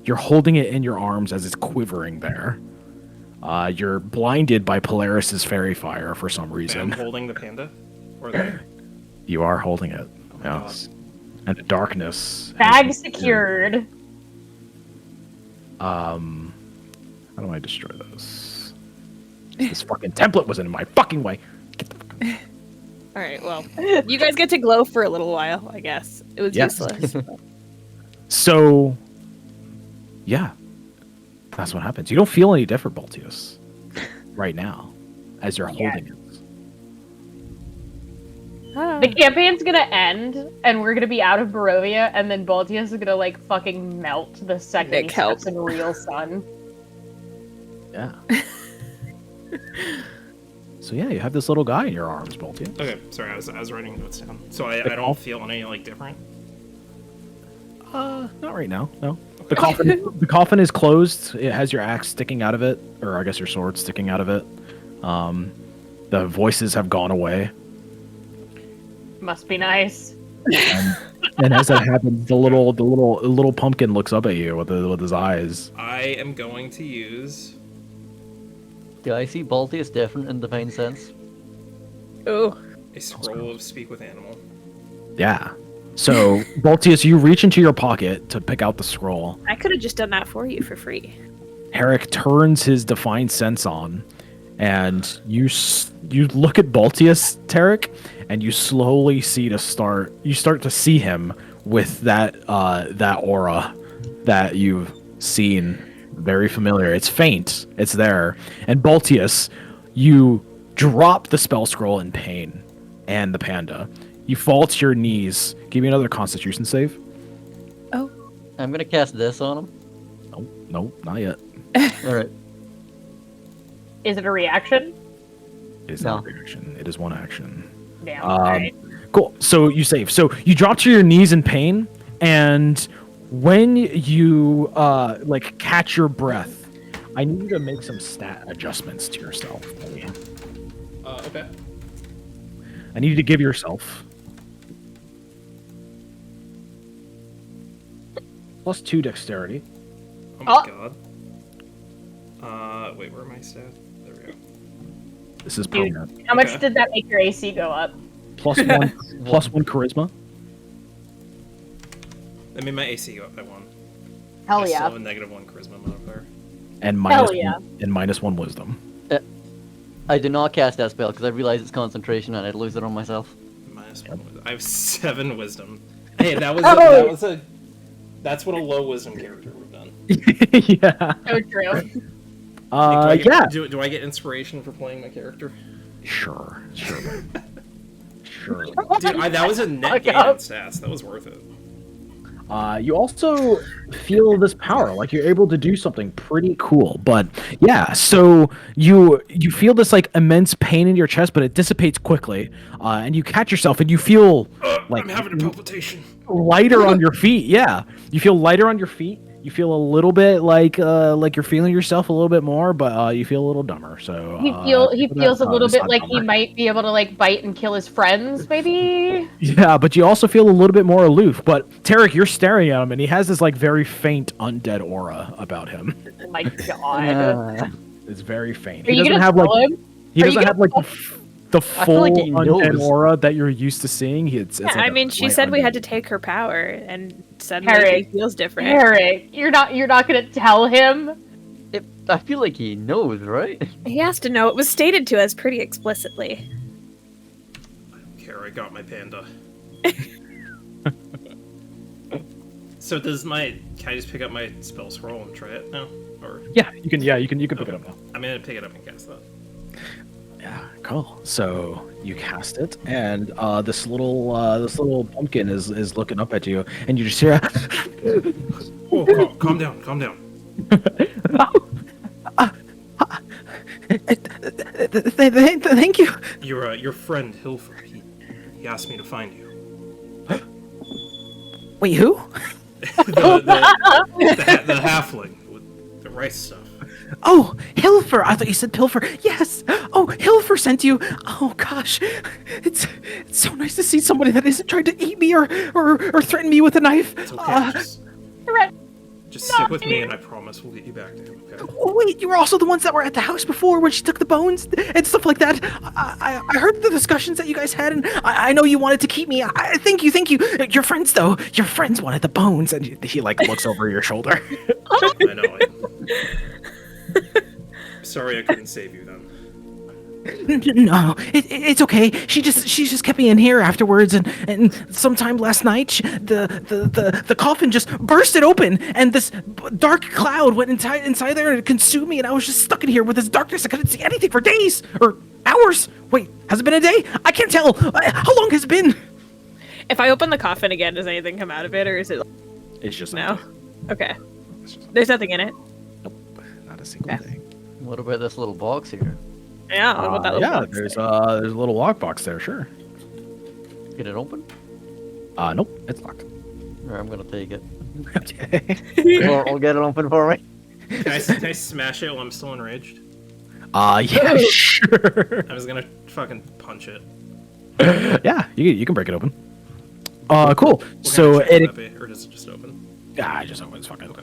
You're holding it in your arms as it's quivering there. You're blinded by Polaris's fairy fire for some I'm reason. holding the panda. Or the You are holding it. my Yes. And the darkness. Bag secured. How do I destroy those? This fucking template was in my fucking way. Get the fuck All right. Well, you guys get to glow for a little while. I guess it was Yes. useless. So, yeah, that's what happens. You don't feel any different, Baltius, right now, as you're holding it. The campaign's gonna end, and we're gonna be out of Barovia, and then Baltius is gonna fucking melt the second he Nick, help. steps in real sun. Yeah. So yeah, you have this little guy in your arms, Baltius. Okay, sorry, I was writing notes down. So I don't feel any different. Not right now. No. The coffin is closed. It has your axe sticking out of it, or I guess your sword sticking out of it. The voices have gone away. Must be nice. And as that happens, the little pumpkin looks up at you with his eyes. I am going to use. Do I see Baltius different in divine sense? Oh. A scroll of speak with animal. Yeah. So, Baltius, you reach into your pocket to pick out the scroll. I could have just done that for you for free. Herrick turns his divine sense on, and you look at Baltius, Tarek, and you slowly start to see him with that aura that you've seen, very familiar. It's faint, it's there. And Baltius, you drop the spell scroll in pain and the panda. You fall to your knees. Give me another Constitution save. Oh. I'm gonna cast this on him. Nope, not yet. Alright. Is it a reaction? It is not a reaction. It is one action. Damn. Alright. Cool. So you save. So you drop to your knees in pain, and when you catch your breath, I need you to make some stat adjustments to yourself. Buddy. Okay. I need you to give yourself +2 dexterity. Oh my god. Wait, where are my stats? There we go. This is Dude. permanent. How much Okay. did that make your AC go up? +1 +1 charisma. I made my AC go up by 1. Hell I still yeah. have a -1 charisma modifier. And Hell yeah. -1 wisdom. I do not cast that spell because I realize it's concentration and I'd lose it on myself. -1. I have 7 wisdom. Hey, that was that's what a low wisdom character would have done. Yeah. So true. Yeah. Do I get inspiration for playing my character? Sure. Sure. Dude, that was a net gain in stats. That was worth it. You also feel this power, like you're able to do something pretty cool. But yeah, so you feel this like immense pain in your chest, but it dissipates quickly, and you catch yourself, and you feel like I'm having a palpitation. lighter on your feet. Yeah, you feel lighter on your feet. You feel a little bit like you're feeling yourself a little bit more, but you feel a little dumber. So He feels a little bit like he might be able to like bite and kill his friends, maybe. Yeah, but you also feel a little bit more aloof. But Tarek, you're staring at him, and he has this like very faint undead aura about him. Oh my god. It's very faint. Are He you doesn't gonna have tell like him? he Are you doesn't have like gonna the feel full like he undead knows. aura that you're used to seeing. It's Yeah, like I a mean, she light said we had undead. to take her power, and suddenly Harry. he feels different. Eric, you're not gonna tell him? I feel like he knows, right? He has to know. It was stated to us pretty explicitly. I don't care. I got my panda. So can I just pick up my spell scroll and try it now? Or Yeah, you can pick it up now. I'm gonna pick it up and cast that. Yeah, cool. So you cast it, and this little pumpkin is looking up at you, and you just hear. Oh, calm down, calm down. Thank you. Your friend Hilfer, he asked me to find you. Wait, who? the halfling with the rice stuff. Oh, Hilfer! I thought you said Pilfer. Yes. Oh, Hilfer sent you. Oh gosh, it's so nice to see somebody that isn't trying to eat me or threaten me with a knife. It's okay. Just stick with me, and I promise we'll get you back to him. Okay? Oh wait, you were also the ones that were at the house before when she took the bones and stuff like that. I heard the discussions that you guys had, and I know you wanted to keep me. Thank you. Your friends though, your friends wanted the bones, and he like looks over your shoulder. I know. Sorry, I couldn't save you then. No, it's okay. She just kept me in here afterwards, and sometime last night, the coffin just bursted open, and this dark cloud went inside there and it consumed me, and I was just stuck in here with this darkness. I couldn't see anything for days or hours. Wait, has it been a day? I can't tell. How long has it been? If I open the coffin again, does anything come out of it, or is it It's just no? Okay. There's nothing in it. not a single Yeah. thing. What about this little box here? Yeah. What about that little Yeah, box there's there? there's a little lockbox there. Sure. Get it open? Nope, it's locked. Or I'm gonna take it. Okay. Or get it open for me. Can I smash it while I'm still enraged? Yeah, sure. I was gonna fucking punch it. Yeah, you can break it open. Cool. What So kind of check it would that be, or does it just open? I just opens fucking.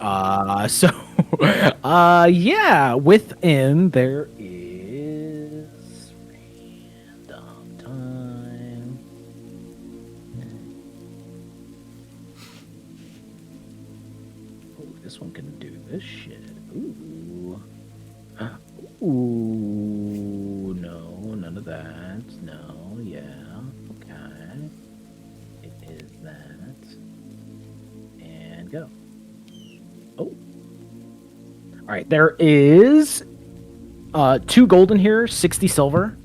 Yeah, within there is random time. Oh, this one can do this shit. Ooh. Ooh, no, none of that. No, yeah, okay. It is that. And go. Oh. All right, there is 2 gold in here, 60 silver.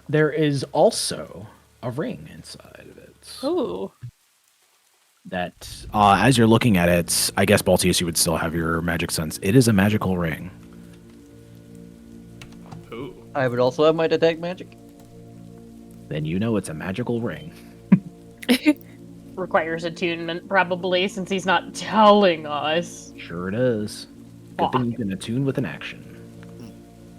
There is also a ring inside of it. Ooh. That, as you're looking at it, I guess, Baltius, you would still have your magic sense. It is a magical ring. Ooh. I would also have my detect magic. Then you know it's a magical ring. Requires attunement, probably, since he's not telling us. Sure it is. Good thing you can attune with an action.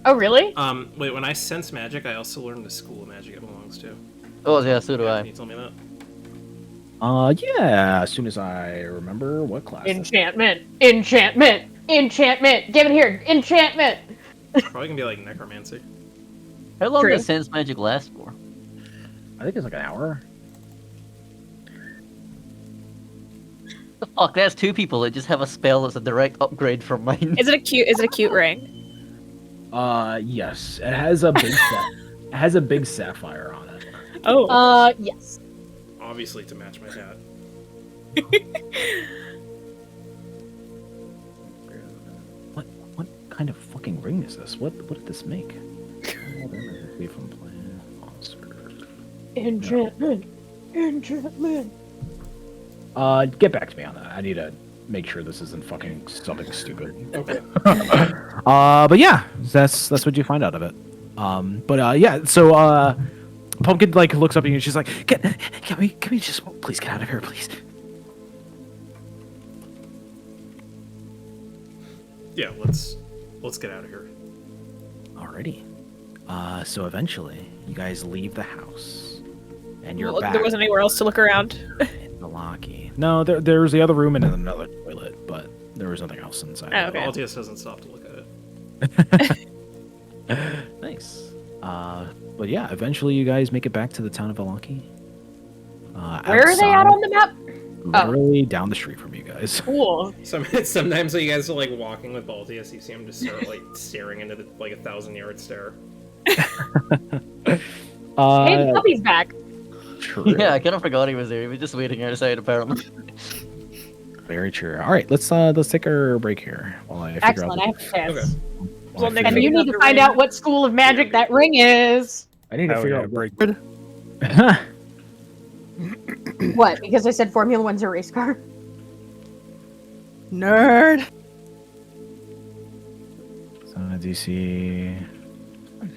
Oh, really? Wait, when I sense magic, I also learn the school of magic it belongs to. Oh yeah, so do Can I. you tell me that? Yeah, as soon as I remember what class. Enchantment. Enchantment. Enchantment. Give it here. Enchantment. Probably gonna be like necromancy. How long True. does sense magic last for? I think it's like an hour. Fuck, that's two people that just have a spell that's a direct upgrade from mine. Is it a cute ring? Yes. It has a big it has a big sapphire on it. Oh. Yes. Obviously to match my hat. What kind of fucking ring is this? What did this make? From plan, monster. Enchantment. Enchantment. Get back to me on that. I need to make sure this isn't fucking something stupid. Okay. But yeah, that's what you find out of it. Yeah, so Pumpkin like looks up at you and she's like, can we just please get out of here, please? Yeah, let's get out of here. Alrighty. So eventually you guys leave the house and you're Well, back there wasn't anywhere else to look around. in the Locky. No, there was the other room and another toilet, but there was nothing else inside. Oh, okay. Altius doesn't stop to look at it. Nice. But yeah, eventually you guys make it back to the town of Valaki. Where are they at on the map? Literally down the street from you guys. Cool. Sometimes when you guys are like walking with Baltius, you see him just start like staring into the like 1,000-yard stare. Hey, the puppy's back. True. Yeah, I kind of forgot he was there. He was just waiting outside, apparently. Very true. All right, let's take our break here while I figure Excellent. I out. have to pass. Okay. While I Well, Nick, figure And out- you need to find out what school of magic that ring is. I need to Hell figure yeah, out break. What? Because I said Formula One's a race car? Nerd. So DC,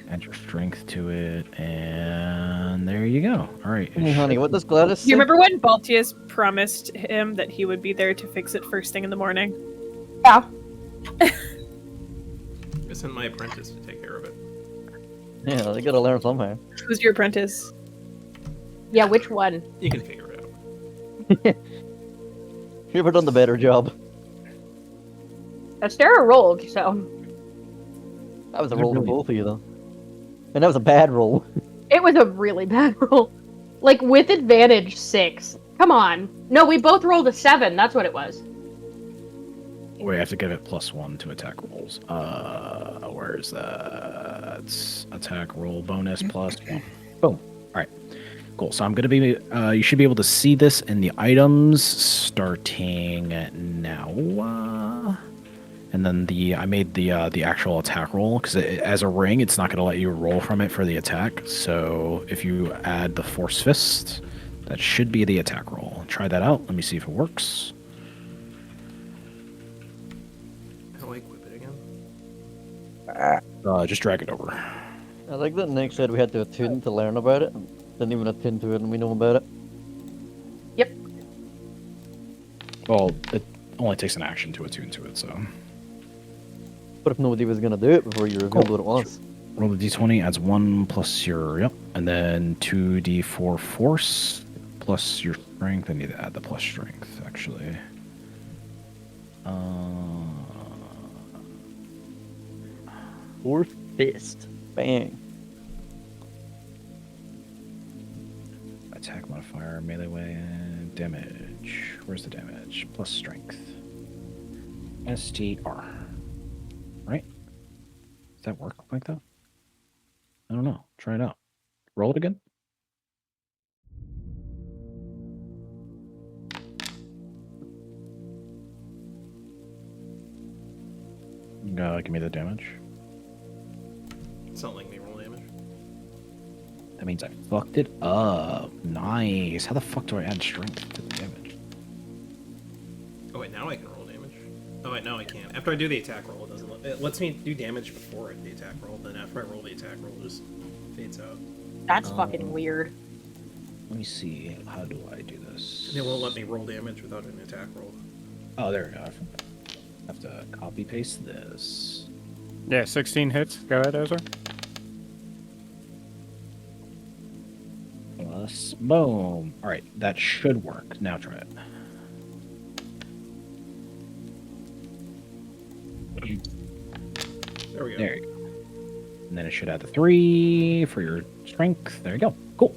add your strength to it, and there you go. All right. Hey, honey, what does Gladys Do you say? remember when Baltius promised him that he would be there to fix it first thing in the morning? Yeah. I sent my apprentice to take care of it. Yeah, they gotta learn somehow. Who's your apprentice? Yeah, which one? You can figure it out. You ever done the better job? Astera rolled, so. That was a roll for both of you, though. And that was a bad roll. It was a really bad roll. Like, with advantage, 6. Come on. No, we both rolled a 7. That's what it was. We have to give it +1 to attack rolls. Where's that? It's attack roll bonus +1. Boom. All right. Cool. So I'm gonna be. You should be able to see this in the items starting now. And then I made the actual attack roll because as a ring, it's not gonna let you roll from it for the attack. So if you add the force fist, that should be the attack roll. Try that out. Let me see if it works. How do I equip it again? Just drag it over. I like that Nick said we had to attune to learn about it. Didn't even attune to it and we know about it. Yep. Well, it only takes an action to attune to it, so. What if nobody was gonna do it before you revealed what it was? Roll the d20, adds 1 plus your, yep, and then 2d4 force plus your strength. I need to add the plus strength, actually. Or fist. Bang. Attack modifier, melee weapon, damage. Where's the damage? Plus strength. STR. Right? Does that work like that? I don't know. Try it out. Roll it again. Give me the damage. It's not letting me roll damage. That means I fucked it up. Nice. How the fuck do I add strength to the damage? Oh wait, now I can roll damage. Oh wait, no I can't. After I do the attack roll, it lets me do damage before the attack roll. Then after I roll the attack roll, it just fades out. That's fucking weird. Let me see. How do I do this? And it won't let me roll damage without an attack roll. Oh, there we go. Have to copy paste this. Yeah, 16 hits. Go ahead, Ezra. Plus, boom. All right, that should work. Now try it. There we go. There you go. And then it should add the 3 for your strength. There you go. Cool.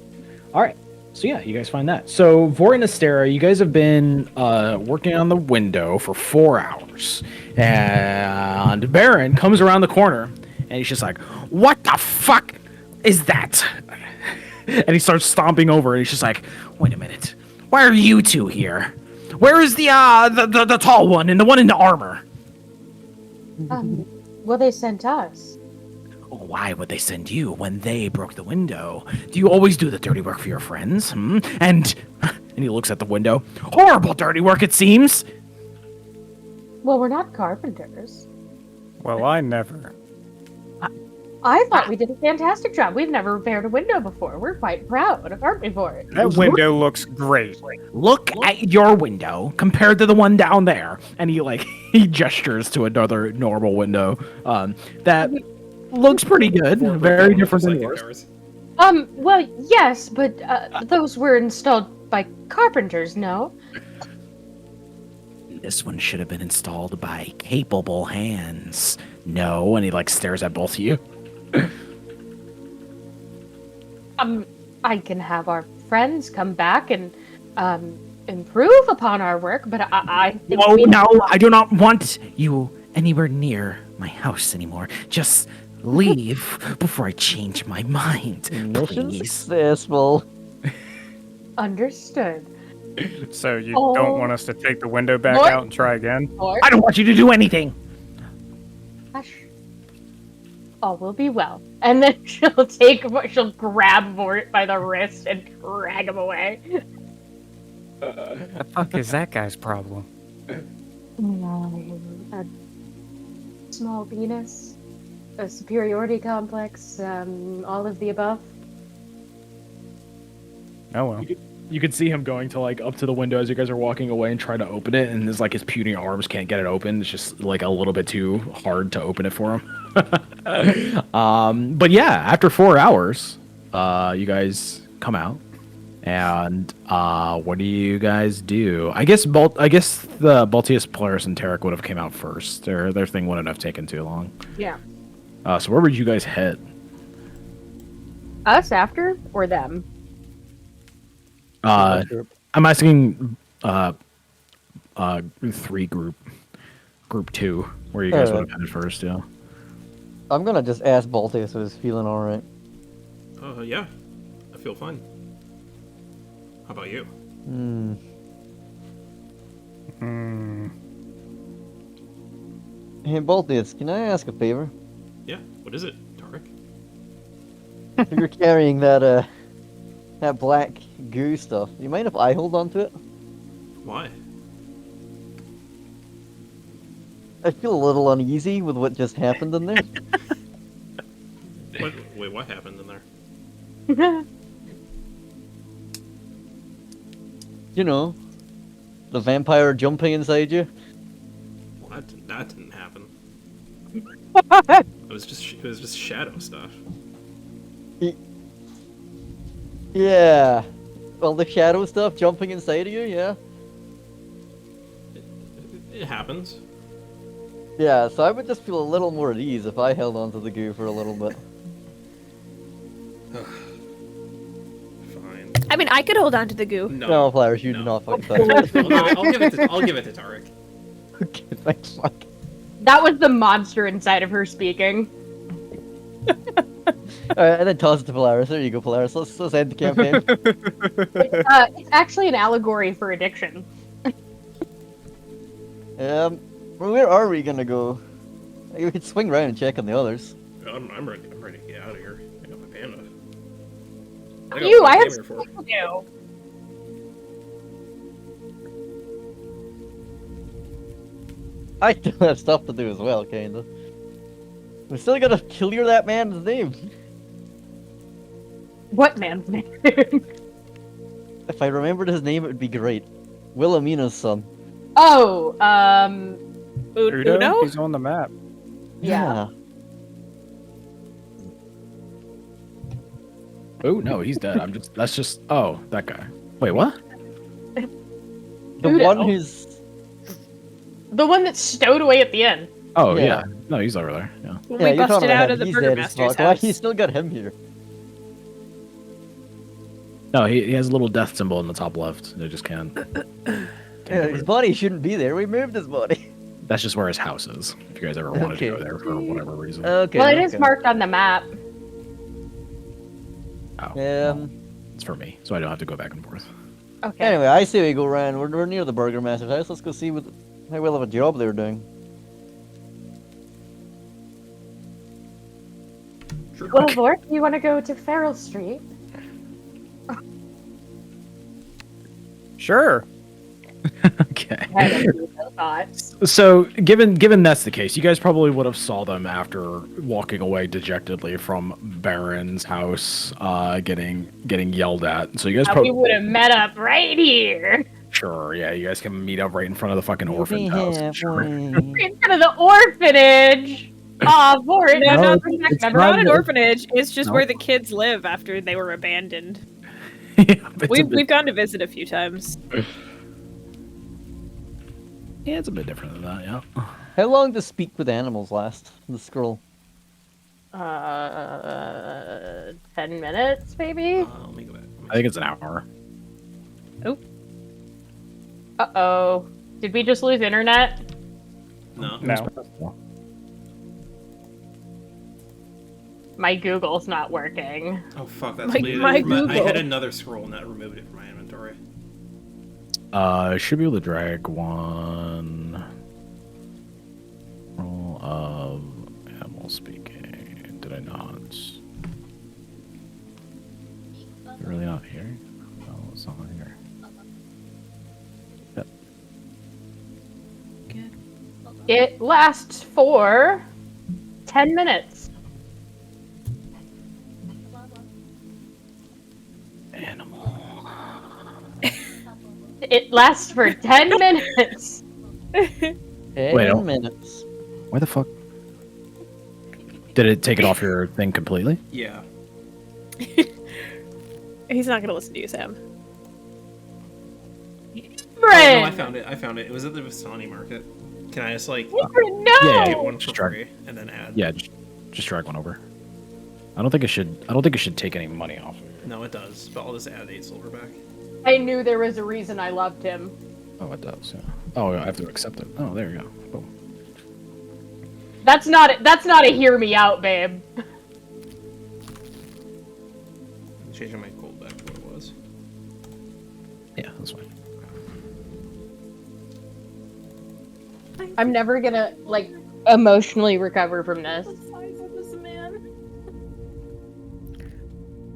All right. So yeah, you guys find that. So Vori and Astera, you guys have been working on the window for 4 hours, and Baron comes around the corner, and he's just like, "What the fuck is that?" And he starts stomping over, and he's just like, "Wait a minute. Why are you two here? Where is the tall one and the one in the armor?" Well, they sent us. Why would they send you when they broke the window? Do you always do the dirty work for your friends? Hmm? And he looks at the window. Horrible dirty work, it seems. Well, we're not carpenters. Well, I never. I thought we did a fantastic job. We've never repaired a window before. We're quite proud, aren't we, for it? That window looks great. Look at your window compared to the one down there. And he he gestures to another normal window. That looks pretty good. Very different than yours. Well, yes, but those were installed by carpenters, no? This one should have been installed by capable hands. No, and he stares at both of you. I can have our friends come back and improve upon our work, but I think No, I do not want you anywhere near my house anymore. Just leave before I change my mind, Mission please. successful. Understood. So you don't want us to take the window back What? out and try again? Or, I don't want you to do anything. hush. All will be well. And then she'll grab Mort by the wrist and drag him away. The fuck is that guy's problem? A small penis, a superiority complex, all of the above. Oh well. You could see him going to up to the window as you guys are walking away and try to open it, and his his puny arms can't get it open. It's just a little bit too hard to open it for him. But yeah, after 4 hours, you guys come out, and what do you guys do? I guess the Baltius, Polaris, and Tarek would have came out first. Their thing wouldn't have taken too long. Yeah. So where would you guys head? Us after or them? I'm asking 3 group 2, where you guys would have headed first, yeah. I'm gonna just ask Baltic so he's feeling alright. Yeah. I feel fine. How about you? Hey Baltic, can I ask a favor? Yeah. What is it, Tarek? If you're carrying that black goo stuff, you mind if I hold on to it? Why? I feel a little uneasy with what just happened in there. Wait, what happened in there? You know, the vampire jumping inside you. Well, that didn't happen. It was just shadow stuff. Yeah. Well, the shadow stuff jumping inside of you, yeah. It happens. Yeah, so I would just feel a little more at ease if I held onto the goo for a little bit. Fine. I mean, I could hold on to the goo. No, Flowers, you no. do not fucking touch it. I'll give it to Tarek. Okay, thanks, fuck. That was the monster inside of her speaking. Alright, and then toss it to Polaris. There you go, Polaris. Let's end the campaign. It's actually an allegory for addiction. Where are we gonna go? We could swing around and check on the others. I'm ready to get out of here. I got my panda. You, I have here for. something to do. I do have stuff to do as well, kinda. We still gotta clear that man's name. What man's name? If I remembered his name, it would be great. Wilhelmina's son. Oh, Uno? He's on the map. Yeah. Oh no, he's dead. That's just. Oh, that guy. Wait, what? The Uno. one who's. The one that's stowed away at the end. Oh Yeah. yeah. No, he's over there. Yeah. When Yeah, we you're busted talking about out him. of the He's Burger dead as Master's fuck. Why house. you still got him here? No, he has a little death symbol in the top left. They just can't. Yeah, his body shouldn't be there. We moved his body. That's just where his house is. If you guys ever wanted to go Okay. there for whatever reason. Okay. Well, it is okay. marked on the map. Oh, it's for me, so I don't have to go back and forth. Okay. Anyway, I say we go around. We're near the Burger Master's house. Let's go see how well of a job they're doing. Sure. Well, Lord, you want to go to Farrell Street? Sure. Okay. I had no thoughts. So, given that's the case, you guys probably would have saw them after walking away dejectedly from Baron's house, getting yelled at. So you guys We probably would have met up right here. sure, yeah, you guys can meet up right in front of the fucking orphan's house. Sure. In front of the orphanage. Aw, poor No, No, no, it's remember, not not an an orphanage. It's just No. where the kids live after they were abandoned. Yeah, it's a We've bit- gone to visit a few times. yeah, it's a bit different than that. Yeah. How long does speak with animals last? The scroll. 10 minutes, maybe? Let me go back. I think it's an hour. Uh-oh. Did we just lose internet? No. No. My Google's not working. Oh fuck, that's My- deleted my from I Google. had another scroll and that removed it from my inventory. Should be able to drag one roll of animal speaking. Did I not? Really not here? Oh, it's not here. Yep. It lasts for 10 minutes. Animal. It lasts for 10 minutes. 10 Wait, minutes. Why the fuck? Did it take it off your thing completely? Yeah. He's not gonna listen to you, Sam. Oh, no, I Brent! found it. I found it. It was at the Vistani market. Can I just like No! Yeah, get one for just drag- free and then add? Yeah, just drag one over. I don't think it should take any money off. No, it does. But I'll just add 8 silver back. I knew there was a reason I loved him. Oh, it does. Yeah. Oh, I have to accept it. Oh, there you go. Boom. That's not a hear me out, babe. I'm changing my gold back to what it was. Yeah, that's fine. I'm never gonna, like, emotionally recover from this.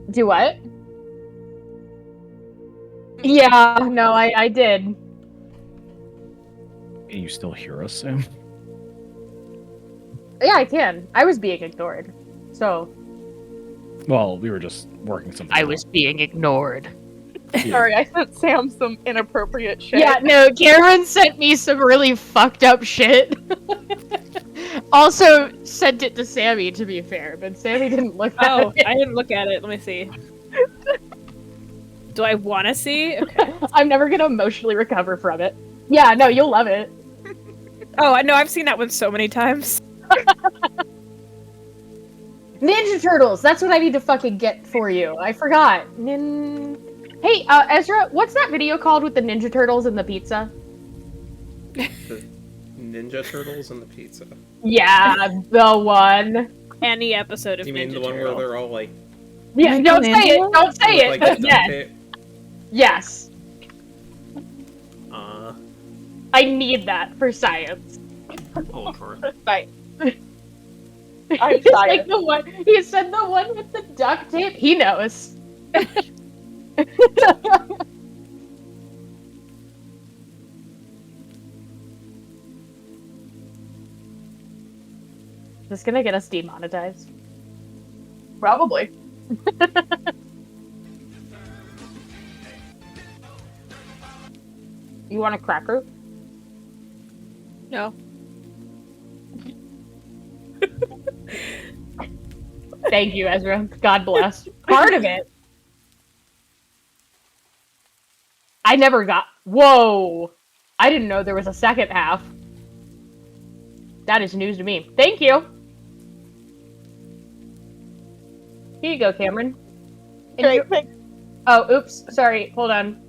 Do what? Yeah, no, I did. Can you still hear us, Sam? Yeah, I can. I was being ignored. So. Well, we were just working something. I was being ignored. Sorry, I sent Sam some inappropriate shit. Yeah, no, Karen sent me some really fucked up shit. Also sent it to Sammy, to be fair, but Sammy didn't look at Oh, it. I didn't look at it. Let me see. Do I want to see? Okay. I'm never gonna emotionally recover from it. Yeah, no, you'll love it. Oh, I know. I've seen that one so many times. Ninja Turtles! That's what I need to fucking get for you. I forgot. Hey, Ezra, what's that video called with the Ninja Turtles and the pizza? The Ninja Turtles and the pizza. Yeah, the one. Any episode of Do you mean Ninja the one Turtle. where they're all like Yeah, don't say it. Don't say look it. like Yes. tape? Yes. I I need that for science. I'll look for it. Right. I'm I'm sorry. like the one. He said the one with the duct tape. He knows. This gonna get us demonetized. Probably. You want a cracker? No. Thank you, Ezra. God bless. Part of it. I never got. Whoa! I didn't know there was a second half. That is news to me. Thank you. Here you go, Cameron. Great, thanks. Oh, oops. Sorry. Hold on.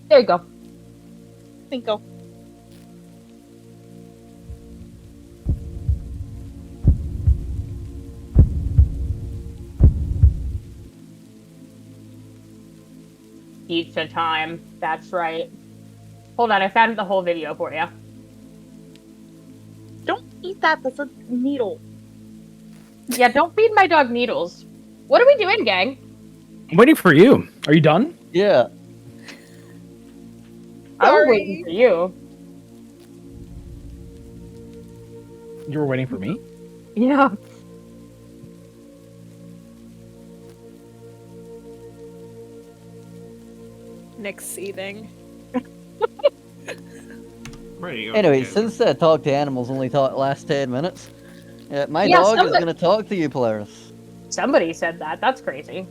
There you go. Think go. Pizza time. That's right. Hold on. I found the whole video for you. Don't eat that. That's a needle. Yeah, don't feed my dog needles. What are we doing, gang? I'm waiting for you. Are you done? Yeah. I was waiting for you. You were waiting for me? Yeah. Nick's seething. Ready to go. Anyway, Yeah. since Talk to Animals only last 10 minutes, my Yeah, dog is somebody- going to talk to you, Polaris. Somebody said that. That's crazy.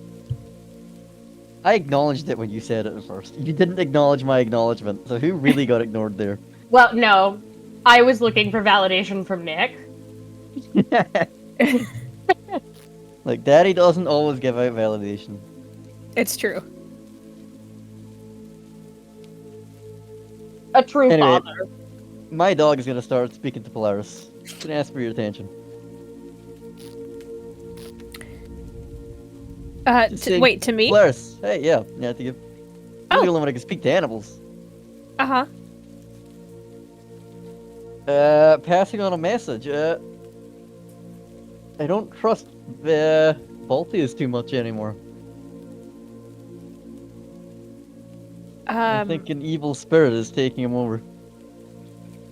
I acknowledged it when you said it at first. You didn't acknowledge my acknowledgement, so who really got ignored there? Well, no. I was looking for validation from Nick. Like, Daddy doesn't always give out validation. It's true. A true Anyway. father. My dog is going to start speaking to Polaris. Can I ask for your attention? Just saying, Wait, to me? Polaris, hey, yeah, to you. You're Oh. the only one who can speak to animals. Uh-huh. Passing on a message. I don't trust Baltius too much anymore. I think an evil spirit is taking him over.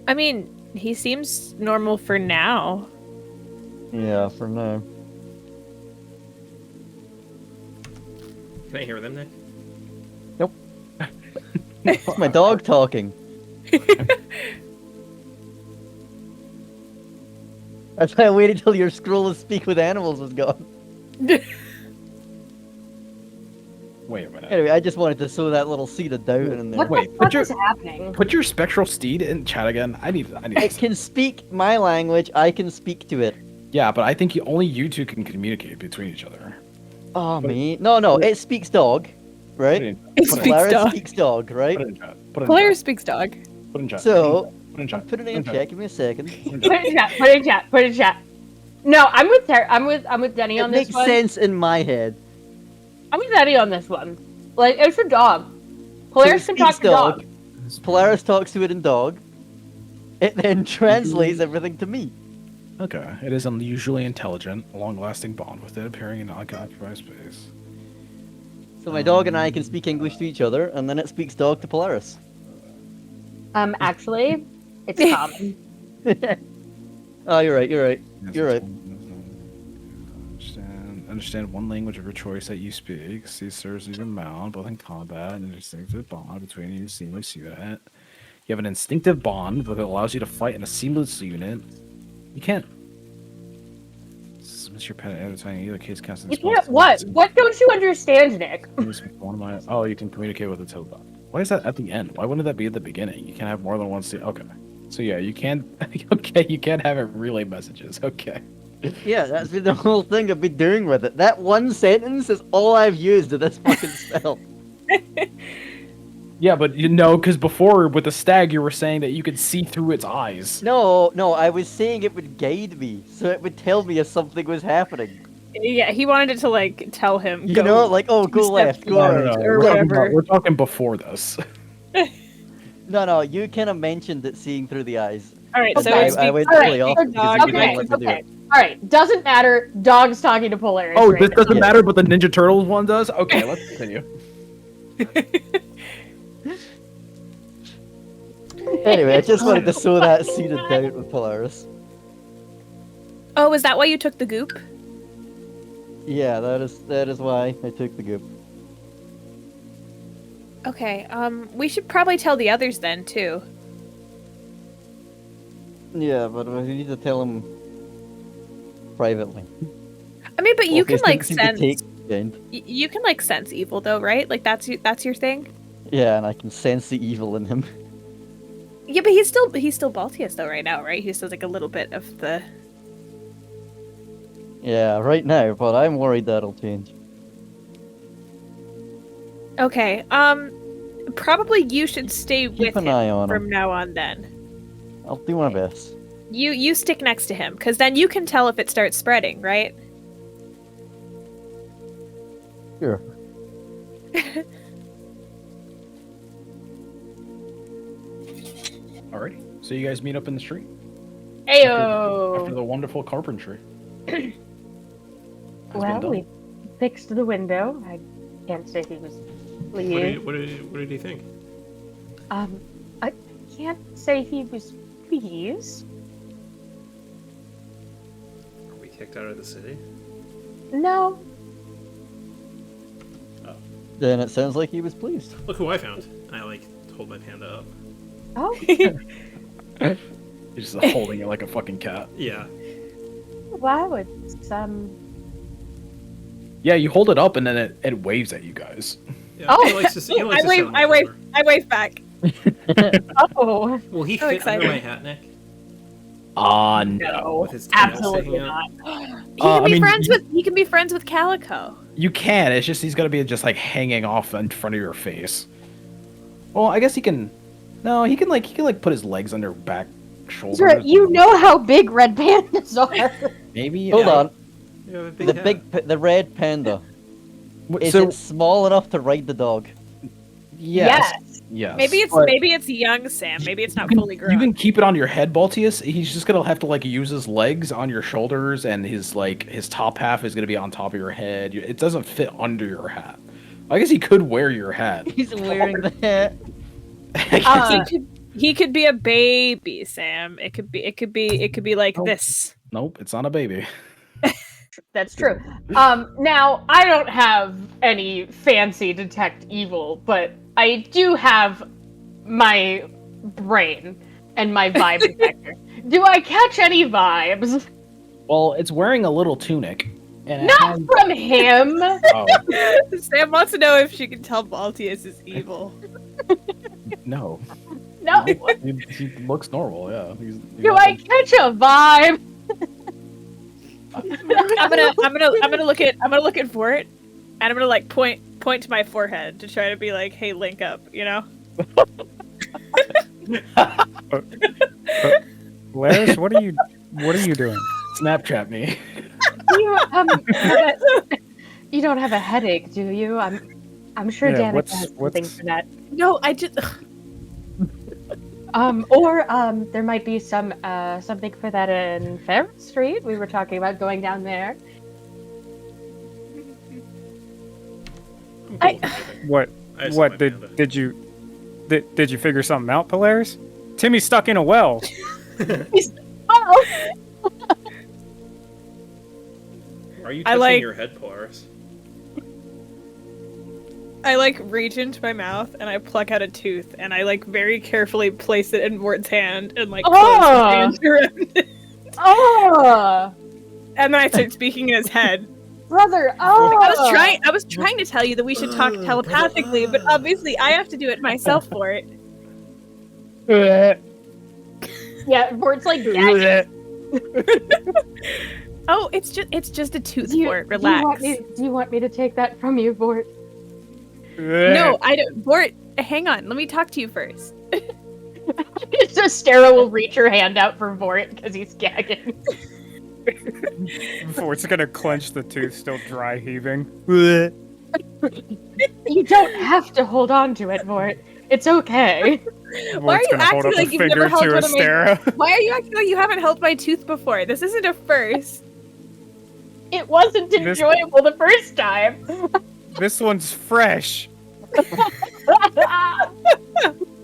I mean, he seems normal for now. Yeah, for now. Can I hear them, Nick? It's my dog talking. That's why I waited till your scroll of speak with animals was gone. Wait a minute. Anyway, I just wanted to sow that little seed of doubt in there. What Wait, the put fuck your- is happening? Put your spectral steed in chat again. I need It can speak my language, I can speak to it. Yeah, but I think only you two can communicate between each other. Oh, me? No, it speaks dog, Put it right? in, It put it, speaks Polaris dog. speaks dog, right? put it in chat. Put it in Polaris chat. speaks dog. Put it in chat. So, Put it in chat. put it in chat, give me a second. Put it in chat. Put it in chat. Put it in chat. No, I'm with I'm with Denny It on this makes one. sense in my head. I'm with Denny on this one. Like, it's a dog. Polaris So can it talk speaks to dog. Polaris talks to it in dog. It then translates everything to me. Okay. It is unusually intelligent, a long-lasting bond with it, appearing in unoccupied space. So my dog and I can speak English to each other, and then it speaks dog to Polaris. Actually, it's common. Oh, you're right, you're right. You're right. Understand one language of your choice that you speak. See serves as your mount, both in combat and an instinctive bond between you and a seamless unit. You have an instinctive bond that allows you to fight in a seamless unit. You can't. Submit your pet at a time. In either case, casting. You can't what? What don't you understand, Nick? One of my. Oh, you can communicate with the telephone. Why is that at the end? Why wouldn't that be at the beginning? You can't have more than one. Okay. So yeah, you can't. Okay, you can't have it relay messages. Okay. Yeah, that's been the whole thing I've been doing with it. That one sentence is all I've used of this fucking spell. Yeah, but you know, because before with the stag, you were saying that you could see through its eyes. No, I was saying it would guide me, so it would tell me if something was happening. Yeah, he wanted it to like tell him. You go know, like, oh, go step left, go forward. right. Or We're talking, whatever. we're talking before this. No, you kind of mentioned it seeing through the eyes. All right, so Okay. it I speaks went All fully right, off because you okay, didn't let me do okay. it. All right, doesn't matter. Dog's talking to Polaris. Oh, right this now. doesn't matter, but the Ninja Turtles one does? Okay, let's continue. Anyway, I just wanted to sow that seed of doubt with Polaris. Oh, is that why you took the goop? Yeah, that is why I took the goop. Okay, we should probably tell the others then, too. Yeah, but we need to tell him privately. I mean, but you can, Orpheus like, didn't seem to sense... take the end. You can, like, sense evil, though, right? Like, that's your thing? Yeah, and I can sense the evil in him. Yeah, but he's still Baltius, though, right now, right? He still has, like, a little bit of the... Yeah, right now, but I'm worried that'll change. Okay, probably you should stay Keep with an him eye on from him. now on, then. I'll do my best. You stick next to him, because then you can tell if it starts spreading, right? Sure. Alrighty. So you guys meet up in the street Ayo. after the wonderful carpentry. Has been Well, done. we fixed the window. I can't say he was pleased. What did he think? I can't say he was pleased. Are we kicked out of the city? No. Then it sounds like he was pleased. Look who I found. I like hold my panda up. Oh. You're just holding it like a fucking cat. Yeah. Wow, it's Yeah, you hold it up and then it waves at you guys. Yeah, Oh. he likes to, he likes to sit on my I wave shoulder. back. Oh. Will he So fit excited. under my hat, Nick? No. No. With his tail Absolutely sticking out? not. He can be friends with Calico. You can. It's just he's gonna be just like hanging off in front of your face. Well, I guess he can. No, he can like put his legs under back shoulders. Sir, you know how big red pandas are. Maybe. Hold on. Yeah, The red panda. Is So it small enough to ride the dog? yes. Yes. Maybe it's young Sam. Maybe it's not fully grown. You can keep it on your head, Baltius. He's just gonna have to like use his legs on your shoulders, and his top half is gonna be on top of your head. It doesn't fit under your hat. I guess he could wear your hat. He's wearing the hat. He could be a baby, Sam. It could be like Oh. this. Nope, it's not a baby. That's true. Now I don't have any fancy detect evil, but I do have my brain and my vibe detector. Do I catch any vibes? Well, it's wearing a little tunic. And it Not has- from him. Oh, Sam wants to know if she can tell Baltius is evil. no. No. He looks normal. Yeah. Do I catch a vibe? I'm gonna look at Vort, and I'm gonna like point to my forehead to try to be like, hey, link up, you know? Laris, what are you doing? Snapchat me. You don't have a headache, do you? I'm sure Yeah, Danica has something what's- for that. No, I just Or there might be something for that in Fair Street. We were talking about going down there. I'm cool with anything. What I just want my panda. did you figure something out, Polaris? Timmy's stuck in a well. Oh, Are you I touching like- your head, Polaris? I like reach into my mouth and I pluck out a tooth and I like very carefully place it in Vort's hand and like close his Oh. hands around it. oh, And then I start speaking in his head. brother. Oh, I was trying to tell you that we should talk telepathically, but obviously I have to do it myself for it. Yeah, Vort's like gagging. Oh, it's just a tooth, Do you, Vort. do you Relax. do you want me to take that from you, Vort? No, I don't. Vort, hang on. Let me talk to you first. So Stara will reach her hand out for Vort because he's gagging. Before it's gonna clench the tooth, still dry heaving. You don't have to hold on to it, Vort. It's okay. Why are Vort's you gonna hold acting up like a you've finger never held to one of my- Astera. Why are you acting like you haven't held my tooth before? This isn't a first. It wasn't This- enjoyable the first time. This one's fresh.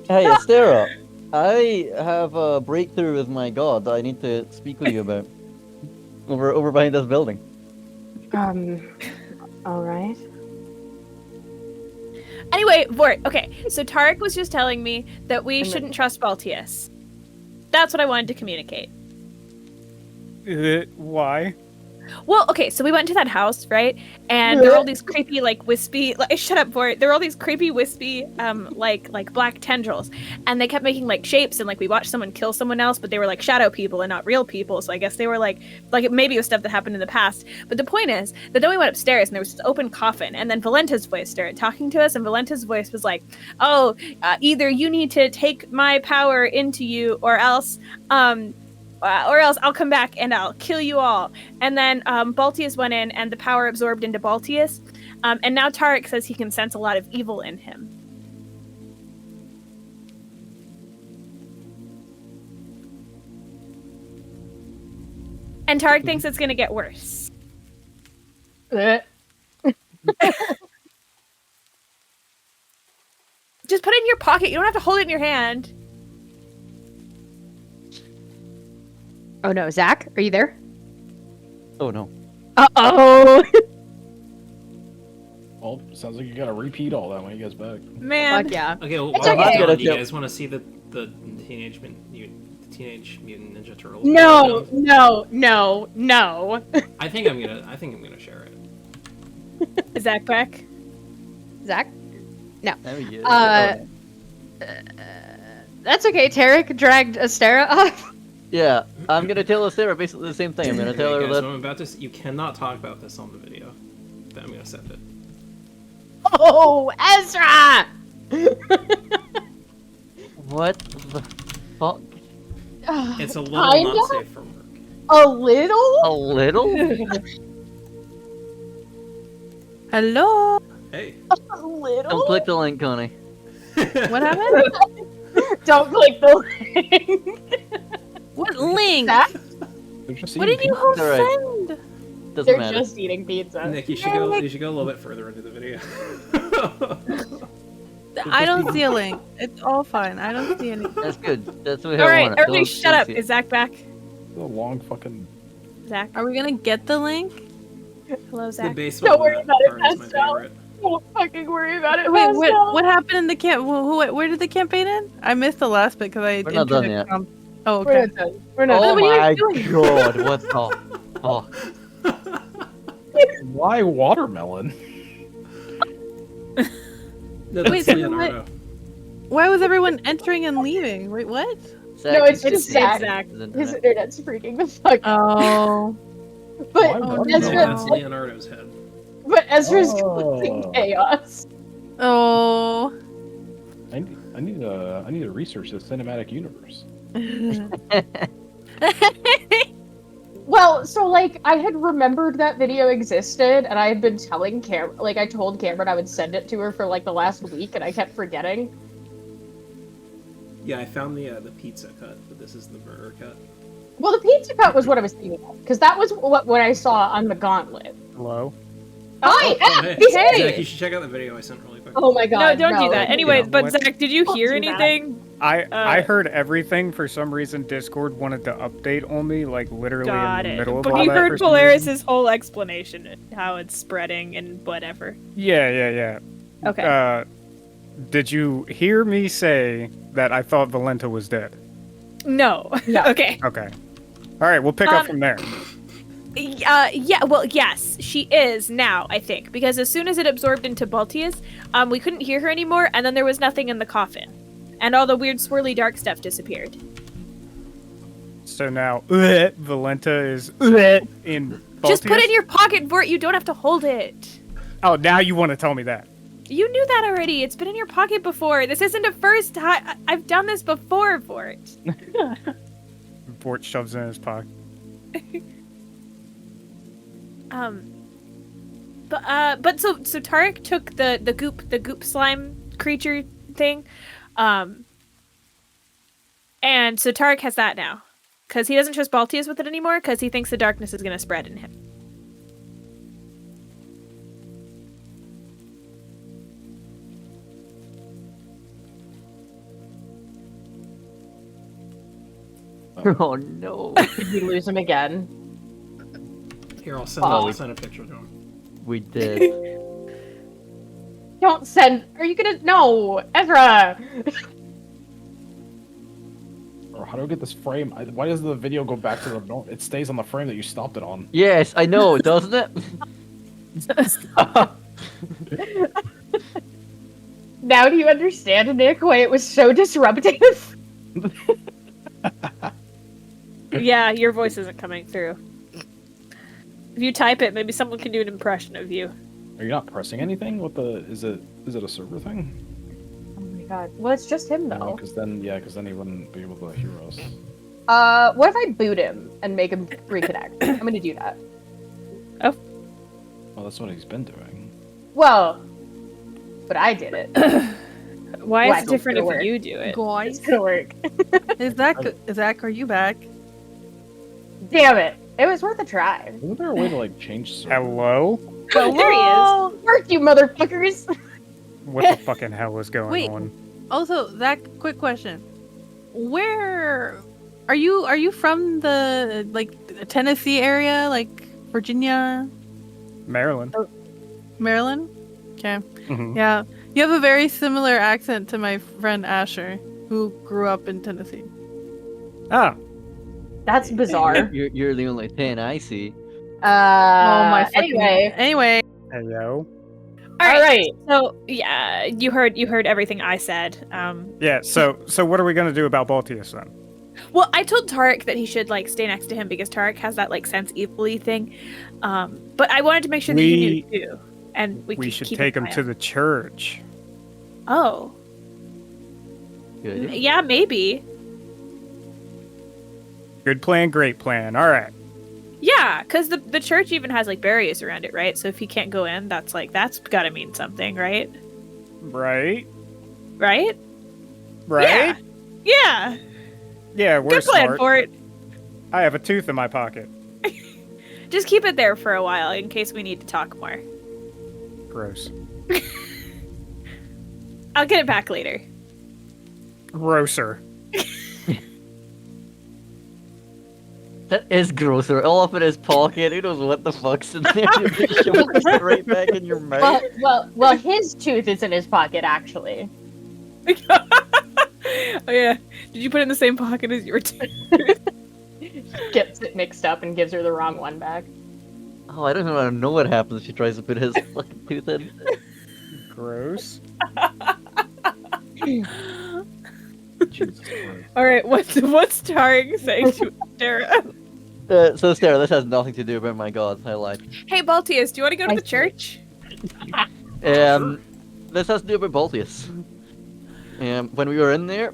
Hey, Astera, I have a breakthrough with my god that I need to speak with you about. Over behind this building. All right. Anyway, Vort. Okay, so Tarek was just telling me that we shouldn't trust Baltius. That's what I wanted to communicate. Why? Well, okay, so we went to that house, right? And there were all these creepy, like, wispy... Like, shut up, Vort. There were all these creepy, wispy, like black tendrils. And they kept making, like, shapes, and, like, we watched someone kill someone else, but they were, like, shadow people and not real people. So I guess they were, like maybe it was stuff that happened in the past. But the point is that then we went upstairs, and there was this open coffin, and then Valenta's voice started talking to us, and Valenta's voice was like, oh, either you need to take my power into you, or else I'll come back and I'll kill you all. And then Baltius went in and the power absorbed into Baltius. And now Tarek says he can sense a lot of evil in him. And Tarek thinks it's going to get worse. Just put it in your pocket. You don't have to hold it in your hand. Oh no, Zach, are you there? Oh no. Uh-oh! Well, sounds like you gotta repeat all that when he gets back. Man. Fuck yeah. Okay, well, It's while we're okay. done, do you guys want to see the Teenage Mutant Ninja Turtles? No, no. I think I'm gonna share it. Is Zach back? Zach? No. There we go. That's okay. Tarek dragged Astera up. Yeah, I'm gonna tell Sarah basically the same thing. I'm gonna tell her guys, that. I'm about to. You cannot talk about this on the video. Then I'm gonna send it. Oh, Ezra! What the fuck? It's a little Kinda? not safe for work. A little? A little? Hello? Hey. A little? Don't click the link, Connie. What happened? Don't click the link. What link? Zach? What did you all Alright. send? Doesn't They're matter. just eating pizza. Nick, you should go. You should go a little bit further into the video. I don't see a link. It's all fine. I don't see anything. That's good. That's the way I Alright, want it. everybody Don't shut up. see it. Is Zach back? A long fucking. Zach? Are we gonna get the link? Hello, the Zach? baseball Don't worry about it, part is my Pascal. favorite. Don't fucking worry about it. Wait, Pascal. what happened in the camp? Where did the campaign end? I missed the last bit because I We're not done entered a yet. comp- Oh, We're okay. not done. We're not Oh done. What are my you doing? god, what the fuck? Why watermelon? No, that's Wait, so Leonardo. Why was everyone entering and leaving? Wait, what? Zach, No, it's you just see Zach. Zach. his His internet. internet's freaking the fuck out. Oh. But Why Oh, No, Ezra, no. that's Leonardo's head. but Ezra's Oh. causing chaos. Oh. I need to research the cinematic universe. Well, so like I had remembered that video existed, and I had been telling Cameron, like I told Cameron I would send it to her for like the last week, and I kept forgetting. Yeah, I found the pizza cut, but this is the burger cut. Well, the pizza cut was what I was thinking of, because that was what I saw on the gauntlet. Hello? Hi, Oh, hey. hey! Zach, you should check out the video I sent really quick. Oh my No, god! don't do that. Anyway, Yeah, but what- Zach, did you Don't hear do that. anything? I heard everything. For some reason, Discord wanted to update on me, like literally Got in the it. middle of But all you that heard for some reason. Polaris's whole explanation, how it's spreading and whatever. Yeah. Okay. Did you hear me say that I thought Valenta was dead? No. No. Okay. Okay. All right, we'll pick up from there. Yeah, well, yes, she is now, I think, because as soon as it absorbed into Baltius, we couldn't hear her anymore, and then there was nothing in the coffin. And all the weird swirly dark stuff disappeared. So now, Valenta is in Baltius? Just put it in your pocket, Vort, you don't have to hold it. Oh, now you want to tell me that. You knew that already, it's been in your pocket before. This isn't a first time, I've done this before, Vort. Bort shoves it in his pocket. But so Tarek took the goop slime creature thing, and so Tarek has that now, because he doesn't trust Baltius with it anymore, because he thinks the darkness is gonna spread in him. Oh no. Did we lose him again? Here, I'll send a picture to him. We did. Don't send. Are you gonna? No, Ezra. Or how do I get this frame? Why does the video go back to the norm? It stays on the frame that you stopped it on. Yes, I know, doesn't it? Now do you understand, Nick, why it was so disruptive? Yeah, your voice isn't coming through. If you type it, maybe someone can do an impression of you. Are you not pressing anything? What the is it a server thing? Oh my god. Well, it's just him though. Because then he wouldn't be able to hear us. What if I boot him and make him reconnect? I'm gonna do that. Well, that's what he's been doing. Well, but I did it. Why Why is it different don't if it you do it? It's gonna work. Zach, are you back? Damn it. It was worth a try. Isn't there a way to like change server? Hello? Oh, there he is. Work, you motherfuckers! What the fucking hell is going Wait. on? Also, Zach, quick question. Where are you? Are you from the Tennessee area, like Virginia, Maryland. Maryland? Okay. Mhm. Yeah. You have a very similar accent to my friend Asher, who grew up in Tennessee. Ah, That's bizarre. You're the only 10 I see. Oh my fucking. Anyway. hey yo. All Alright. right. So yeah, you heard everything I said. Yeah, so what are we gonna do about Baltius then? Well, I told Tarek that he should stay next to him because Tarek has that sense evilly thing. But I wanted to make sure that you knew too, and we should keep take an him eye to on- the church. Oh, Good. yeah, maybe. Good plan, great plan. All right. Yeah, because the church even has barriers around it, right? So if he can't go in, that's gotta mean something, right? Right. Right? Right. Yeah. Yeah, we're Good plan smart. for it. I have a tooth in my pocket. Just keep it there for a while in case we need to talk more. Gross. I'll get it back later. Grosser. That is grosser. All up in his pocket. Who knows what the fuck's in there? You just shove it right back in your mouth. Well, his tooth is in his pocket, actually. Oh yeah. Did you put it in the same pocket as your tooth? Gets it mixed up and gives her the wrong one back. Oh, I don't even want to know what happens if she tries to put his fucking tooth in. Gross. Jesus Christ. All right. What's Tarek saying to Sarah? So Sarah, this has nothing to do about my god. I lied. Hey, Baltius, do you want to go to I the see. church? This has to do about Baltius. When we were in there,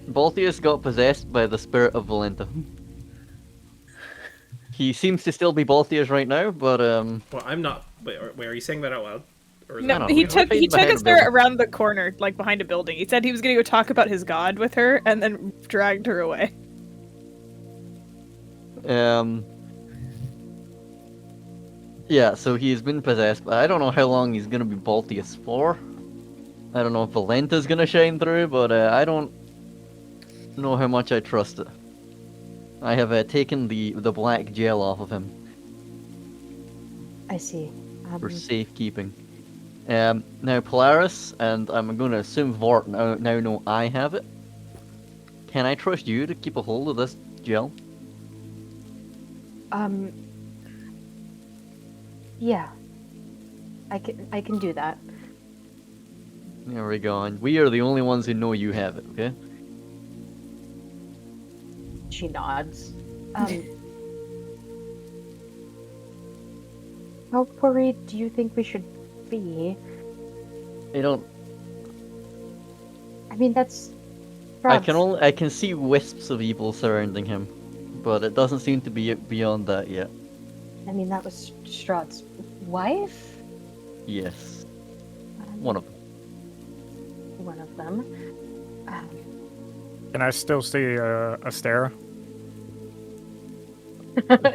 Baltius got possessed by the spirit of Valenta. He seems to still be Baltius right now, but Well, I'm not. Wait, are you saying that out loud? Or is I No, don't know, he we took hid behind us a there building. around the corner, behind a building. He said he was gonna go talk about his god with her, and then dragged her away. yeah, so he's been possessed, but I don't know how long he's gonna be Baltius for. I don't know if Valenta's gonna shine through, but I don't know how much I trust it. I have taken the black gel off of him I see. for safekeeping. Now Polaris, and I'm going to assume Vort now know I have it. Can I trust you to keep a hold of this gel? Yeah. I can do that. There we go. And we are the only ones who know you have it, okay? She nods. How worried do you think we should be? I don't. I mean, that's. I can see wisps of evil surrounding him, but it doesn't seem to be beyond that yet. I mean, that was Strahd's wife? Yes, one of them. One of them. Can I still see Astera?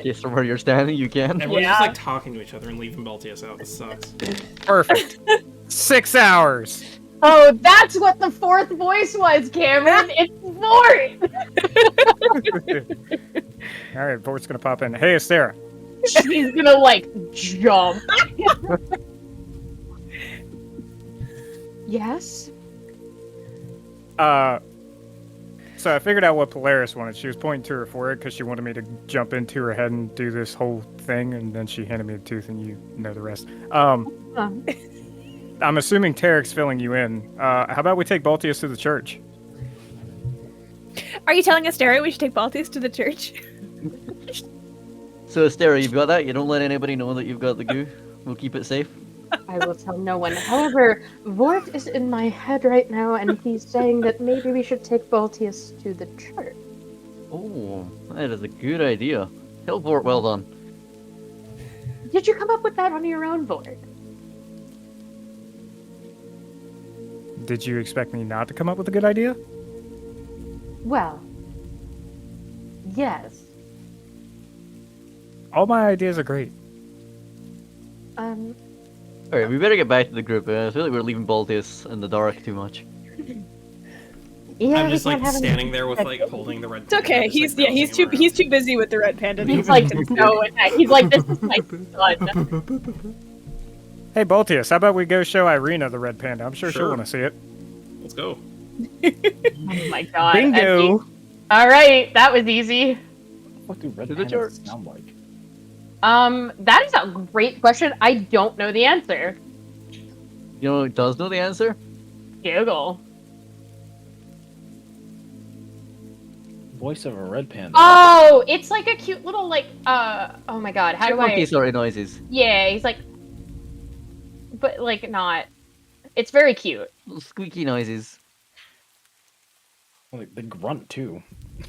Yes, from where you're standing, you can. Everyone's Yeah. just talking to each other and leaving Baltius out. This sucks. Perfect. 6 hours. Oh, that's what the fourth voice was, Cameron! It's Vort! All right, Vort's gonna pop in. Hey, Astera. She's gonna, jump. Yes? So I figured out what Polaris wanted. She was pointing to her forehead because she wanted me to jump into her head and do this whole thing, and then she handed me a tooth, and you know the rest. Huh. I'm assuming Tarek's filling you in. How about we take Baltius to the church? Are you telling Asteria we should take Baltius to the church? So, Astera, you've got that? You don't let anybody know that you've got the goo? We'll keep it safe? I will tell no one. However, Vort is in my head right now, and he's saying that maybe we should take Baltius to the church. Oh, that is a good idea. Tell Vort well done. Did you come up with that on your own, Vort? Did you expect me not to come up with a good idea? Well, yes. All my ideas are great. Alright, we better get back to the group. I feel like we're leaving Baltius in the dark too much. Yeah, I'm we just can't like have any- standing there with like holding the red. It's okay. He's too busy with the red panda. to He's even like, consider no, it. he's like, this is my son. Hey, Baltius, how about we go show Irina the red panda? I'm sure she'll Sure. want to see it. Let's go. Oh my god. Bingo! All right, that was easy. What do red To the pandas church. sound like? That is a great question. I don't know the answer. You know who does know the answer? Google. Voice of a red panda. Oh, it's like a cute little like oh my god, how do I Chipmunky sort of noises. Yeah, he's like but like not. It's very cute. Little squeaky noises. Well, they grunt too.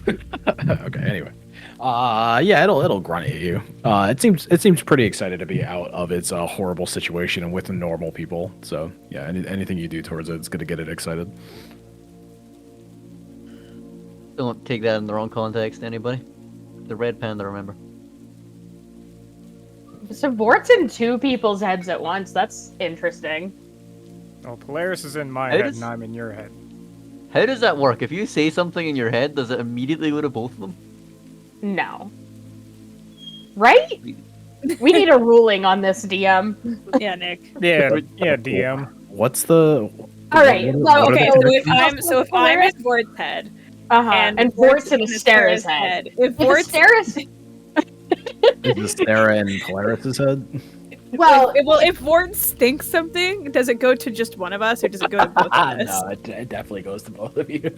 Okay, anyway. Yeah, it'll grunt at you. It seems pretty excited to be out of its horrible situation and with the normal people. So yeah, anything you do towards it's gonna get it excited. Don't take that in the wrong context, anybody. The red panda, remember. So Vort's in two people's heads at once. That's interesting. Oh, Polaris is in my How head does- and I'm in your head. How does that work? If you say something in your head, does it immediately go to both of them? No. Right? We need a ruling on this, DM. Yeah, Nick. Yeah, yeah, DM. What's the? All right. Well, what are Okay, the so if I'm in Vort's head Uh-huh. And Vort's in Astera's head. if If Vort's Astera's Is the Stara in Polaris's head? well, if Vort thinks something, does it go to just one of us or does it go to both of us? No, it definitely goes to both of you.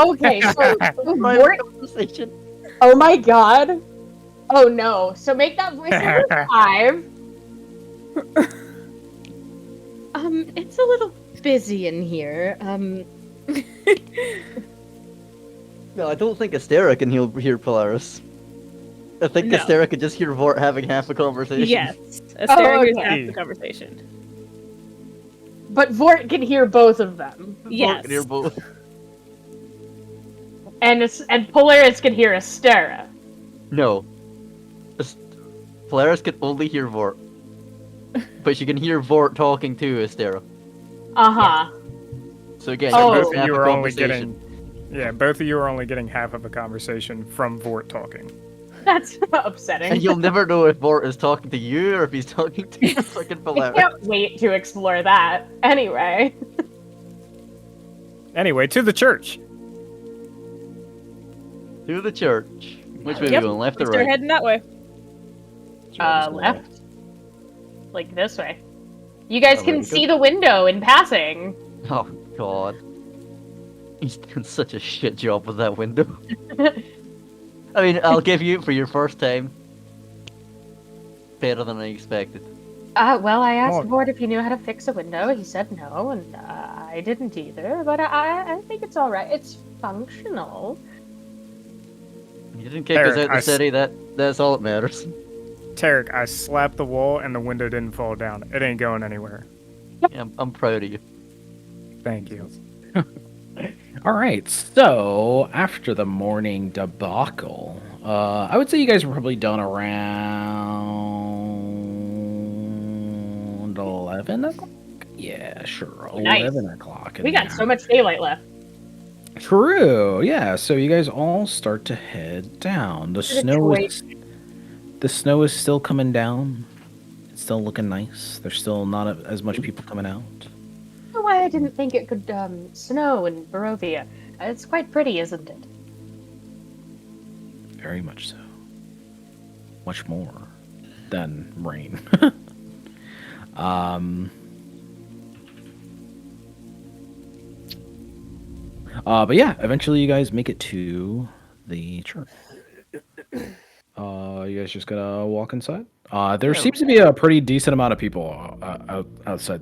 okay, so Private Vort. conversation. Oh my god. Oh no. So make that voice number 5. It's a little busy in here. No, I don't think Astera can hear Polaris. I think No. Astera could just hear Vort having half a conversation. Yes. Asteria hears okay. half the conversation. But Vort can hear both of them. Vort Yes. can hear both. And Polaris can hear Astera. No. Polaris can only hear Vort. But she can hear Vort talking to Astera. Uh-huh. So again, Oh. you're Both of half you a are only conversation. Yeah, both of you are only getting half of a conversation from Vort talking. That's upsetting. And you'll never know if Vort is talking to you or if he's talking to fucking I Polaris. can't wait to explore that. Anyway. Anyway, to the church. To the church. Which way are we Yep. going, left or Start right? heading that way. Left. Like this way. You guys Oh, can there you see the window in passing. Oh, God. He's doing such a shit job with that window. I mean, I'll give you it for your first time. Better than I expected. Well, I asked Come on. Vort if he knew how to fix a window. He said no, and I didn't either. But I think it's all right. It's functional. You didn't kick us Eric, out the city, that's all that matters. Tarek, I slapped the wall and the window didn't fall down. It ain't going anywhere. Yeah, I'm proud of you. Thank you. All right, so after the morning debacle, I would say you guys were probably done around 11 o'clock? Yeah, sure, Nice. 11 o'clock. in We the got so much daylight left. True. Yeah. So you guys all start to head down. The snow is still coming down. It's still looking nice. There's still not as much people coming out. Oh, why I didn't think it could snow in Barovia. It's quite pretty, isn't it? Very much so. Much more than rain. But yeah, eventually you guys make it to the church. You guys just gotta walk inside. There seems to be a pretty decent amount of people outside.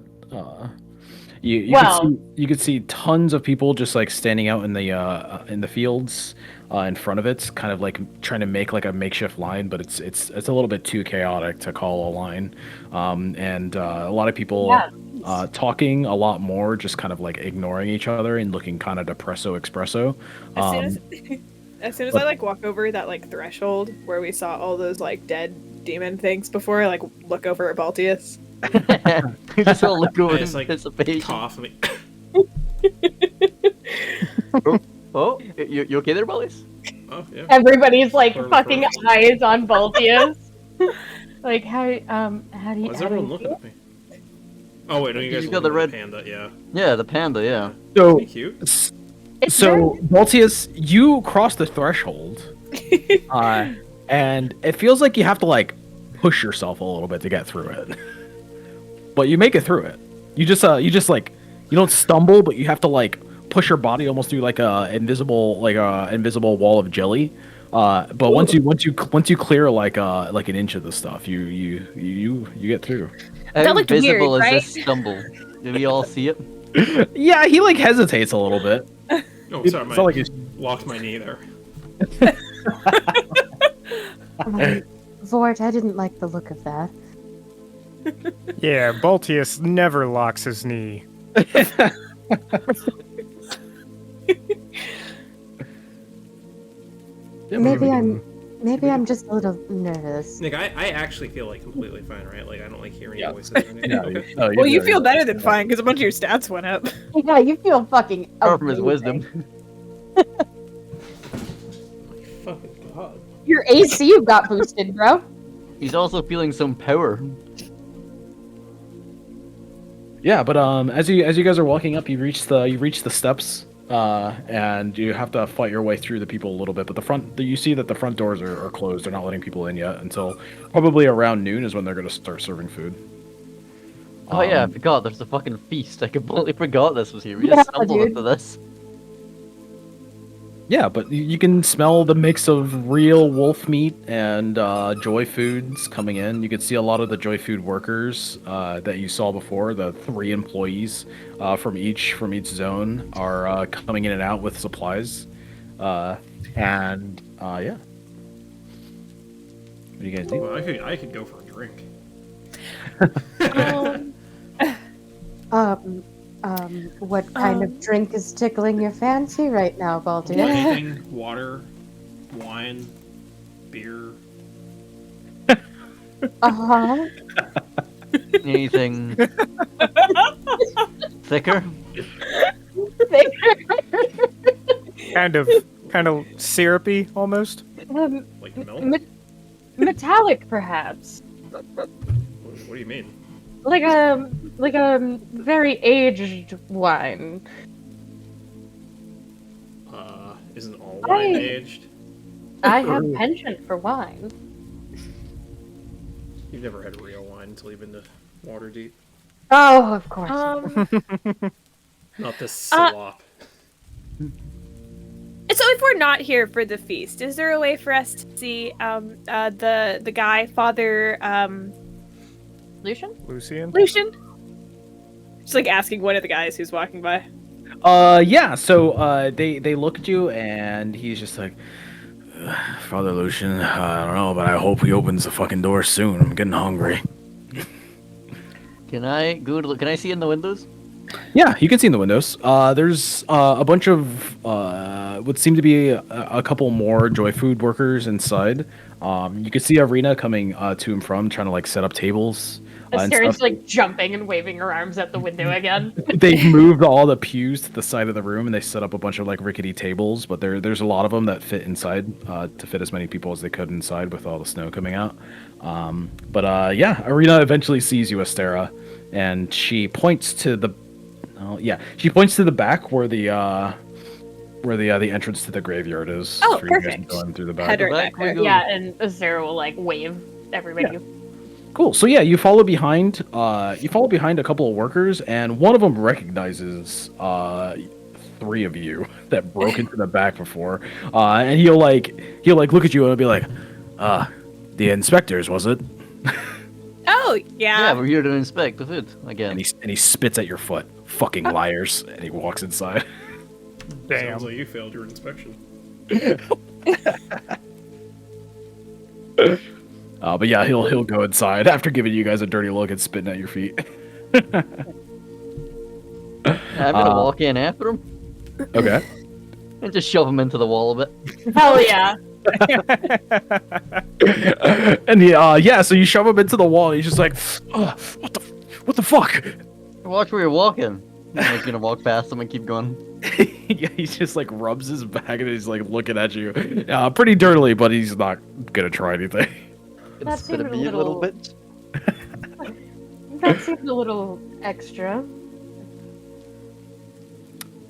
You could see tons of people just like standing out in the fields in front of it, kind of like trying to make like a makeshift line, but it's a little bit too chaotic to call a line. And a lot of people talking a lot more, just kind of like ignoring each other and looking kind of depresso espresso. As soon as I like walk over that like threshold where we saw all those like dead demon things before, I like look over at Baltius. You just all look over I just, like, anticipation. cough. I mean, Oh, you okay there, Baltius? oh, yeah. Everybody's like Or fucking reverse. eyes on Baltius. Like how do you? Why is how do everyone you looking feel? at me? Oh wait, no, you guys You are got the looking at red- panda, yeah. Yeah, the panda, yeah. So, Pretty cute. It's so Baltius, you cross the threshold, and it feels like you have to like push yourself a little bit to get through it. But you make it through it. You just like you don't stumble, but you have to like push your body almost through like a invisible wall of jelly. But once you clear like an inch of the stuff, you get through. That looked Invisible weird, as right? this stumble. Did we all see it? Yeah, he like hesitates a little bit. Oh, It's sorry, not like he's- walked my knee there. Vort, I didn't like the look of that. Yeah, Baltius never locks his knee. Maybe I'm just a little nervous. Nick, I actually feel like completely fine, right? Like I don't like hearing Yeah. voices or anything. Okay. Well, you feel better than fine because a bunch of your stats went up. Yeah, you feel fucking. Apart from his amazing. wisdom. My fucking god. Your AC got boosted, bro. He's also feeling some power. Yeah, but as you guys are walking up, you reach the steps, and you have to fight your way through the people a little bit. But you see that the front doors are closed. They're not letting people in yet until probably around noon is when they're going to start serving food. Oh yeah, I forgot. There's a fucking feast. I completely forgot this was here. We just stumbled dude. into this. Yeah, but you can smell the mix of real wolf meat and Joy Foods coming in. You can see a lot of the Joy Food workers that you saw before. The 3 employees from each zone are coming in and out with supplies. Yeah. What do you guys do? Well, I could go for a drink. What kind of drink is tickling your fancy right now, Baldy? Anything, water, wine, beer. Uh-huh. Anything thicker? Kind of syrupy almost. Like milk? Metallic, perhaps. What do you mean? Like a very aged wine. Isn't all wine aged? I have penchant for wine. You've never had real wine until you've been to Waterdeep. Oh, of course. Not this slop. So if we're not here for the feast, is there a way for us to see the guy, Father Lucian? Lucian? Just like asking one of the guys who's walking by. Yeah. So they look at you, and he's just like, Father Lucian. I don't know, but I hope he opens the fucking door soon. I'm getting hungry. Can I go to look? Can I see in the windows? Yeah, you can see in the windows. There's a bunch of what seem to be a couple more Joy Food workers inside. You can see Arena coming to and from, trying to like set up tables. And Asteri's stuff. like jumping and waving her arms at the window again. They moved all the pews to the side of the room, and they set up a bunch of like rickety tables. But there's a lot of them that fit inside to fit as many people as they could inside with all the snow coming out. Yeah, Arena eventually sees you, Astera, and she points to the Oh yeah, she points to the back where the entrance to the graveyard is. Oh, for you guys perfect. going through the back. Head right Back back we there. go. Yeah, and Sarah will like wave everybody. Cool. So yeah, you follow behind. You follow behind a couple of workers, and one of them recognizes three of you that broke into the back before. And he'll look at you and he'll be like, the inspectors, was it? Oh Yeah, yeah. we're here to inspect the food again. And he spits at your foot. Fucking liars. And he walks inside. Damn. Sounds like you failed your inspection. But yeah, he'll go inside after giving you guys a dirty look and spitting at your feet. I'm gonna walk in after him Okay. and just shove him into the wall a bit. Hell yeah. And so you shove him into the wall and he's just like, oh, what the fuck? Watch where you're walking. I'm just gonna walk past him and keep going. Yeah, he just like rubs his back and he's like looking at you. Pretty dirtily, but he's not gonna try anything. That It's gonna seemed a be a little little- bit. That seemed a little extra.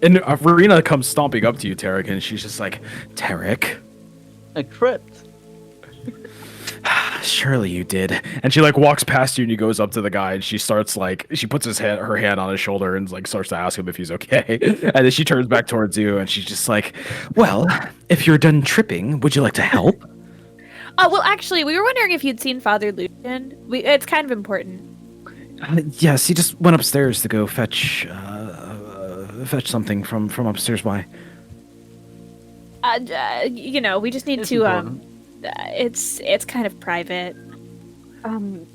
And Verena comes stomping up to you, Tarek, and she's just like, Tarek, A crypt. surely you did. And she like walks past you and he goes up to the guy and she starts like, she puts her hand on his shoulder and like starts to ask him if he's okay. And then she turns back towards you and she's just like, well, if you're done tripping, would you like to help? Well, actually, we were wondering if you'd seen Father Lucian. It's kind of important. Yes, he just went upstairs to go fetch something from upstairs. Why? We just need It's to. important. It's kind of private.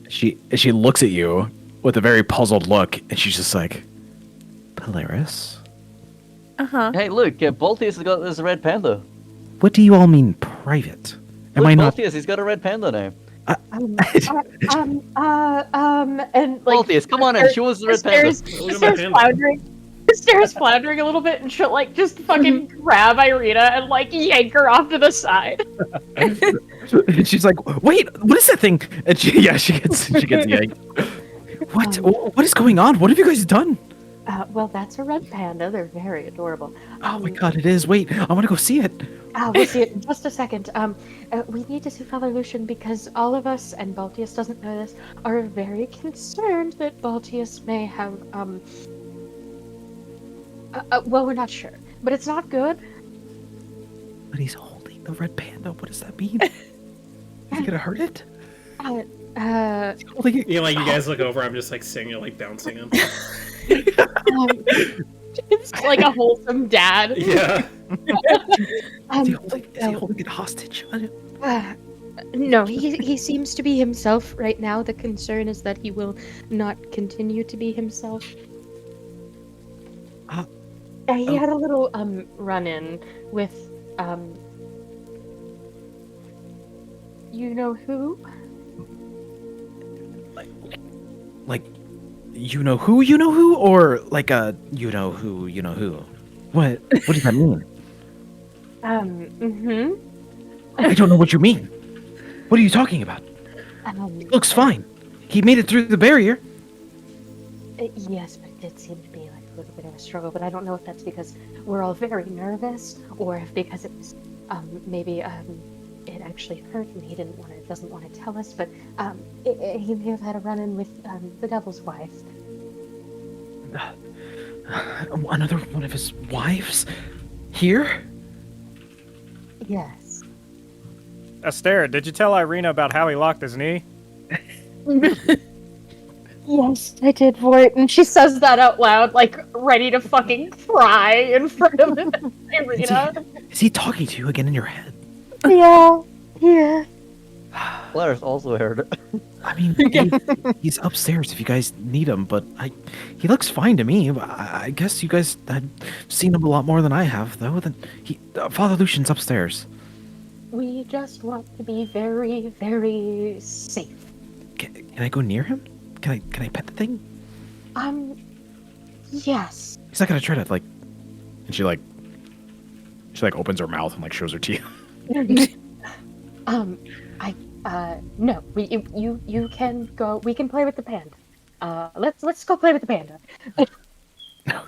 She looks at you with a very puzzled look, and she's just like, Polaris? Uh-huh. Hey, look, Baltius has got this red panda. What do you all mean private? Am Look, I not? Baltius, he's got a red panda now. And like Baltius, come on in, show us the red panda. Sarah's floundering. Sarah's floundering a little bit, and she'll like just fucking grab Irina and like yank her off to the side. And she's like, wait, what is that thing? And she gets yanked. What is going on? What have you guys done? Well, that's a red panda. They're very adorable. Oh my god, it is. Wait, I want to go see it. We'll see it in just a second. We need to see Father Lucian because all of us, and Baltius doesn't know this, are very concerned that Baltius may have, well, we're not sure. But it's not good. But he's holding the red panda. What does that mean? Is he gonna hurt it? Holding it. You know, like you guys look over, I'm just like singing, like bouncing him. It's like a wholesome dad. Yeah. Is he holding it hostage? No, he seems to be himself right now. The concern is that he will not continue to be himself. He had a little run-in with you know who? Like, you know who, or like a you know who? What does that mean? I don't know what you mean. What are you talking about? He looks fine. He made it through the barrier. Yes, but it seemed to be like a little bit of a struggle. But I don't know if that's because we're all very nervous, or if because it was maybe it actually hurt and he doesn't want to tell us. But he may have had a run-in with the devil's wife. Another one of his wives here? Yes. Astaire, did you tell Irina about how he locked his knee? Yes, I did, Voight. And she says that out loud, like ready to fucking cry in front of Irina. Is he talking to you again in your head? Yeah. Polaris also heard it. I mean, he's upstairs if you guys need him, but he looks fine to me. I guess you guys had seen him a lot more than I have, though. Father Lucian's upstairs. We just want to be very, very safe. Can I go near him? Can I pet the thing? Yes. He's not gonna try to like. And she opens her mouth and like shows her teeth. No. You can go. We can play with the panda. Let's go play with the panda.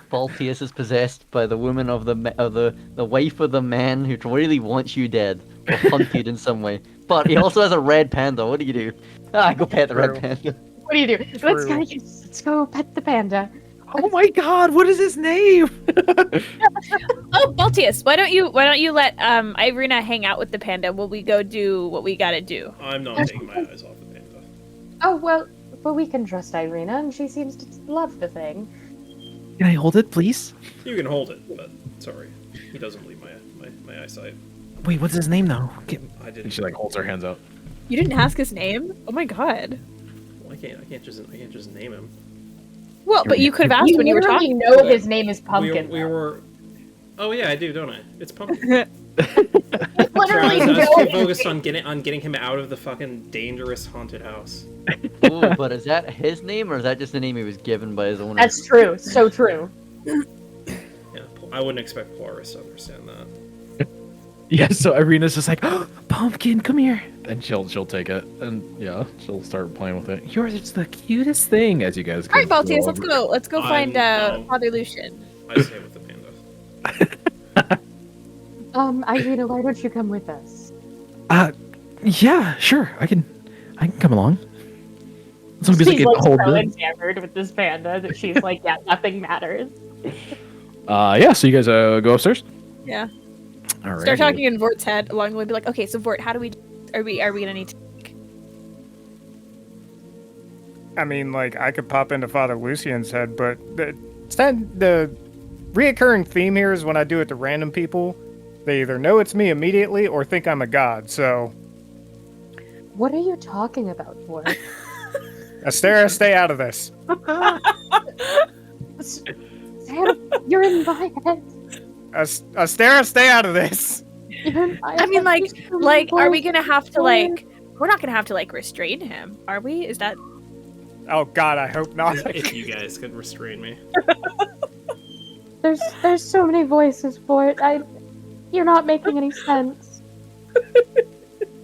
Baltius is possessed by the woman of the wife of the man who really wants you dead or hunted in some way. But he also has a red panda. What do you do? Go pet the red True. panda. What do you do? True. Let's go pet the panda. Oh my god, what is his name? Oh, Baltius, why don't you let Irina hang out with the panda while we go do what we gotta do? I'm not taking my eyes off the panda. Oh well, but we can trust Irina, and she seems to love the thing. Can I hold it, please? You can hold it, but sorry, he doesn't believe my eyesight. Wait, what's his name though? I And didn't. she like holds her hands out. You didn't ask his name? Oh my god. Well, I can't just name him. Well, but you could have asked You when you were literally talking. know his name is Pumpkin. We were. Oh yeah, I do, don't I? It's Pumpkin. You literally I was know too focused on getting him out of the fucking dangerous haunted house. Ooh, but is that his name or is that just the name he was given by his owner? That's true. So true. Yeah, I wouldn't expect Polaris to understand that. Yeah, so Irina's just like, oh, Pumpkin, come here. And she'll take it, and yeah, she'll start playing with it. You're just the cutest thing, as you guys. All right, go Baltius, let's over. go. Let's go find no. Father Lucian. I stay with the panda. Irina, why don't you come with us? Yeah, sure. I can come along. As long as I She's can like hold so it. enamored with this panda that she's like, yeah, nothing matters. Yeah. So you guys go upstairs. Yeah. All right. Start talking in Vort's head along the way. Be like, okay, so Vort, how do we? Are we gonna need to? I mean, like, I could pop into Father Lucian's head, but the reoccurring theme here is when I do it to random people, they either know it's me immediately or think I'm a god, so... What are you talking about, Vort? Astera, stay out of this. You're in my head. Astera, stay out of this. You're in my I mean, head. like, are we gonna have to like? We're not gonna have to like restrain him, are we? Is that? Oh god, I hope not. If you guys could restrain me. There's so many voices, Vort. You're not making any sense.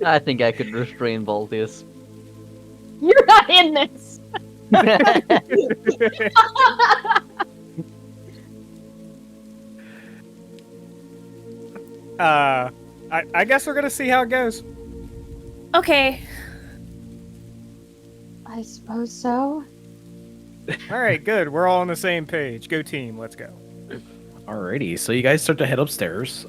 I think I could restrain Baltius. You're not in this. I guess we're gonna see how it goes. Okay. I suppose so. Alright, good. We're all on the same page. Go team, let's go. Alrighty, so you guys start to head upstairs.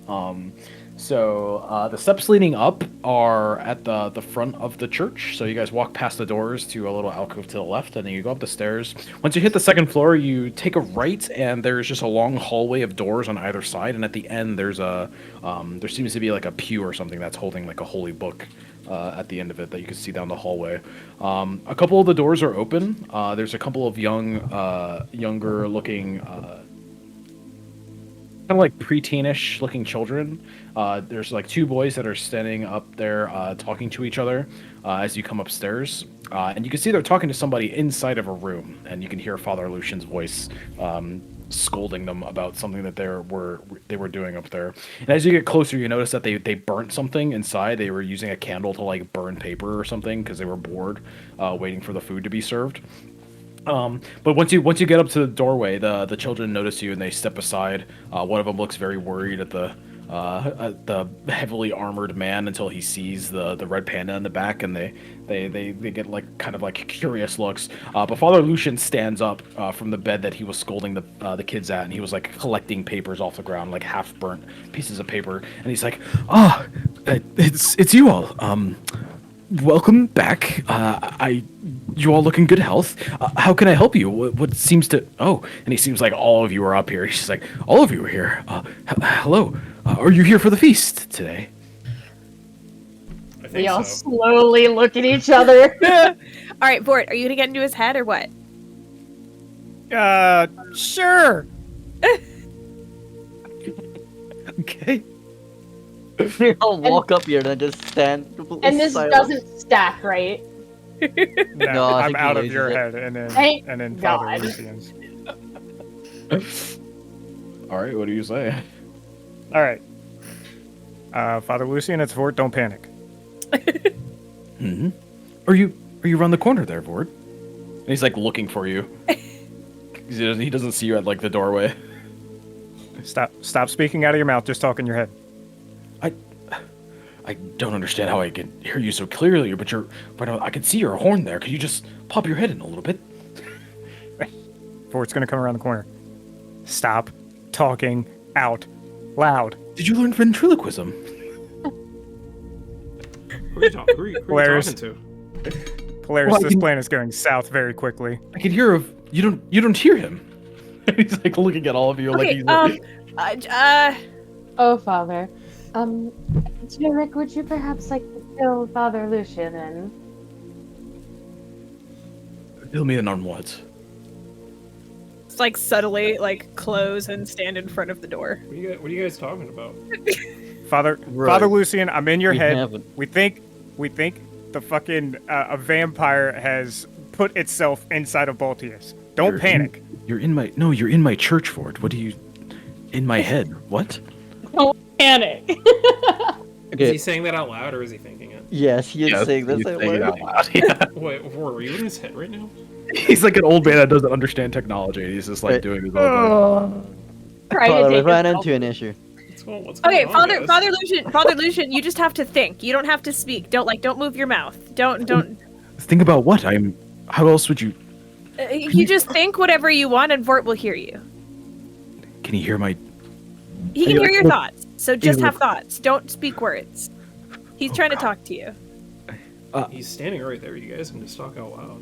So the steps leading up are at the front of the church. So you guys walk past the doors to a little alcove to the left, and then you go up the stairs. Once you hit the second floor, you take a right, and there's just a long hallway of doors on either side. And at the end, there's there seems to be like a pew or something that's holding like a holy book at the end of it that you can see down the hallway. A couple of the doors are open. There's a couple of younger looking. Kind of like preteenish looking children. There's like two boys that are standing up there talking to each other as you come upstairs. And you can see they're talking to somebody inside of a room. And you can hear Father Lucian's voice scolding them about something that they were doing up there. And as you get closer, you notice that they burnt something inside. They were using a candle to like burn paper or something because they were bored waiting for the food to be served. But once you get up to the doorway, the children notice you and they step aside. One of them looks very worried at the heavily armored man until he sees the red panda in the back, and they get like kind of like curious looks. But Father Lucian stands up from the bed that he was scolding the kids at, and he was like collecting papers off the ground, like half burnt pieces of paper, and he's like, it's you all. Welcome back. You all look in good health. How can I help you? What seems to... Oh, and he seems like all of you are up here. He's like, all of you are here. Hello. Are you here for the feast today? I think We all so. slowly look at each other. All right, Vort, are you gonna get into his head or what? Sure. Okay. I'll walk up here and then just stand completely And this silent. doesn't stack, right? No, No, I I'm think he out of raises your it. head, and Thank then Father God. Lucian's. All right, what do you say? All right. Father Lucian, it's Vort. Don't panic. Are you around the corner there, Vord? And he's like looking for you. He doesn't see you at like the doorway. Stop speaking out of your mouth. Just talk in your head. I don't understand how I can hear you so clearly, but I can see your horn there. Could you just pop your head in a little bit? Vort's gonna come around the corner. Stop talking out loud. Did you learn ventriloquism? Who are you talking to? Polaris, Well, this plan is going south very quickly. I can hear you don't hear him. He's like looking at all of you Okay, like he's Oh, Father. Rick, would you perhaps like to kill Father Lucian and... fill me in on what? Just like subtly like close and stand in front of the door. What are you guys talking about? Father Lucian, I'm in your We head. haven't. We think the fucking a vampire has put itself inside of Baltius. Don't panic. You're in my church, Fort. What do you in my head? What? Don't panic. Is he saying that out loud or is he thinking it? Yes, he is saying this he's out saying it loud. out loud. Yeah. Wait, are you in his head right now? He's like an old man that doesn't understand technology. And he's just like Right. doing his own thing. Try to Father, we take ran yourself. into an issue. What's going Okay, on, Father guys? Lucian, you just have to think. You don't have to speak. Don't move your mouth. Don't. Think about what? How else would you? You just think whatever you want, and Vort will hear you. Can you hear my? He can Yeah, hear your look- thoughts. So just look- have thoughts. Don't speak words. He's trying to talk to you. He's standing right there. You guys can just talk out loud.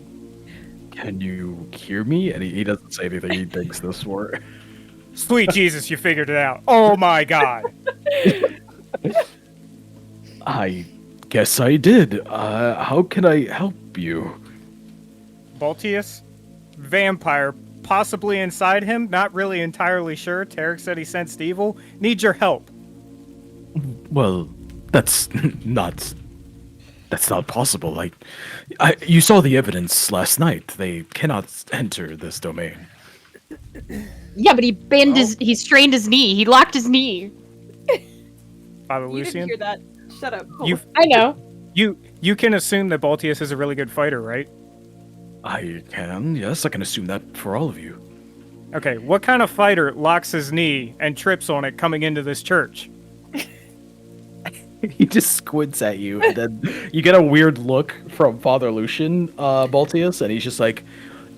Can you hear me? And he doesn't say anything. He thinks this word. Sweet Jesus, you figured it out. Oh my God. I guess I did. How can I help you? Baltius, vampire, possibly inside him. Not really entirely sure. Tarek said he sensed evil. Needs your help. Well, that's not possible. You saw the evidence last night. They cannot enter this domain. Yeah, but he strained his knee. He locked his knee. Father You Lucian, didn't hear that. Shut up. I know. you can assume that Baltius is a really good fighter, right? I can, yes, I can assume that for all of you. Okay, what kind of fighter locks his knee and trips on it coming into this church? He just squints at you, and then you get a weird look from Father Lucian, Baltius, and he's just like,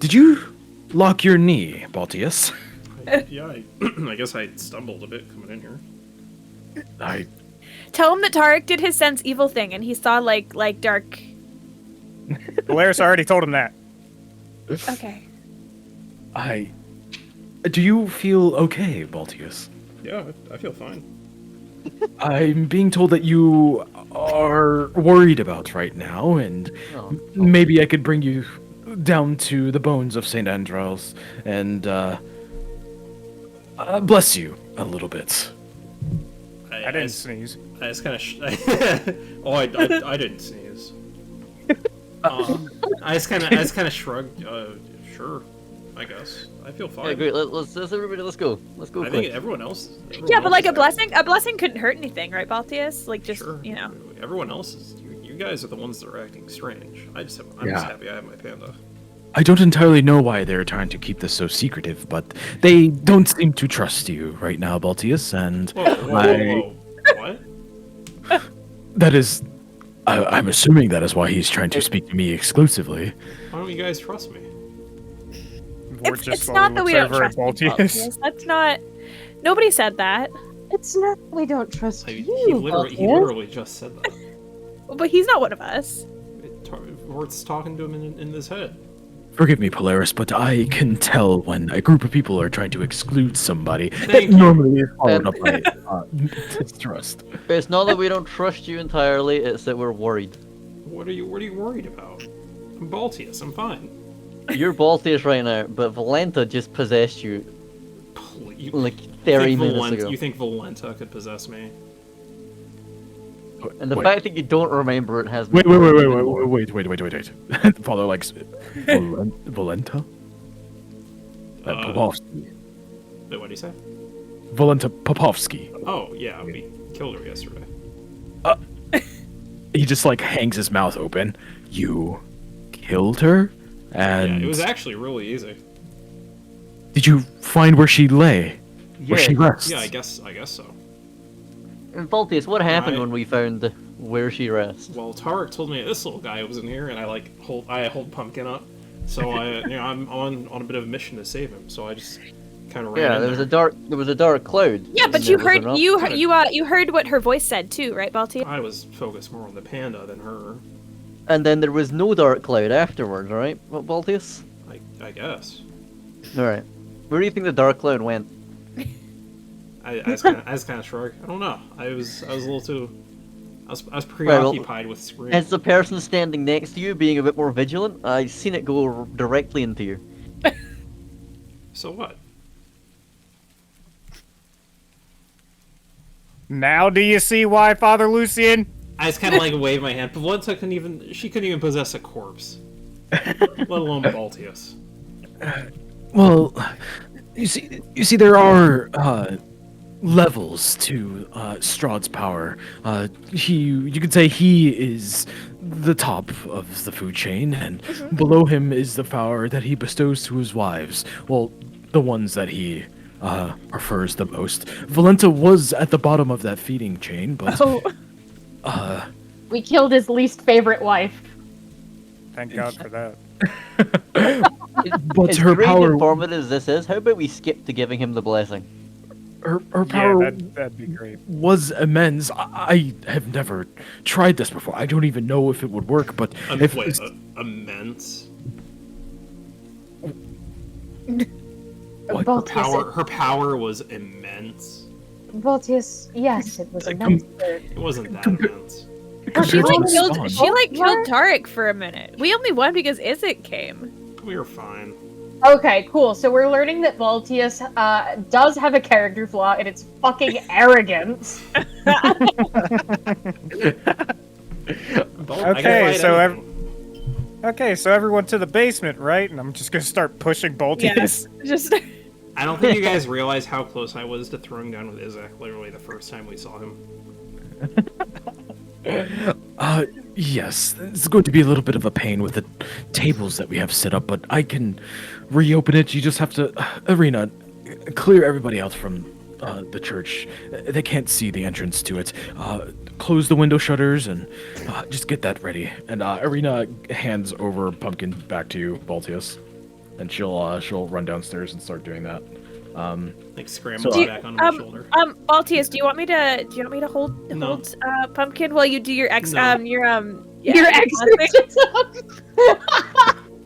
"Did you lock your knee, Baltius?" I guess I stumbled a bit coming in here. I Tell him that Tarek did his sense evil thing, and he saw like dark. Polaris already told him that. Okay. Do you feel okay, Baltius? Yeah, I feel fine. I'm being told that you are worried about right now, and maybe I could bring you down to the bones of St. Andros and bless you a little bit. I didn't sneeze. I just kind of. I didn't sneeze. I just kind of shrugged. Sure, I guess. I feel fine. Yeah, great. Let's everybody. Let's go. Let's go. I quick. think everyone else. Yeah, but like a else is- blessing couldn't hurt anything, right, Baltius? Like just Sure. you know. Everyone else is. You guys are the ones that are acting strange. I'm just Yeah. happy I have my panda. I don't entirely know why they're trying to keep this so secretive, but they don't seem to trust you right now, Baltius, and Whoa. What? that is... I'm assuming that is why he's trying to speak to me exclusively. Why don't you guys trust me? Vort just It's not that we don't looks over at trust you, Baltius. Baltius. That's not. Nobody said that. It's not that we don't trust He you, literally Baltius. just said that. But he's not one of us. Vort's talking to him in his head. Forgive me, Polaris, but I can tell when a group of people are trying to exclude somebody. Thank That you. normally is followed up by distrust. It's not that we don't trust you entirely. It's that we're worried. What are you worried about? I'm Baltius. I'm fine. You're Baltius right now, but Valenta just possessed you You like 30 think minutes ago. You think Valenta could possess me? And the Wait. fact that you don't remember it has me Wait. worried even more. Wait. Father likes Valenta? Popovsky. Wait, what do you say? Valenta Popovsky. Oh, yeah, we killed her yesterday. He just like hangs his mouth open. You killed her? And Yeah, it was actually really easy. Did you find where she lay? Where she rests? Yeah, I guess so. And Baltius, what happened I- when we found where she rests? Well, Tarek told me this little guy was in here, and I hold Pumpkin up. So I'm on a bit of a mission to save him. So I just kind of ran. Yeah, in there was a dark cloud. Yeah, but in you there, was heard there not? you heard what her voice said too, right, Balti? I was focused more on the panda than her. And then there was no dark cloud afterwards, right, Baltius? I guess. All right. Where do you think the dark cloud went? I was kind of shrugged. I don't know. I was a little too. I was well, preoccupied with screaming. As the person standing next to you being a bit more vigilant, I seen it go directly into you. So what? Now do you see why, Father Lucian? I just kind of like waved my hand. But once she couldn't even possess a corpse, let alone Baltius. Well, you see, there are levels to Strahd's power. You could say he is the top of the food chain, and below him is the power that he bestows to his wives. Well, the ones that he prefers the most. Valenta was at the bottom of that feeding chain, but We killed his least favorite wife. Thank God for that. but As her great power, informative as this is, how about we skip to giving him the blessing? her power Yeah, that'd be great. was immense. I have never tried this before. I don't even know if it would work, but if Wait, immense. What? Baltius, Her power was immense. Baltius, yes, it was Like, immense. It wasn't that immense. She compared like to killed Spawn. she like killed Tarek for a minute. We only won because Isaac came. We were fine. Okay, cool. So we're learning that Baltius does have a character flaw, and it's fucking arrogance. Okay, so everyone to the basement, right? And I'm just gonna start pushing Baltius. Yes. Just I don't think you guys realize how close I was to throwing down with Isaac literally the first time we saw him. Yes, it's going to be a little bit of a pain with the tables that we have set up, but I can reopen it. You just have to, Arena, clear everybody out from the church. They can't see the entrance to it. Close the window shutters and just get that ready. And Arena hands over Pumpkin back to you, Baltius, and she'll run downstairs and start doing that. Like scramble So, back on my shoulder. Baltius, do you want me to hold No. Pumpkin while you do your No. Your yeah, exorcism.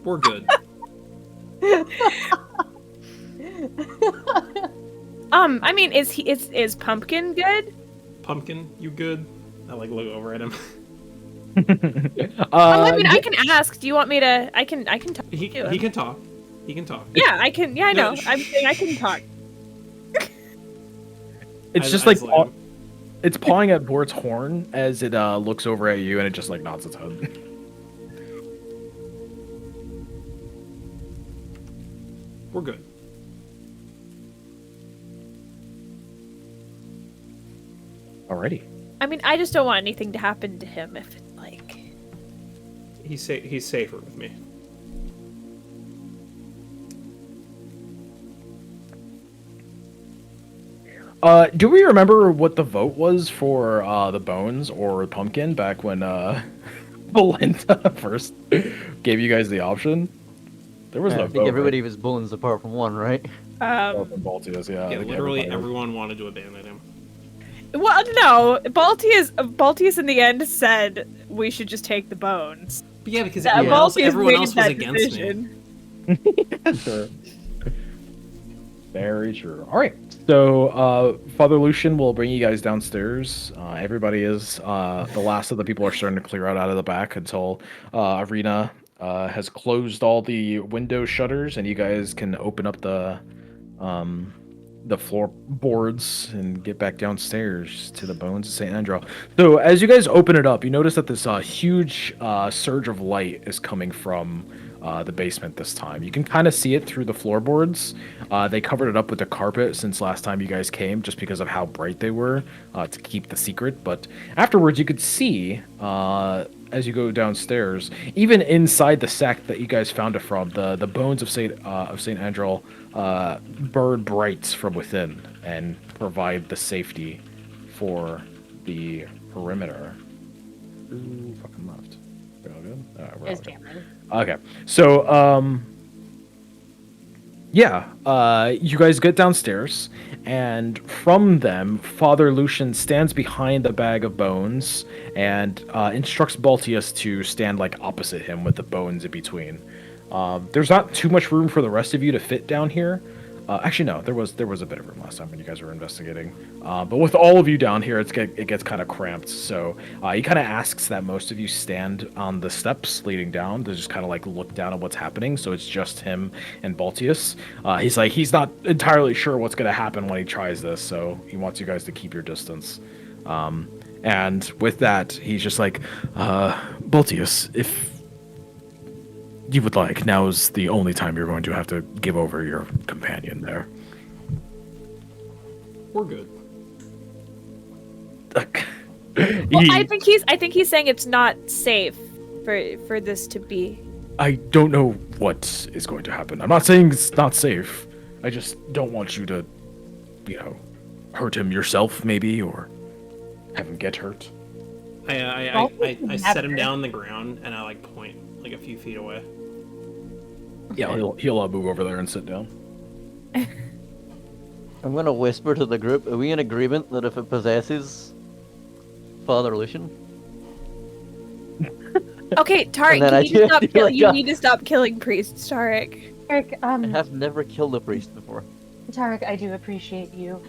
We're good. I mean, is Pumpkin good? Pumpkin, you good? I like look over at him. I mean, I can ask. Do you want me to? I can talk. He to him. can talk. He can talk. Yeah, I can. Yeah, I No, know. I'm saying I can talk. It's I- just I like just let him. it's pawing at Bort's horn as it looks over at you, and it just like nods its head. We're good. Alrighty. I mean, I just don't want anything to happen to him if it's like. He's safer with me. Do we remember what the vote was for the bones or pumpkin back when Valenta first gave you guys the option? There was I no think vote. everybody was bones apart from one, right? Right? Oh, from Baltius, yeah. I Yeah, think literally everybody was. everyone wanted to abandon him. well, no. Baltius in the end said we should just take the bones. But yeah, because Baltius everyone made else was that against me. decision. Sure. Very true. All right. So, Father Lucian will bring you guys downstairs. Everybody is the last of the people are starting to clear out of the back until Arena has closed all the window shutters, and you guys can open up the floorboards and get back downstairs to the bones of Saint Andro. So, as you guys open it up, you notice that this huge surge of light is coming from the basement this time. You can kind of see it through the floorboards. They covered it up with the carpet since last time you guys came, just because of how bright they were to keep the secret. But afterwards, you could see as you go downstairs, even inside the sack that you guys found it from, the bones of Saint Andrel burn bright from within and provide the safety for the perimeter. Who fucking left? We all good? We're all Is good. Cameron. Okay, so yeah, you guys get downstairs, and from them, Father Lucian stands behind the bag of bones and instructs Baltius to stand like opposite him with the bones in between. There's not too much room for the rest of you to fit down here. Actually, no, there was a bit of room last time when you guys were investigating. But with all of you down here, it gets kind of cramped. So he kind of asks that most of you stand on the steps leading down to just kind of like look down at what's happening. So it's just him and Baltius. He's not entirely sure what's going to happen when he tries this. So he wants you guys to keep your distance. And with that, he's just like, Baltius, if you would like, now's the only time you're going to have to give over your companion there. We're good. Well, I think he's saying it's not safe for this to be. I don't know what is going to happen. I'm not saying it's not safe. I just don't want you to, hurt him yourself, maybe, or have him get hurt. I set him down on the ground and I like point like a few feet away. Yeah, he'll move over there and sit down. I'm gonna whisper to the group, are we in agreement that if it possesses Father Lucian? Okay, Tarek, And then you need to stop killing priests, Tarek. Tarek, I have never killed a priest before. Tarek, I do appreciate you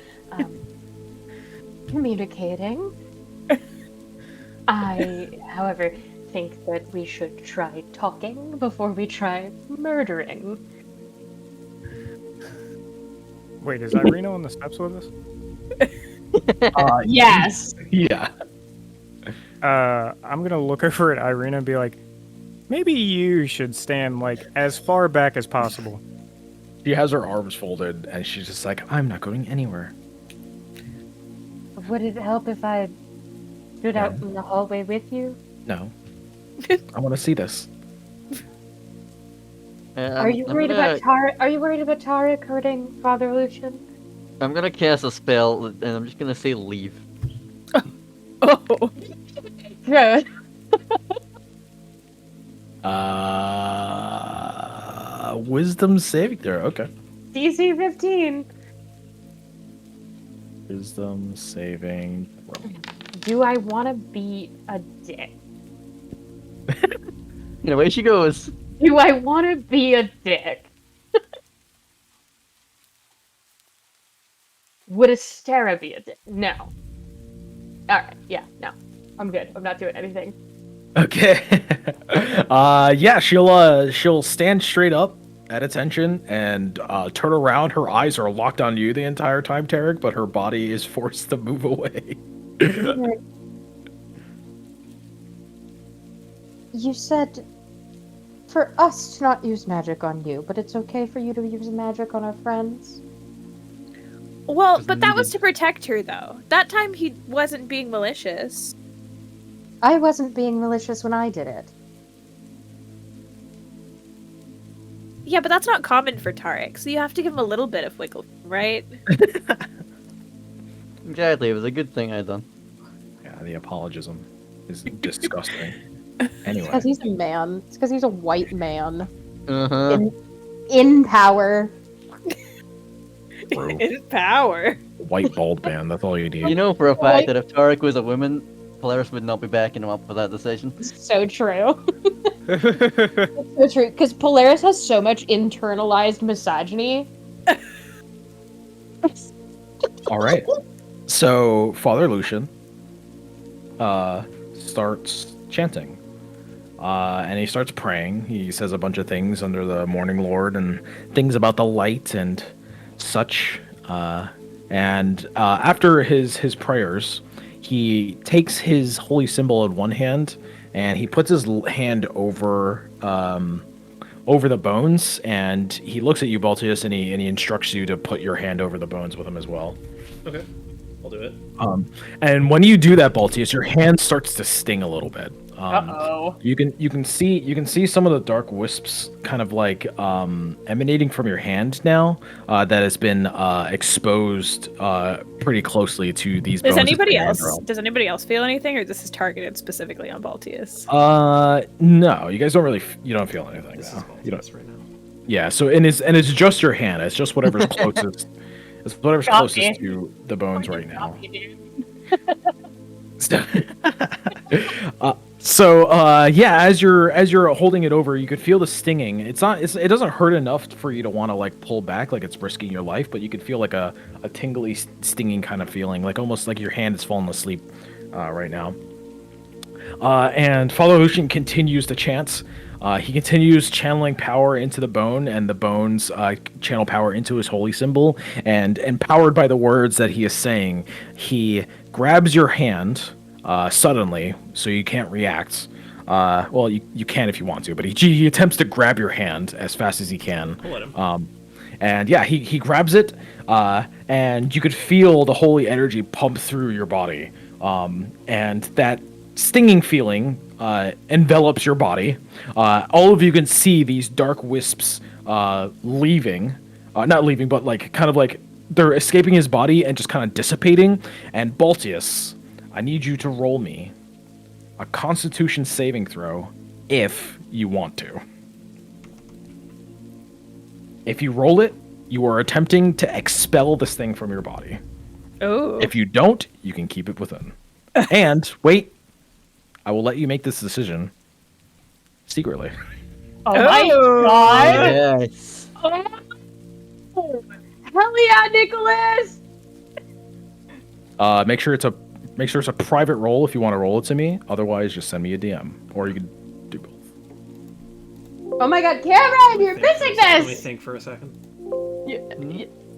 communicating. I, however, think that we should try talking before we try murdering. Wait, is Irina on the steps with us? Yes. Yeah. I'm gonna look over at Irina and be like, maybe you should stand like as far back as possible. She has her arms folded, and she's just like, I'm not going anywhere. Would it help if I stood out in the hallway with you? No. I want to see this. Are you worried about Tarek hurting Father Lucian? I'm gonna cast a spell, and I'm just gonna say leave. Oh. Good. Wisdom saving throw. Okay. DC 15. Wisdom saving throw. Do I want to be a dick? Away she goes. Do I want to be a dick? Would Astera be a dick? No. Alright, yeah, no. I'm good. I'm not doing anything. Okay. Yeah, she'll stand straight up at attention and turn around. Her eyes are locked on you the entire time, Tarek, but her body is forced to move away. You said for us to not use magic on you, but it's okay for you to use magic on our friends? Well, but that was to protect her, though. That time he wasn't being malicious. I wasn't being malicious when I did it. Yeah, but that's not common for Tarek, so you have to give him a little bit of wiggle, right? Exactly, it was a good thing I done. Yeah, the apologism is disgusting. Anyway. Because he's a man. It's because he's a white man. Uh-huh. In power. True. In power. White bald man, that's all you need. You know for a fact that if Tarek was a woman, Polaris would not be backing him up for that decision. So true. So true. Because Polaris has so much internalized misogyny. Alright. So, Father Lucian starts chanting. And he starts praying. He says a bunch of things under the Morning Lord and things about the light and such. And after his prayers, he takes his holy symbol in one hand and he puts his hand over the bones, and he looks at you, Baltius, and he instructs you to put your hand over the bones with him as well. Okay, I'll do it. And when you do that, Baltius, your hand starts to sting a little bit. Uh-oh. You can see some of the dark wisps kind of like emanating from your hand now that has been exposed pretty closely to these bones. Does anybody else feel anything, or this is targeted specifically on Baltius? No, you guys don't really you don't feel anything. This No. is You don't. Baltius right now. Yeah, so it's just your hand. It's just whatever's closest. It's whatever's Copy. closest to the bones right now. Yeah, as you're holding it over, you could feel the stinging. It doesn't hurt enough for you to want to like pull back, like it's risking your life, but you could feel like a tingly, stinging kind of feeling, like almost like your hand is falling asleep right now. And Father Lucian continues to chant. He continues channeling power into the bone, and the bones channel power into his holy symbol. And empowered by the words that he is saying, he grabs your hand suddenly, so you can't react. Well, you can if you want to, but he attempts to grab your hand as fast as he can. I'll let him. And yeah, he grabs it, and you could feel the holy energy pump through your body. And that stinging feeling envelops your body. All of you can see these dark wisps leaving. Not leaving, but like kind of like they're escaping his body and just kind of dissipating. And Baltius, I need you to roll me a Constitution saving throw if you want to. If you roll it, you are attempting to expel this thing from your body. Oh. If you don't, you can keep it within. And wait, I will let you make this decision secretly. Oh my god! Yes. Oh, hell yeah, Nicholas! Make sure it's a private roll if you want to roll it to me. Otherwise, just send me a DM, or you can do both. Oh my god, Cameron, you're missing Let me this! think for a second.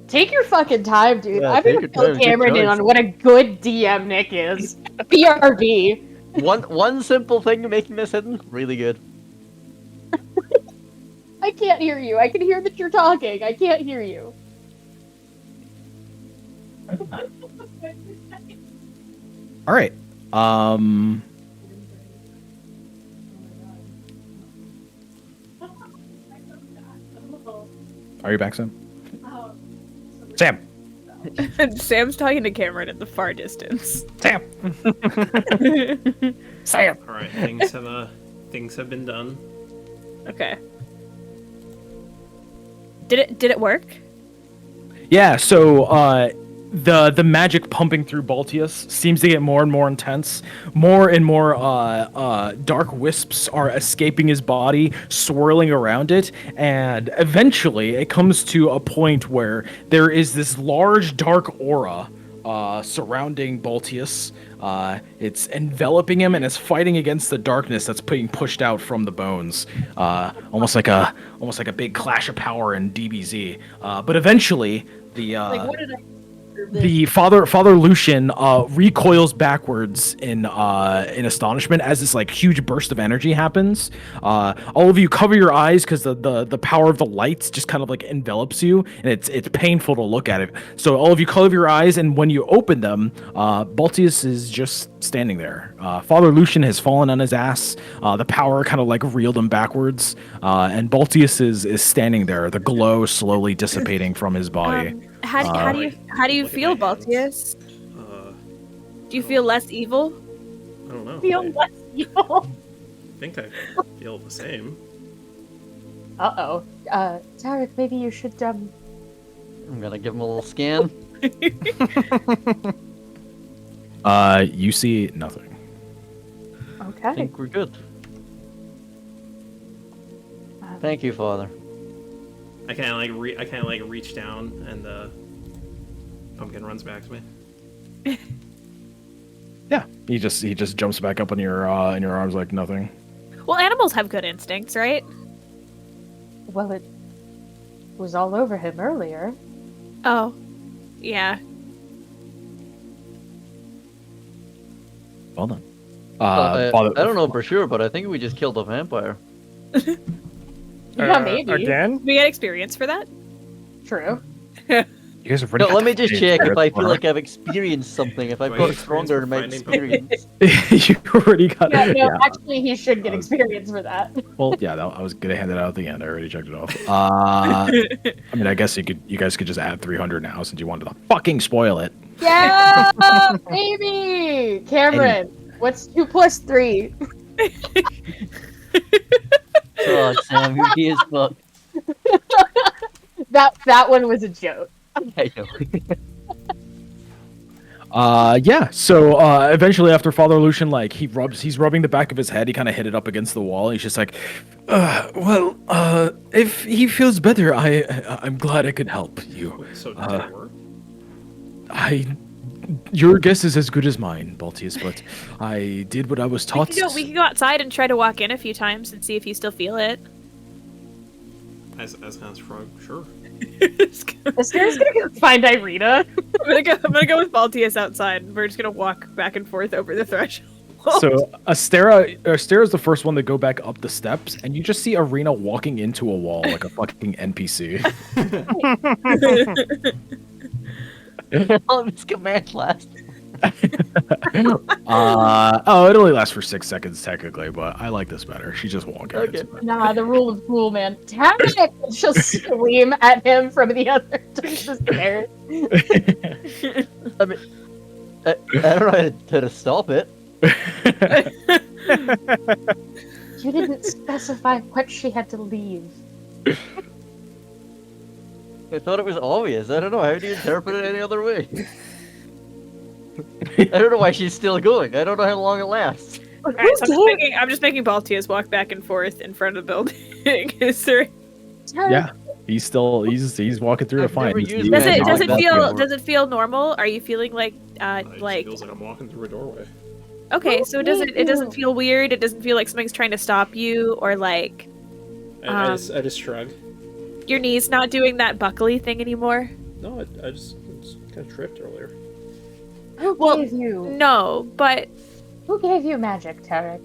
Take your fucking time, dude. Yeah, I'm take gonna your fill time, good Cameron in choice. on what a good DM Nick is. BRB. One simple thing making this hidden, really good. I can't hear you. I can hear that you're talking. I can't hear you. All right. Are you back, Sam? Sam. Sam's talking to Cameron at the far distance. Sam. Sam. All right, things have been done. Okay. Did it work? Yeah. So the magic pumping through Baltius seems to get more and more intense. More and more dark wisps are escaping his body, swirling around it, and eventually it comes to a point where there is this large dark aura surrounding Baltius. It's enveloping him and it's fighting against the darkness that's being pushed out from the bones, almost like a big clash of power in DBZ. But eventually, the Father Lucian recoils backwards in astonishment as this like huge burst of energy happens. All of you cover your eyes because the power of the lights just kind of like envelops you, and it's painful to look at it. So all of you cover your eyes, and when you open them, Baltius is just standing there. Father Lucian has fallen on his ass. The power kind of like reeled him backwards, and Baltius is standing there, the glow slowly dissipating from his body. How do you Look at feel, my hands. Baltius? Uh, Do you feel less evil? I don't know. Feel less evil. I think I feel the same. Uh-oh. Tarek, maybe you should, I'm gonna give him a little scan. You see nothing. I Okay. think we're good. Thank you, Father. I kind of like reach down, and the pumpkin runs back to me. Yeah, he just jumps back up in your arms like nothing. Well, animals have good instincts, right? Well, it was all over him earlier. Oh, yeah. Well done. I Father, don't know for sure, but I think we just killed a vampire. Yeah, maybe. Again? We get experience for that. True. You guys have already No, got let the me just footage, check if right? I feel like I've experienced something, if I've Do I got get experience stronger for in my finding experience. You already got Yeah, no, yeah. actually, he should get experience for that. Well, yeah, I was gonna hand it out at the end. I already checked it off. I mean, I guess you guys could just add 300 now since you wanted to fucking spoil it. Yeah, baby! Cameron, what's 2 plus 3? Fuck, Sam, you're gay as fuck. That one was a joke. I know. Yeah. So eventually, after Father Lucian, like he's rubbing the back of his head. He kind of hit it up against the wall. He's just like, if he feels better, I'm glad I could help you. Wait, so did it work? Your guess is as good as mine, Baltius, but I did what I was taught. We could go outside and try to walk in a few times and see if you still feel it. As Hans Frog, sure. Esther's gonna go find Irina. I'm gonna go with Baltius outside. We're just gonna walk back and forth over the threshold. So Astera's the first one to go back up the steps, and you just see Arena walking into a wall like a fucking NPC. How long does command last? It only lasts for 6 seconds technically, but I like this better. She's just walking. Okay. It's better. Nah, the rule of cool, man. Tarek will just scream at him from the other stairs. I mean, I don't know how to stop it. You didn't specify what she had to leave. I thought it was obvious. I don't know. How do you interpret it any other way? I don't know why she's still going. I don't know how long it lasts. Alright, so I'm just making Baltius walk back and forth in front of the building. Is there... Yeah, he's walking through I've it fine. never used Does Yeah, it feel normal? Are you feeling like It feels like I'm walking through a doorway. okay? So it doesn't feel weird. It doesn't feel like something's trying to stop you, or like I just shrug. your knees not doing that buckly thing anymore. No, I just kind of tripped earlier. Who Well, gave you? No, but Who gave you magic, Tarek?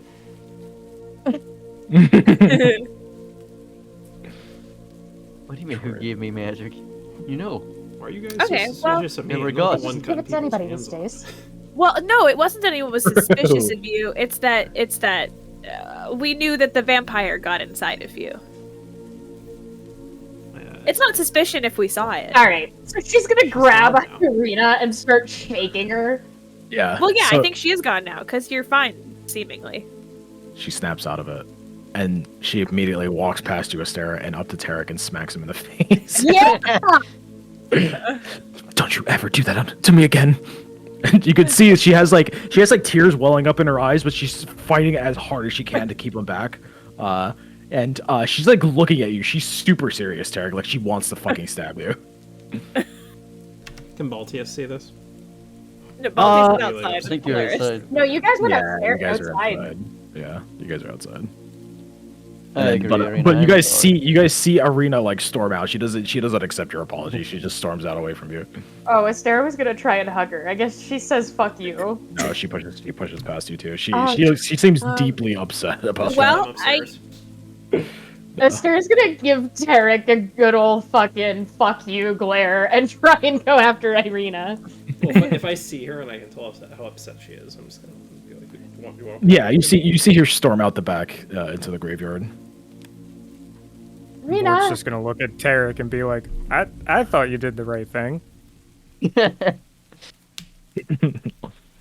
What do you mean, who gave me magic? You know. Why are you guys Okay, so well- suspicious of me? There we I'm go. not the Just one Give cutting it to anybody people's these hands days. well, no, it wasn't anyone was suspicious of you. It's that we knew that the vampire got inside of you. off. It's not suspicion if we saw it. All right, so she's gonna grab gone now. Irina and start shaking her. Yeah. Well, yeah, so I think she is gone now because you're fine, seemingly. she snaps out of it, and she immediately walks past you, Astera, and up to Tarek and smacks him in the face. Yeah. Don't you ever do that to me again. And you can see she has like tears welling up in her eyes, but she's fighting as hard as she can to keep them back. And she's like looking at you. She's super serious, Tarek. Like she wants to fucking stab you. Can Baltius see this? No, Baltius is I outside. I think you're Polaris. outside. No, you guys went Yeah, you guys are outside. outside. Yeah, you guys are outside. I And agree, then- Irina, but you I'm guys sorry. see Arena like storm out. She doesn't accept your apology. She just storms out away from you. Oh, Esther was gonna try and hug her. I guess she says "fuck you." No, she pushes past you too. She Oh, she seems deeply upset about Well, I'm upstairs. Esther's gonna give Tarek a good old fucking "fuck you" glare and try and go after Irina. Well, if I see her and I can tell how upset she is, I'm just gonna be like, you want that. Yeah, you see her storm out the back into the graveyard. Irina, Bort's just gonna look at Tarek and be like, I thought you did the right thing.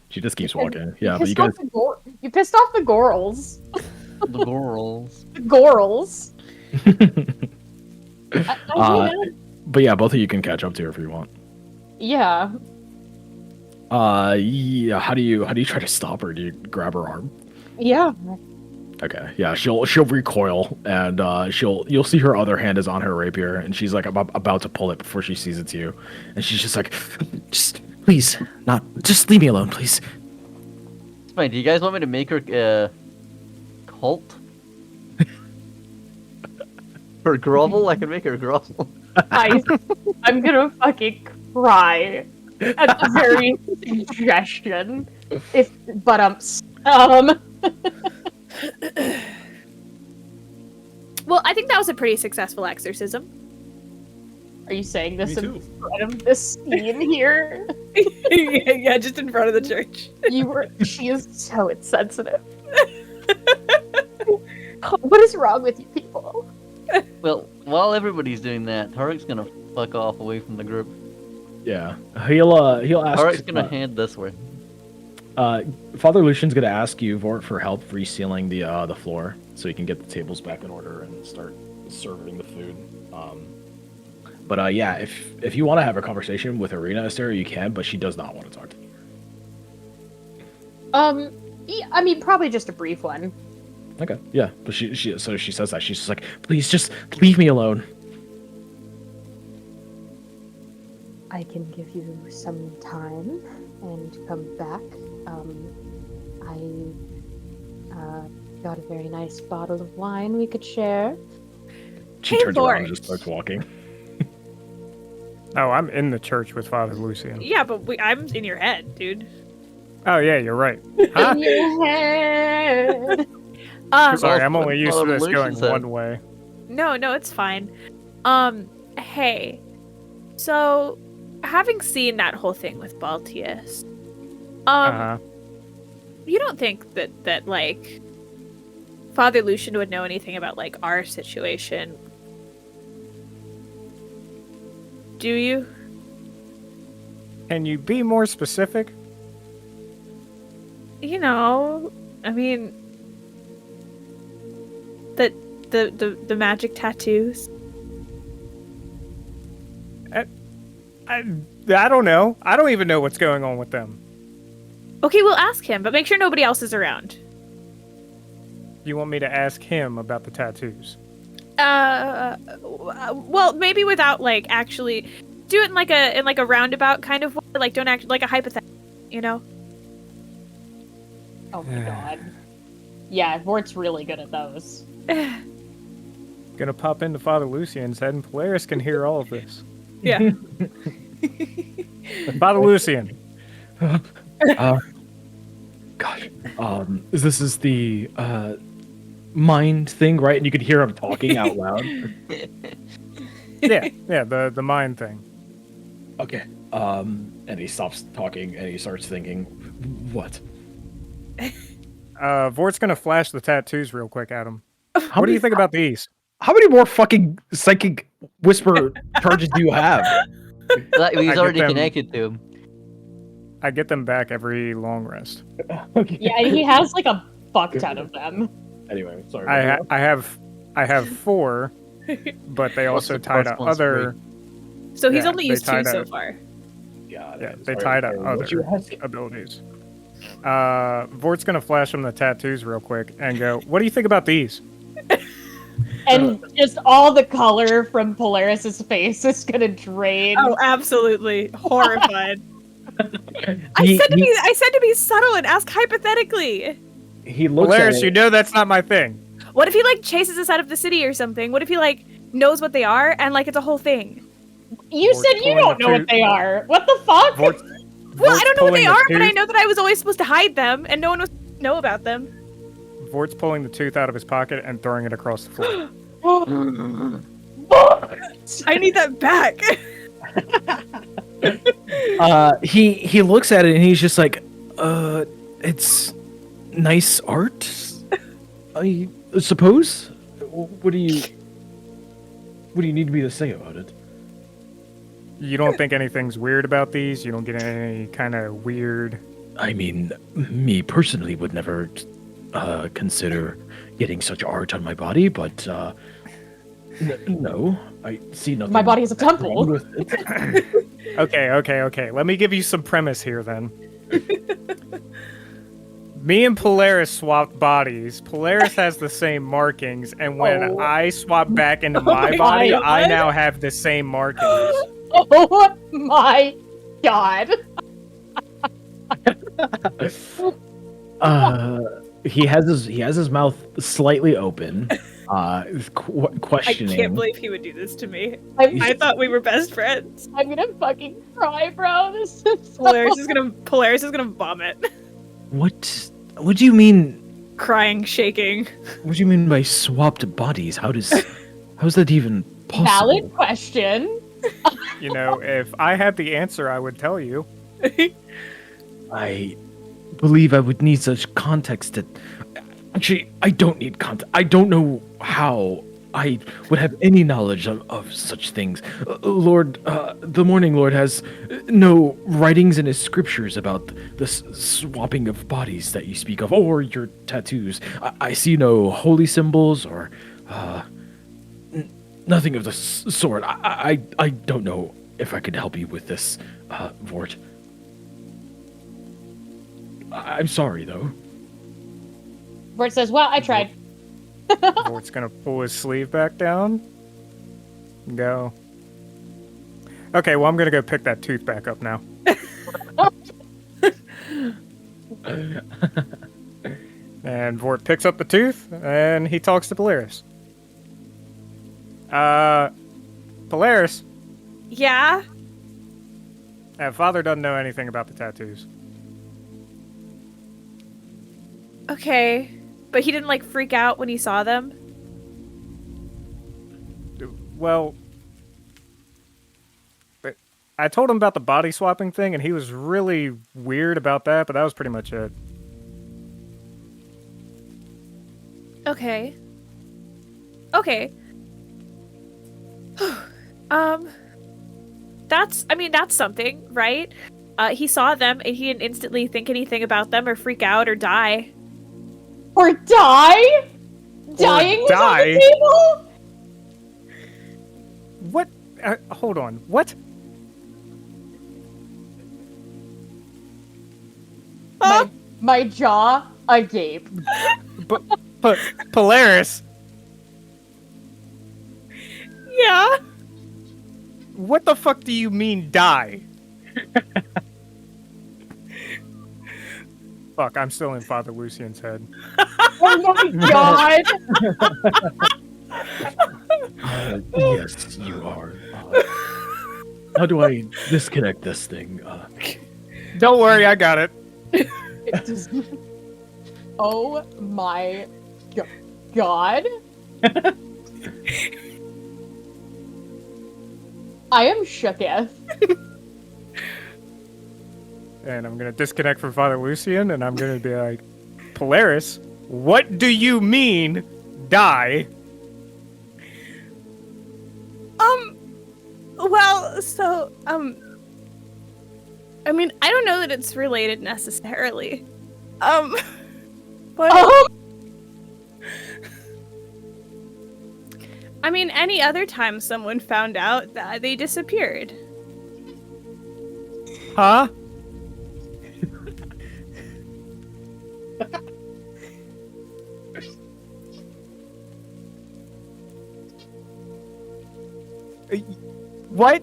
She just keeps walking. Yeah, but pissed you guys. off you pissed off the Gorals. The girls. The Gorals. Irina? But yeah, both of you can catch up to her if you want. Yeah. Yeah. How do you try to stop her? Do you grab her arm? Yeah. Okay. Yeah, she'll recoil, and you'll see her other hand is on her rapier, and she's like about to pull it before she sees it's you, and she's just like, just please, just leave me alone, please. It's fine. Do you guys want me to make her cult? Or grovel? I can make her grovel. I'm gonna fucking cry at the very suggestion. Well, I think that was a pretty successful exorcism. Are you saying this Me in too. front of the scene here? Yeah, just in front of the church. She is so insensitive. What is wrong with you people? Well, while everybody's doing that, Tarek's gonna fuck off away from the group. Yeah, he'll ask. Tarek's gonna head this way. Father Lucian's gonna ask you for help resealing the floor so you can get the tables back in order and start serving the food. But yeah, if you want to have a conversation with Arena Esther, you can, but she does not want to talk to you. Yeah, I mean, probably just a brief one. Okay, yeah, but she says that she's just like, please just leave me alone. I can give you some time and come back. I got a very nice bottle of wine we could share. She Hey, turns around and Bort. just starts walking. Oh, I'm in the church with Father Lucian. Yeah, but I'm in your head, dude. Oh yeah, you're right. Huh? In your head. Sorry, I'm only used to Father this Lucian going said. one way. No, it's fine. Hey. So, having seen that whole thing with Baltius, Uh-huh. you don't think that like Father Lucian would know anything about like our situation, do you? Can you be more specific? You know, I mean, the magic tattoos. I don't know. I don't even know what's going on with them. Okay, we'll ask him, but make sure nobody else is around. You want me to ask him about the tattoos? Well, maybe without like actually do it in like a roundabout kind of way. Like don't act like a hypothetical, you know? Oh my god. Yeah, Vort's really good at those. Gonna pop into Father Lucian's head, and Polaris can hear all of this. Yeah. Father Lucian, Gosh, this is the mind thing, right? And you could hear him talking out loud. yeah, the mind thing. Okay. And he stops talking and he starts thinking, what? Vort's gonna flash the tattoos real quick at him. How What do many- you think about these? How many more fucking psychic whisper charges do you have? That, I he's get already them. connected to him. I get them back every long rest. Okay. Yeah, and he has like a fuck ton of them. Anyway, sorry. I have 4, but they What's also the tied first up one's other. So he's Yeah, only they used 2 tied so out- far. Yeah, They tied up other abilities. Vort's gonna flash him the tattoos real quick and go, "What do you think about these?" And just all the color from Polaris's face is gonna drain. Oh, absolutely horrified. I He- said to he- be subtle and ask hypothetically. He looks Polaris, at you it. know that's not my thing. What if he like chases us out of the city or something? What if he like knows what they are and like it's a whole thing? You Vort's said you pulling don't the know what they are. What the fuck? Vort's, Well, I Vort's don't know what pulling they the are, but I tooth- know that I was always supposed to hide them, and no one was know about them. Vort's pulling the tooth out of his pocket and throwing it across the floor. I need that back. He looks at it and he's just like, it's nice art, I suppose. What do you need me to say about it? You don't think anything's weird about these? You don't get any kind of weird. I mean, me personally would never consider getting such art on my body, but no, I see nothing. My body is a temple. wrong with it. Okay. Let me give you some premise here then. Me and Polaris swapped bodies. Polaris has the same markings, and when Oh. I swap back into my my body, God. I now have the same markings. Oh my god. He has his mouth slightly open, questioning. I can't believe he would do this to me. I'm, I thought we were best friends. I'm gonna fucking cry, bro. This is so... Polaris is gonna vomit, What do you mean? crying, shaking. What do you mean by swapped bodies? How's that even possible? Valid question. You know, if I had the answer, I would tell you. I believe I would need such context that. Actually, I don't need context. I don't know how I would have any knowledge of such things. Lord, the Morning Lord has no writings in his scriptures about the swapping of bodies that you speak of, or your tattoos. I see no holy symbols or nothing of the sort. I don't know if I could help you with this, Vort. I'm sorry, though. Bort says, well, I tried. Vort's gonna pull his sleeve back down. And go. Okay, well, I'm gonna go pick that tooth back up now. And Vort picks up the tooth, and he talks to Polaris. Polaris, Yeah? Father doesn't know anything about the tattoos. Okay. But he didn't, like, freak out when he saw them? Well, but I told him about the body swapping thing, and he was really weird about that, but that was pretty much it. Okay. Okay. That's something, right? He saw them and he didn't instantly think anything about them or freak out or die. Or die? Dying was on die? the table? What? Hold on. What? My jaw agape. But Polaris, Yeah. what the fuck do you mean die? Fuck, I'm still in Father Lucian's head. Oh my god! Yes, you are. How do I disconnect this thing? Don't worry, I got it. It does- Oh my god. I am shooketh. And I'm gonna disconnect from Father Lucian, and I'm gonna be like, Polaris, what do you mean, die? Well, so, I mean, I don't know that it's related necessarily. But I mean, any other time someone found out that they disappeared. Huh? What?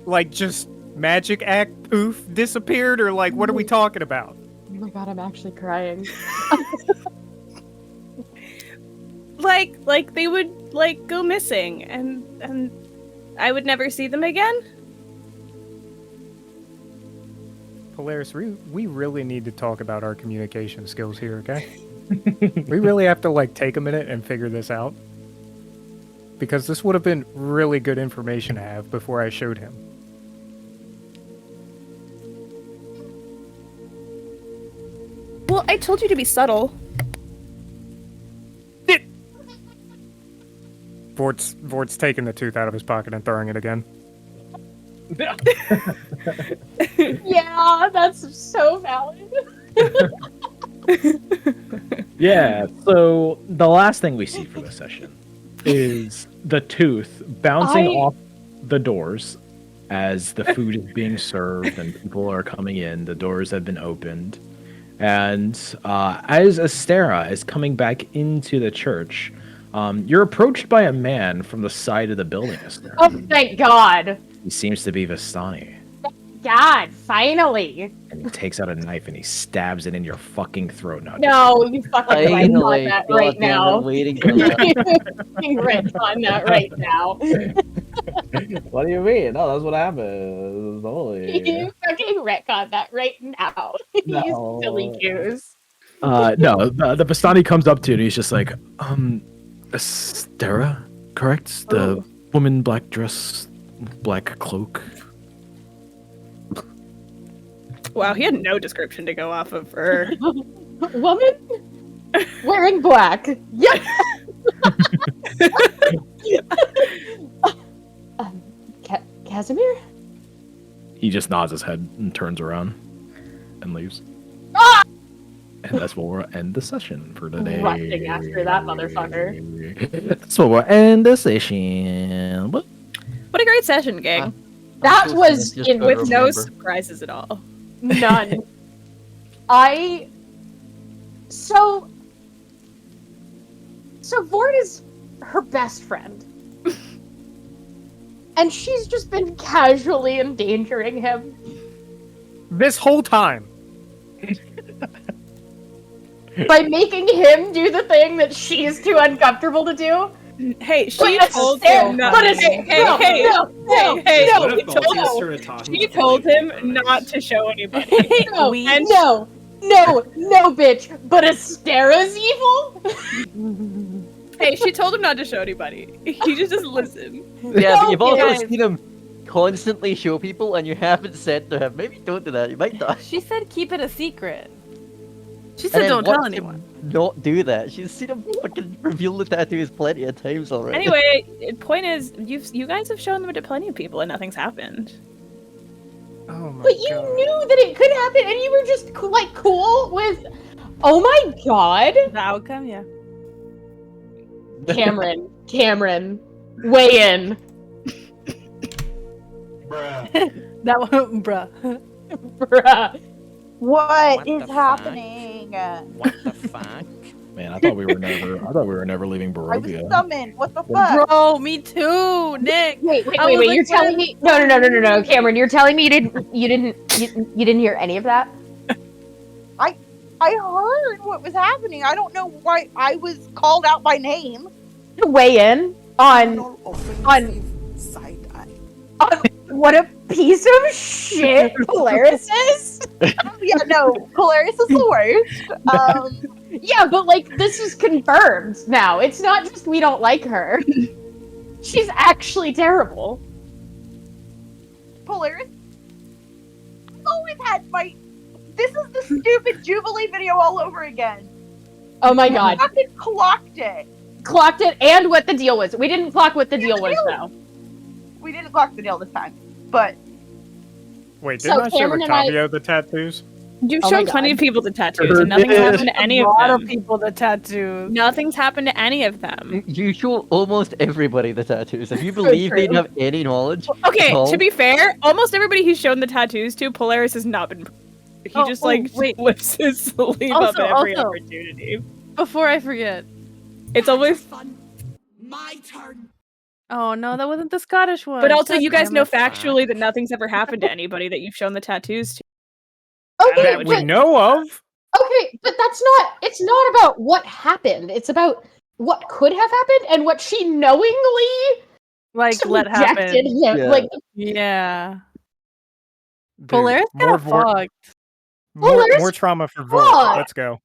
Like, just magic act poof disappeared, or like, what are we talking about? Oh my god, I'm actually crying. Like they would like go missing and I would never see them again. Polaris, we really need to talk about our communication skills here, okay? We really have to, like, take a minute and figure this out. Because this would have been really good information to have before I showed him. Well, I told you to be subtle. Vort's taking the tooth out of his pocket and throwing it again. Yeah, that's so valid. Yeah, so the last thing we see for the session is the tooth bouncing off the doors as the food is being served and people are coming in. The doors have been opened. And as Astera is coming back into the church, you're approached by a man from the side of the building, Astera. Oh, thank God. He seems to be Vistani. God, finally. And he takes out a knife and he stabs it in your fucking throat. No, you fucking right on Finally, that right goddamn it, now. waiting for that. Fucking right on that right now. What do you mean? No, that's what happened. Holy. You fucking retcon that right now. No. You silly goose. No, the Vistani comes up to you and he's just like, Stara, correct? The woman, black dress, black cloak. Wow, he had no description to go off of her. Woman wearing black. Yep. Casimir? He just nods his head and turns around and leaves. Ah! And that's where we'll end the session for today. Rushing after that motherfucker. That's where we'll end the session. What a great session, gang. That I'm was just in gotta With no remember. surprises at all. none. So Vort is her best friend. And she's just been casually endangering him. This whole time. By making him do the thing that she's too uncomfortable to do. Hey, she But told Esther- him not. but it's- Hey, no, hey, no, hey, hey, no, What she if told Balti him- started talking She about the told lady him for the not next to show anybody. No, We- no, bitch. But Astera's evil? Hey, she told him not to show anybody. He just doesn't listen. Yeah, but you've also guys. seen him constantly show people, and you haven't said to him, maybe don't do that, you might die. She said keep it a secret. She And said then don't tell watch him anyone. Not do that. She's seen him fucking reveal the tattoos plenty of times already. Anyway, point is, you guys have shown them to plenty of people and nothing's happened. Oh my But you god. knew that it could happen, and you were just like cool with. Oh my god, The outcome, yeah. Cameron, weigh in. That one, bruh. Bruh. What the is fuck? happening? What the fuck? Man, I thought we were never leaving I was Barovia. summoned. What the fuck? Bro, me too, Nick. Wait, I was like, you're telling me? No, Cameron, you're telling me you didn't hear any of that? I heard what was happening. I don't know why I was called out by name. To weigh in on what a piece of shit Polaris is? Yeah, no, Polaris is the worst. Yeah, but like this is confirmed now. It's not just we don't like her. She's actually terrible. Polaris. I've always had my. This is the stupid Jubilee video all over again. Oh my I god. fucking clocked it. Clocked it and what the deal was. We didn't clock what the deal was though. We didn't clock the deal this time, but Wait, So didn't I show Cameron and I- Octavio the tattoos? You've Oh my shown plenty God. of people the tattoos, and nothing's happened to any a of lot them. of people the tattoos. Nothing's happened to any of them. You show almost everybody the tattoos. If you believe they true. have any knowledge, Okay, at all, to be fair, almost everybody he's shown the tattoos to, Polaris has not been. He just wait. lifts his sleeve up Also- at every also- opportunity. Before I forget. It's always. My turn. Oh no, that wasn't the Scottish one. But also, God you guys damn know it. factually that nothing's ever happened to anybody that you've shown the tattoos to. Okay, That we but know of. it's not about what happened. It's about what could have happened and what she knowingly Like let happen. subjected him. Yeah. Like Yeah. Dude, Polaris more got Vort, fucked. more Polaris trauma for Vort. fucked. Let's go.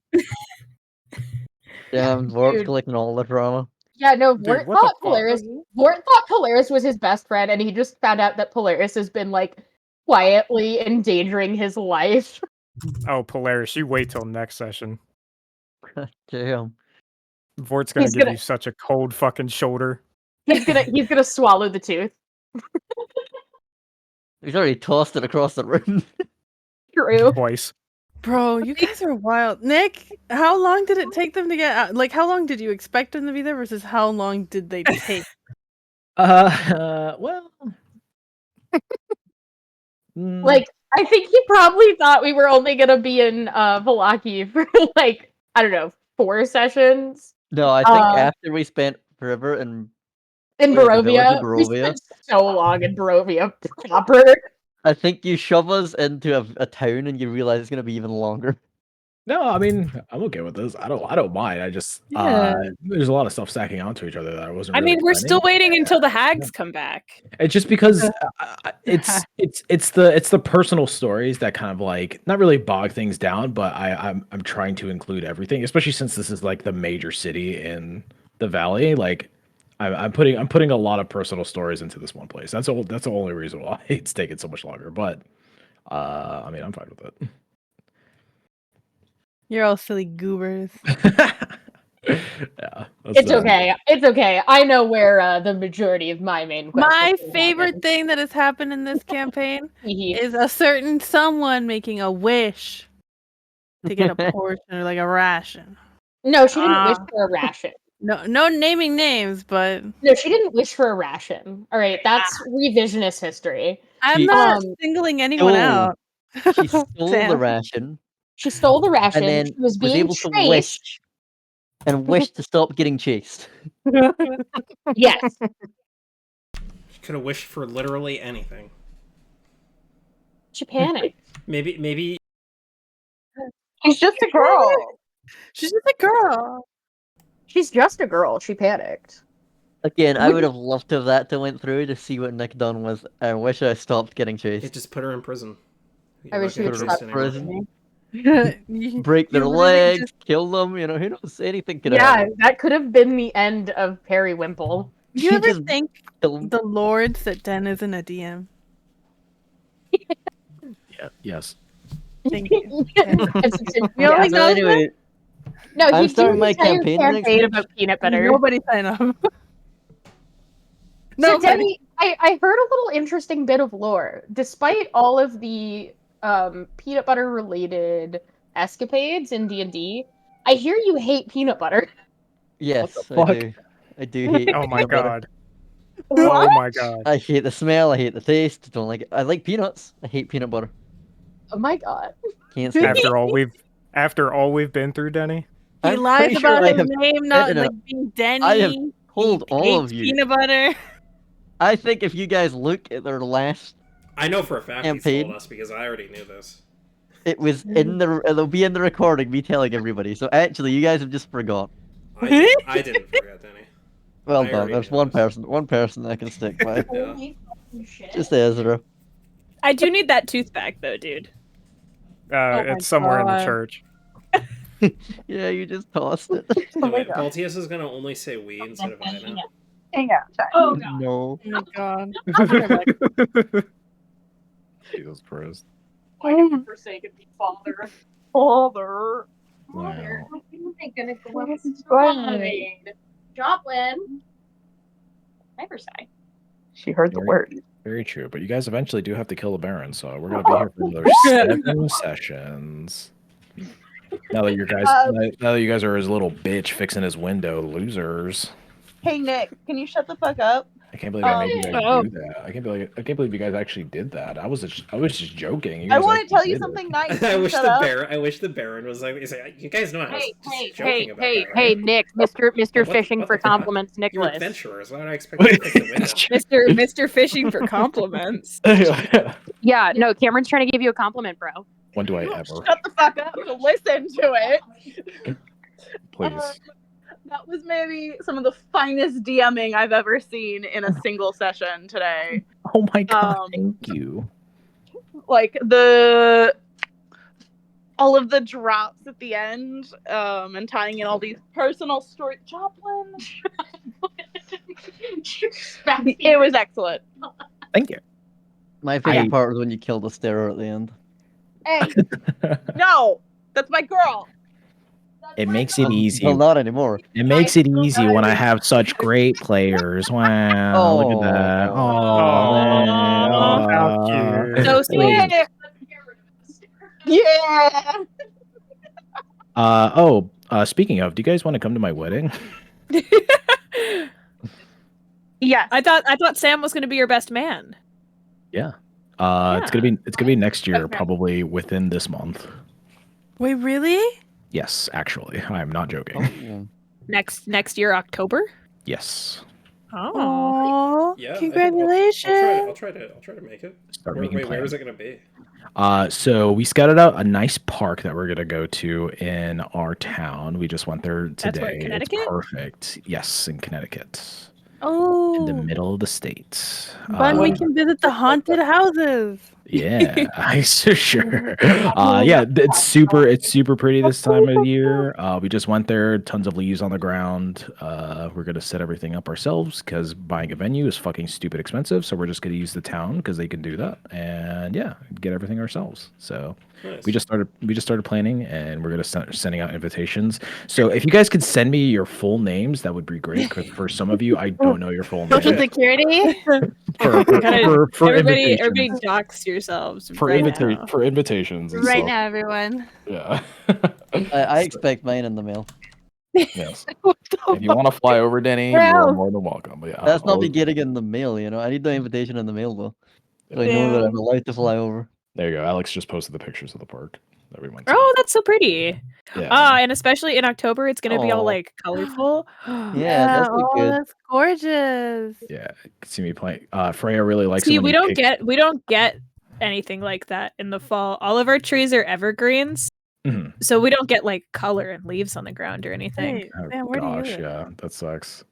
damn, Vorp's Dude. collecting all the drama. yeah, no, Dude, Vort what the thought fuck? Polaris was his best friend, and he just found out that Polaris has been like quietly endangering his life. Oh, Polaris, you wait till next session. Damn. Vort's gonna He's give gonna- you such a cold fucking shoulder. He's gonna swallow the tooth. He's already tossed it across the room. True. Twice. Bro, you guys are wild. Nick, how long did it take them to get out? Like, how long did you expect them to be there versus how long did they take? Well. Like, I think he probably thought we were only gonna be in Velaki for like, I don't know, 4 sessions. No, I think Uh, after we spent forever in In Wait, the village of Barovia. We Barovia? spent so long in Barovia proper. I think you shove us into a town and you realize it's gonna be even longer. No, I mean I'm okay with this. I don't mind. I just Yeah. there's a lot of stuff stacking onto each other that I wasn't. I really mean, we're planning. still waiting until the hags come back. It's just because it's the personal stories that kind of like not really bog things down, but I'm trying to include everything, especially since this is like the major city in the valley, like I'm putting a lot of personal stories into this one place. That's all. That's the only reason why it's taking so much longer. But I mean, I'm fine with it. You're all silly goobers. Yeah, It's okay. It's okay. I know where the majority of my main quests. My will favorite happen. thing that has happened in this campaign Hee hee. is a certain someone making a wish to get a portion or like a ration. No, she didn't wish Ah. for a ration. No naming names, but No, she didn't wish for a ration. All right, that's revisionist history. I'm not singling anyone out. She stole the Sam. ration She stole the ration. and then she was was being able to chased. wish and wish to stop getting chased. Yes. She could have wished for literally anything. She panicked. Maybe. She's just a girl. She's just a girl. She's just a girl. She panicked. Again, I would have loved to have that to went through to see what Nick done was. I wish I stopped getting chased. It just put her in prison. I wish she would Put her stop in prison. Break their You really legs, just- kill them. You know, who knows? Anything could Yeah, happen. that could have been the end of Periwimple. You ever Just think kill 'em. the Lords that Den isn't a DM? Yeah. Yes. Thank you. You You only So know anyway, No, I'm he's starting doing my my campaign next campaign week. about peanut butter. Nobody sign up. So, No, Debbie, I heard a little interesting bit of lore. Despite all of the peanut butter related escapades in D&D, I hear you hate peanut butter. yes, the fuck? I do. I do hate. Oh my peanut butter. god. Oh my god. I hate the smell. I hate the taste. Don't like it. I like peanuts. I hate peanut butter. Oh my god. Can't stand it. After all we've been through, Denny. he I'm lies pretty sure about I his have name said not it like being Denny. I have told He all hates of you. peanut butter. I think if you guys look at their last, I know for a fact he Campaign. told us because I already knew this. it was in the. It'll be in the recording. Me telling everybody. So actually, you guys have just forgot. I didn't forget, Danny. Well I done. already There's knew one this. person. One person I can stick by. Yeah. Holy fucking shit. Just Ezra. I do need that tooth back though, dude. my It's somewhere in the God. church. Yeah, you just tossed it. No, wait, Baltius is gonna only say we instead of I now. Hang on. Sorry. Oh god. No. Oh my god. Jesus Christ. Why have you forsaken me, Father? Father. Father, Wow. when am I gonna go What is outside? Joplin. Never say. She heard the Very- word. Very true. But you guys eventually do have to kill the Baron, so we're gonna be here for another 7 sessions. Now that you guys, now that you guys are his little bitch fixing his window, losers. Hey Nick, can you shut the fuck up? I can't believe I made you guys Oh. do that. I can't believe you guys actually did that. I was just joking. You I guys want to actually tell you did it. something nice. I Can you wish shut the up? Baron. I wish the Baron was like, you guys know I was just joking about that, right? Hey, Nick, Mr. What- Fishing what for the fuck? compliments, You're Nicholas. adventurers. Why would I expect you to fix the window? Mr. Fishing for compliments. Yeah, no, Cameron's trying to give you a compliment, bro. When do I ever? Shut the fuck up to listen to it. Please. That was maybe some of the finest DMing I've ever seen in a single session today. Oh my god! um, Thank you. Like all of the drops at the end, and tying in all these personal stories. Joplin. It was excellent. Thank you. My favorite part was when you killed the starer at the end. Hey, no, that's my girl. It makes it easy. Well, not anymore. It makes it easy when I have such great players. Wow! Look at that. Aw, how cute. So sweet. Yeah. Speaking of, do you guys want to come to my wedding? Yes. I thought Sam was gonna be your best man. Yeah. It's gonna be next year, probably within this month. Wait, really? Yes, actually, I'm not joking. Next year, October. Yes. Oh, Yeah, congratulations! I'll try to make it. Start making Wait, where plans. is it gonna be? So we scouted out a nice park that we're gonna go to in our town. We just went there today. That's where, Connecticut? It's perfect. Yes, in Connecticut, Oh, in the middle of the state. Fun, we can visit the haunted houses. Yeah, sure. Yeah, it's super pretty this time of year. We just went there, tons of leaves on the ground. We're gonna set everything up ourselves because buying a venue is fucking stupid expensive. So we're just gonna use the town because they can do that, and yeah, get everything ourselves. So Nice. we just started planning, and we're gonna start sending out invitations. So if you guys could send me your full names, that would be great. Because for some of you, I don't know your full Social name. security. For Everybody invitations. dox yourselves For right now. for invitations and Right stuff. now, everyone. Yeah. I expect mine in the mail. Yes. If you want to fly over, Denny, you are more than welcome. But yeah, That's not me I'll- getting it in the mail, you know. I need the invitation in the mail though. So I Yeah. know that I'm allowed to fly over. There you go. Alex just posted the pictures of the park. Everyone. see. Oh, that's so pretty. Yeah. And especially in October, it's gonna be all Aw. like colorful. Yeah, that's oh, good. that's gorgeous. Yeah. You can see me playing. Freya really likes See, it when we you don't pick- get anything like that in the fall. All of our trees are evergreens, Mhm. so we don't get like color and leaves on the ground or anything. Hey, Oh, Sam, where do you gosh, live? yeah, that sucks.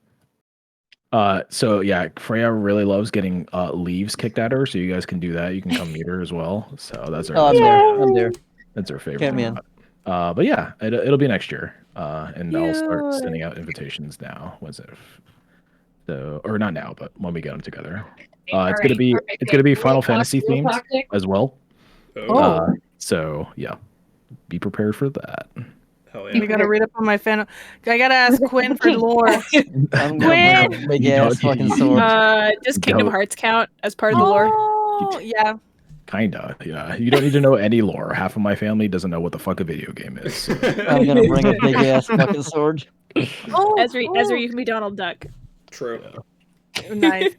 So yeah, Freya really loves getting leaves kicked at her, so you guys can do that. You can come meet her as well. So that's our Oh, I'm there. I'm there. that's our favorite. Count me in. But yeah, it'll be next year. And I'll start Cute. sending out invitations now. What's it? So, or not now, but when we get them together. It's gonna be Final Fantasy themed as well. Oh, So yeah, be prepared for that. hell I yeah. gotta read up on my fan. I gotta ask Quinn for lore. I'm gonna bring a big You ass don't- fucking you- sword. Does Kingdom Don't- Hearts count as part of the lore? Oh, yeah. Kinda, yeah. You don't need to know any lore. Half of my family doesn't know what the fuck a video game is. So. I'm gonna bring a big ass fucking sword. Oh, Ezra, cool. you can be Donald Duck. True. Nice.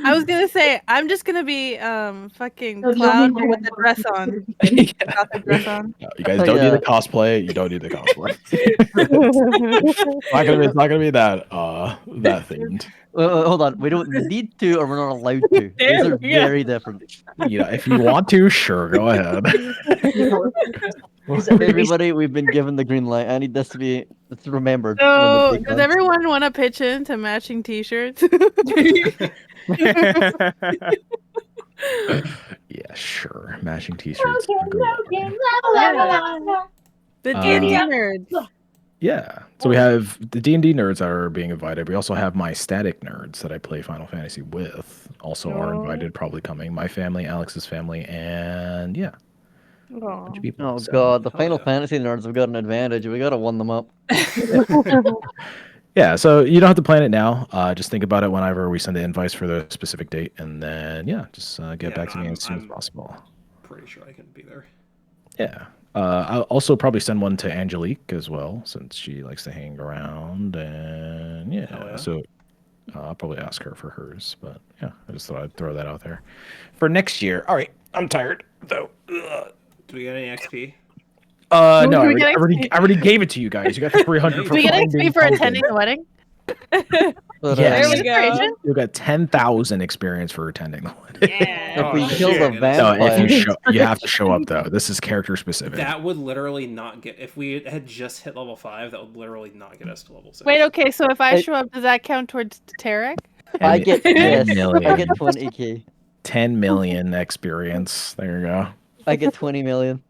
I was gonna say I'm just gonna be fucking No, Cloud no, with the dress on. Yeah. Got the dress on. No, you guys don't need the cosplay. You don't need the cosplay. It's not gonna be that themed. Hold on. We don't need to, or we're not allowed to. These are very different. You know, if you want to, sure, go ahead. Everybody, we've been given the green light. I need this to be remembered. when So, the day does comes. everyone want to pitch in to matching T-shirts? Yeah, sure. Matching t-shirts. The D&D nerds. Yeah. So we have the D&D nerds that are being invited. We also have my static nerds that I play Final Fantasy with. Also are invited, probably coming. My family, Alex's family, and yeah. A bunch of people. Oh So- god, the Final Fantasy nerds have got an advantage. We gotta one them up. Yeah, so you don't have to plan it now. Just think about it whenever we send the invites for the specific date, and then yeah, just get back to me as soon as possible. Pretty sure I can be there. Yeah. I'll also probably send one to Angelique as well, since she likes to hang around, and yeah. So I'll probably ask her for hers, but yeah, I just thought I'd throw that out there for next year. All right, I'm tired though. Ugh. Do we get any XP? No, we get I already gave it to you guys. You got 300 Do for we get finding XP for tokens. attending the wedding? But, Yes. There we go. You got 10,000 experience for attending the wedding. If we Oh, kill the shit. No, vampire, you have to show up though. This is character specific. That would literally not get. If we had just hit level 5, that would literally not get us to level 6. Wait, okay, so if I It- show up, does that count towards Tarek? I get 10 yes, I million. get 20k. 10 million experience. There you go. I get 20 million.